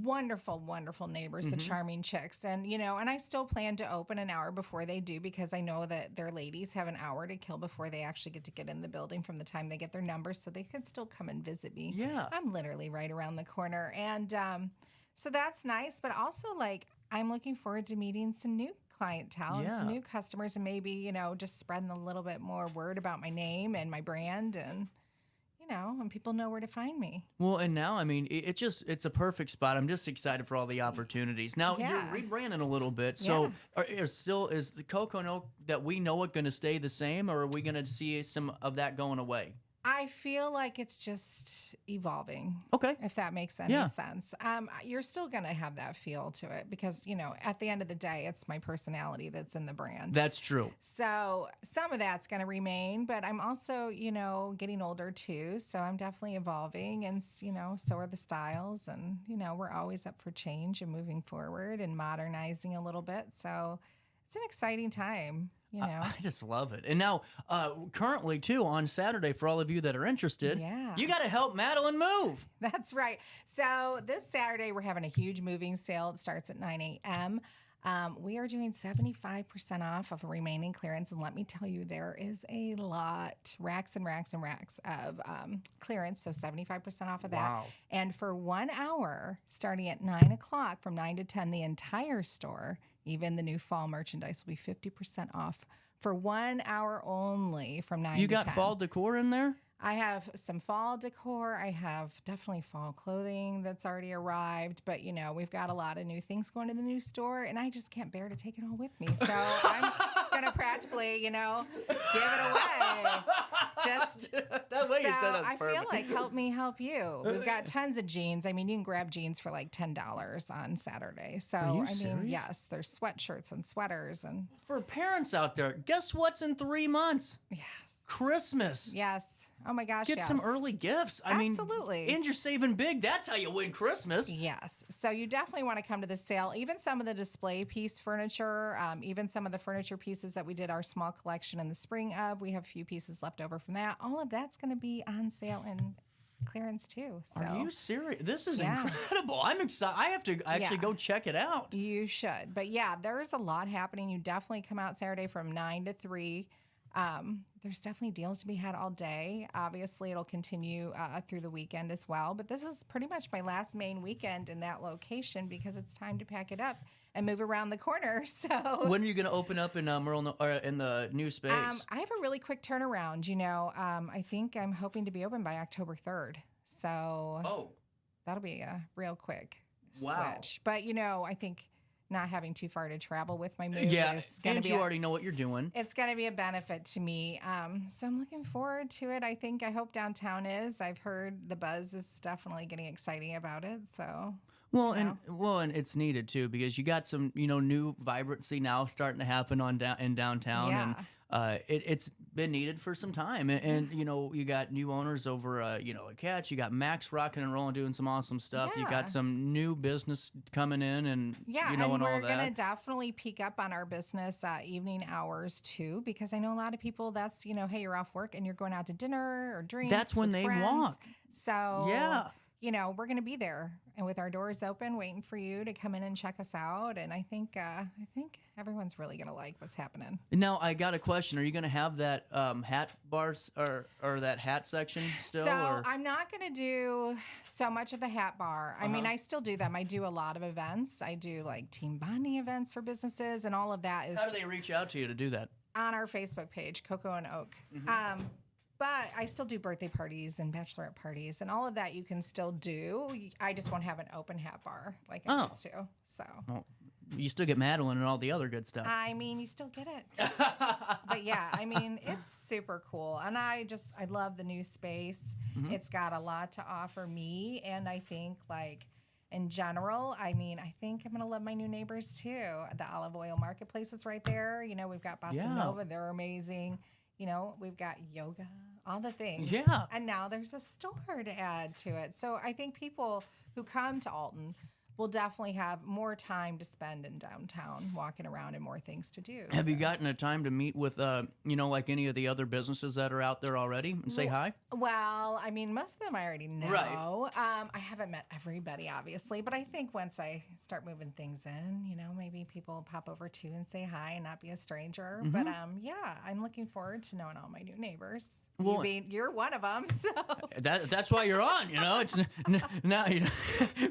wonderful, wonderful neighbors, the charming chicks. And, and I still plan to open an hour before they do because I know that their ladies have an hour to kill before they actually get in the building from the time they get their numbers so they can still come and visit me. Yeah. I'm literally right around the corner. And so that's nice. But also, like, I'm looking forward to meeting some new clientele and some new customers and maybe, just spreading a little bit more word about my name and my brand and, and people know where to find me. Well, and now, it's a perfect spot. I'm just excited for all the opportunities. Now, you're rebranding a little bit. So is the Cocoa Note that we know it going to stay the same or are we going to see some of that going away? I feel like it's just evolving. Okay. If that makes any sense. You're still going to have that feel to it because, at the end of the day, it's my personality that's in the brand. That's true. So some of that's going to remain, but I'm also, getting older too. So I'm definitely evolving and, so are the styles. And, we're always up for change and moving forward and modernizing a little bit. So it's an exciting time. I just love it. And now, currently, too, on Saturday, for all of you that are interested, you got to help Madeline move. That's right. So this Saturday, we're having a huge moving sale. It starts at 9 a.m. We are doing 75% off of remaining clearance. And let me tell you, there is a lot, racks and racks and racks of clearance. So 75% off of that. Wow. And for 1 hour, starting at 9 o'clock from 9 to 10, the entire store, even the new fall merchandise, will be 50% off for 1 hour only from 9 to 10. You got fall decor in there? I have some fall decor. I have definitely fall clothing that's already arrived. But, we've got a lot of new things going to the new store, and I just can't bear to take it all with me. So I'm going to practically, give it away. Just that way you said that's I perfect. feel like help me help you. We've got tons of jeans. You can grab jeans for like $10 on Saturday. So, Are you serious? yes, there's sweatshirts and sweaters. And for parents out there, guess what's in 3 months? Yes. Christmas. Yes. Oh my gosh. Get some early gifts. Absolutely. And you're saving big. That's how you win Christmas. Yes. So you definitely want to come to the sale. Even some of the display piece furniture, even some of the furniture pieces that we did our small collection in the spring of, we have a few pieces left over from that. All of that's going to be on sale and clearance too. So. Are you serious? This is incredible. I'm excited. I have to actually go check it out. You should. But yeah, there's a lot happening. You definitely come out Saturday from 9 to 3. There's definitely deals to be had all day. Obviously, it'll continue through the weekend as well. But this is pretty much my last main weekend in that location because it's time to pack it up and move around the corner. So when are you going to open up in Merle or in the new space? I have a really quick turnaround. I think I'm hoping to be open by October 3rd. So that'll be a real quick switch. But I think not having too far to travel with my move is going to be. You already know what you're doing. It's going to be a benefit to me. So I'm looking forward to it. I hope downtown is. I've heard the buzz is definitely getting exciting about it. So. And it's needed too because you got some new vibrancy now starting to happen in downtown and it's been needed for some time and you got new owners over at Catch. You got Max rocking and rolling doing some awesome stuff. You got some new business coming in and and all we're that. Gonna definitely peak up on our business evening hours too because I know a lot of people that's hey, you're off work and you're going out to dinner or drinks. That's when they friends. walk. So we're going to be there and with our doors open, waiting for you to come in and check us out. And I think everyone's really going to like what's happening. Now, I got a question. Are you going to have that hat bars or that hat section still? So I'm not going to do so much of the hat bar. I mean, I still do them. I do a lot of events. I do like team bonding events for businesses and all of that is. How do they reach out to you to do that? On our Facebook page, Cocoa and Oak. But I still do birthday parties and bachelorette parties, and all of that you can still do. I just won't have an open hat bar like I used to. So. Well, you still get Madeline and all the other good stuff. I mean, you still get it. But yeah, I mean, it's super cool. And I love the new space. It's got a lot to offer me. And I think, like, in general, I mean, I think I'm going to love my new neighbors too. The Olive Oil Marketplace is right there. You know, we've got Bossa Nova. They're amazing. You know, we've got yoga, all the things. Yeah. And now there's a store to add to it. So I think people who come to Alton will definitely have more time to spend in downtown, walking around, and more things to do. Have you gotten a time to meet with, you know, like any of the other businesses that are out there already and say hi? Well, I mean, most of them I already know. Right. I haven't met everybody, obviously, but I think once I start moving things in, you know, maybe people will pop over too and say hi and not be a stranger. But yeah, I'm looking forward to knowing all my new neighbors. Well, You're one of them, so. That's why you're on, you know. It's now, you know.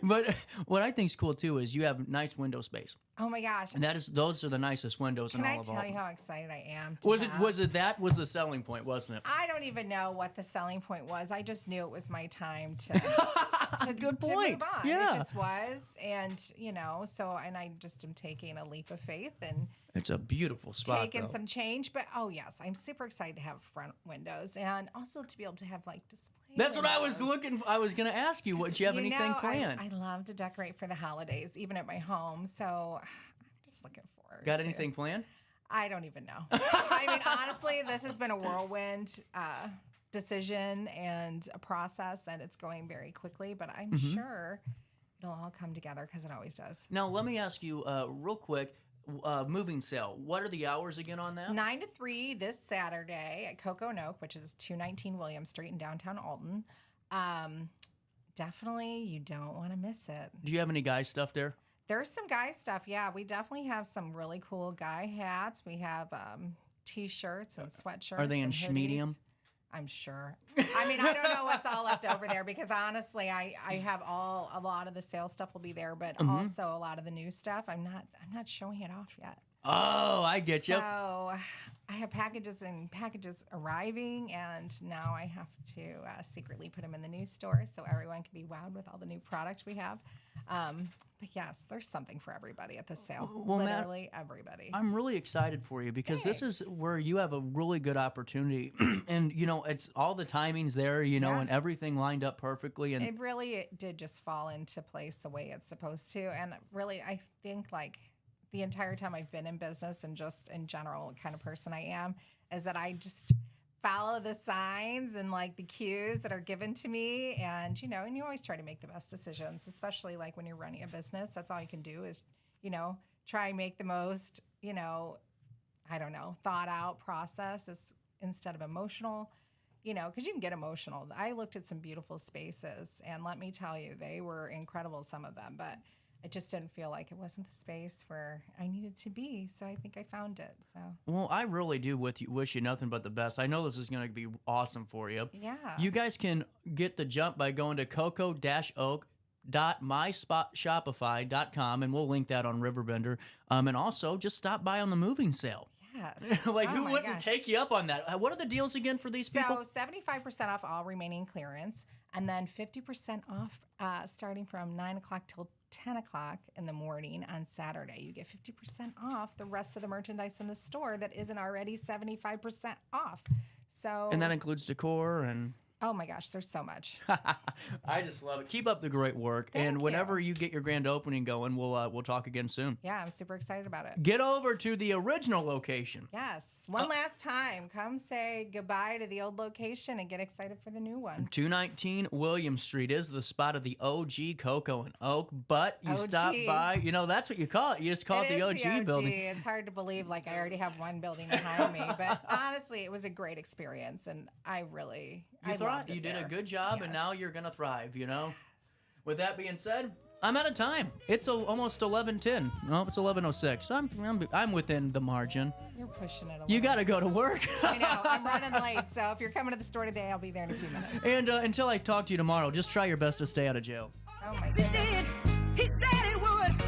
But what I think is cool too is you have nice window space. Oh my gosh! And those are the nicest windows in all of Alton. Can I tell you how excited I am? That was the selling point, wasn't it? I don't even know what the selling point was. I just knew it was my time to Good to point. move on. Yeah. It just was, and you know, and I just am taking a leap of faith and. It's a beautiful spot, Taking though. some change, but oh yes, I'm super excited to have front windows and also to be able to have like display. That's what I was looking. I was going to ask you. What, do you have anything planned? I love to decorate for the holidays, even at my home. So I'm just looking forward. Got anything planned? I don't even know. I mean, honestly, this has been a whirlwind decision and a process, and it's going very quickly. But I'm sure it'll all come together because it always does. Now, let me ask you real quick. Moving sale. What are the hours again on that? 9 to 3 this Saturday at Cocoa and Oak, which is 219 William Street in downtown Alton. Definitely, you don't want to miss it. Do you have any guy stuff there? There's some guy stuff. Yeah, we definitely have some really cool guy hats. We have T-shirts and sweatshirts. Are they in and schmedium? I'm sure. I mean, I don't know what's all left over there because honestly, I have a lot of the sales stuff will be there, but also a lot of the new stuff. I'm not showing it off yet. Oh, I get you. So I have packages arriving, and now I have to secretly put them in the new store so everyone can be wowed with all the new product we have. But yes, there's something for everybody at this sale. Well, literally Matt, everybody. I'm really excited for you because this is where you have a really good opportunity, and you know it's all the timings there, you know, and everything lined up perfectly. And it did just fall into place the way it's supposed to, and really, I think like the entire time I've been in business and just in general, what kind of person I am, is that I just follow the signs and like the cues that are given to me. And, you know, and you always try to make the best decisions, especially like when you're running a business. That's all you can do is, you know, try and make the most, you know, I don't know, thought out process instead of emotional, you know, because you can get emotional. I looked at some beautiful spaces and let me tell you, they were incredible, some of them, but it just didn't feel like it wasn't the space where I needed to be. So I think I found it. So. Well, I really do wish you nothing but the best. I know this is going to be awesome for you. Yeah. You guys can get the jump by going to cocoa-oak.myshopify.com, and we'll link that on RiverBender. And also just stop by on the moving sale. Yes. Like, who wouldn't take you up on that? What are the deals again for these people? So 75% off all remaining clearance, and then 50% off starting from 9 o'clock till 10 o'clock in the morning on Saturday. You get 50% off the rest of the merchandise in the store that isn't already 75% off. So, and that includes decor and... Oh my gosh, there's so much. I just love it. Keep up the great work. And whenever you get your grand opening going, we'll talk again soon. Yeah, I'm super excited about it. Get over to the original location. Yes. One last time. Come say goodbye to the old location and get excited for the new one. 219 William Street is the spot of the OG Cocoa and Oak, but you stop by, you know, that's what you call it. You just call it the OG building. It's hard to believe, like, I already have one building behind me, but honestly, it was a great experience, and I loved it. You did a good job, and now you're going to thrive, you know? With that being said, I'm out of time. It's almost 11:10. No, it's 11:06. I'm within the margin. You're pushing it a little. You got to go to work. I know. I'm running late, so if you're coming to the store today, I'll be there in a few minutes. And until I talk to you tomorrow, just try your best to stay out of jail. Oh, my God. He said he would.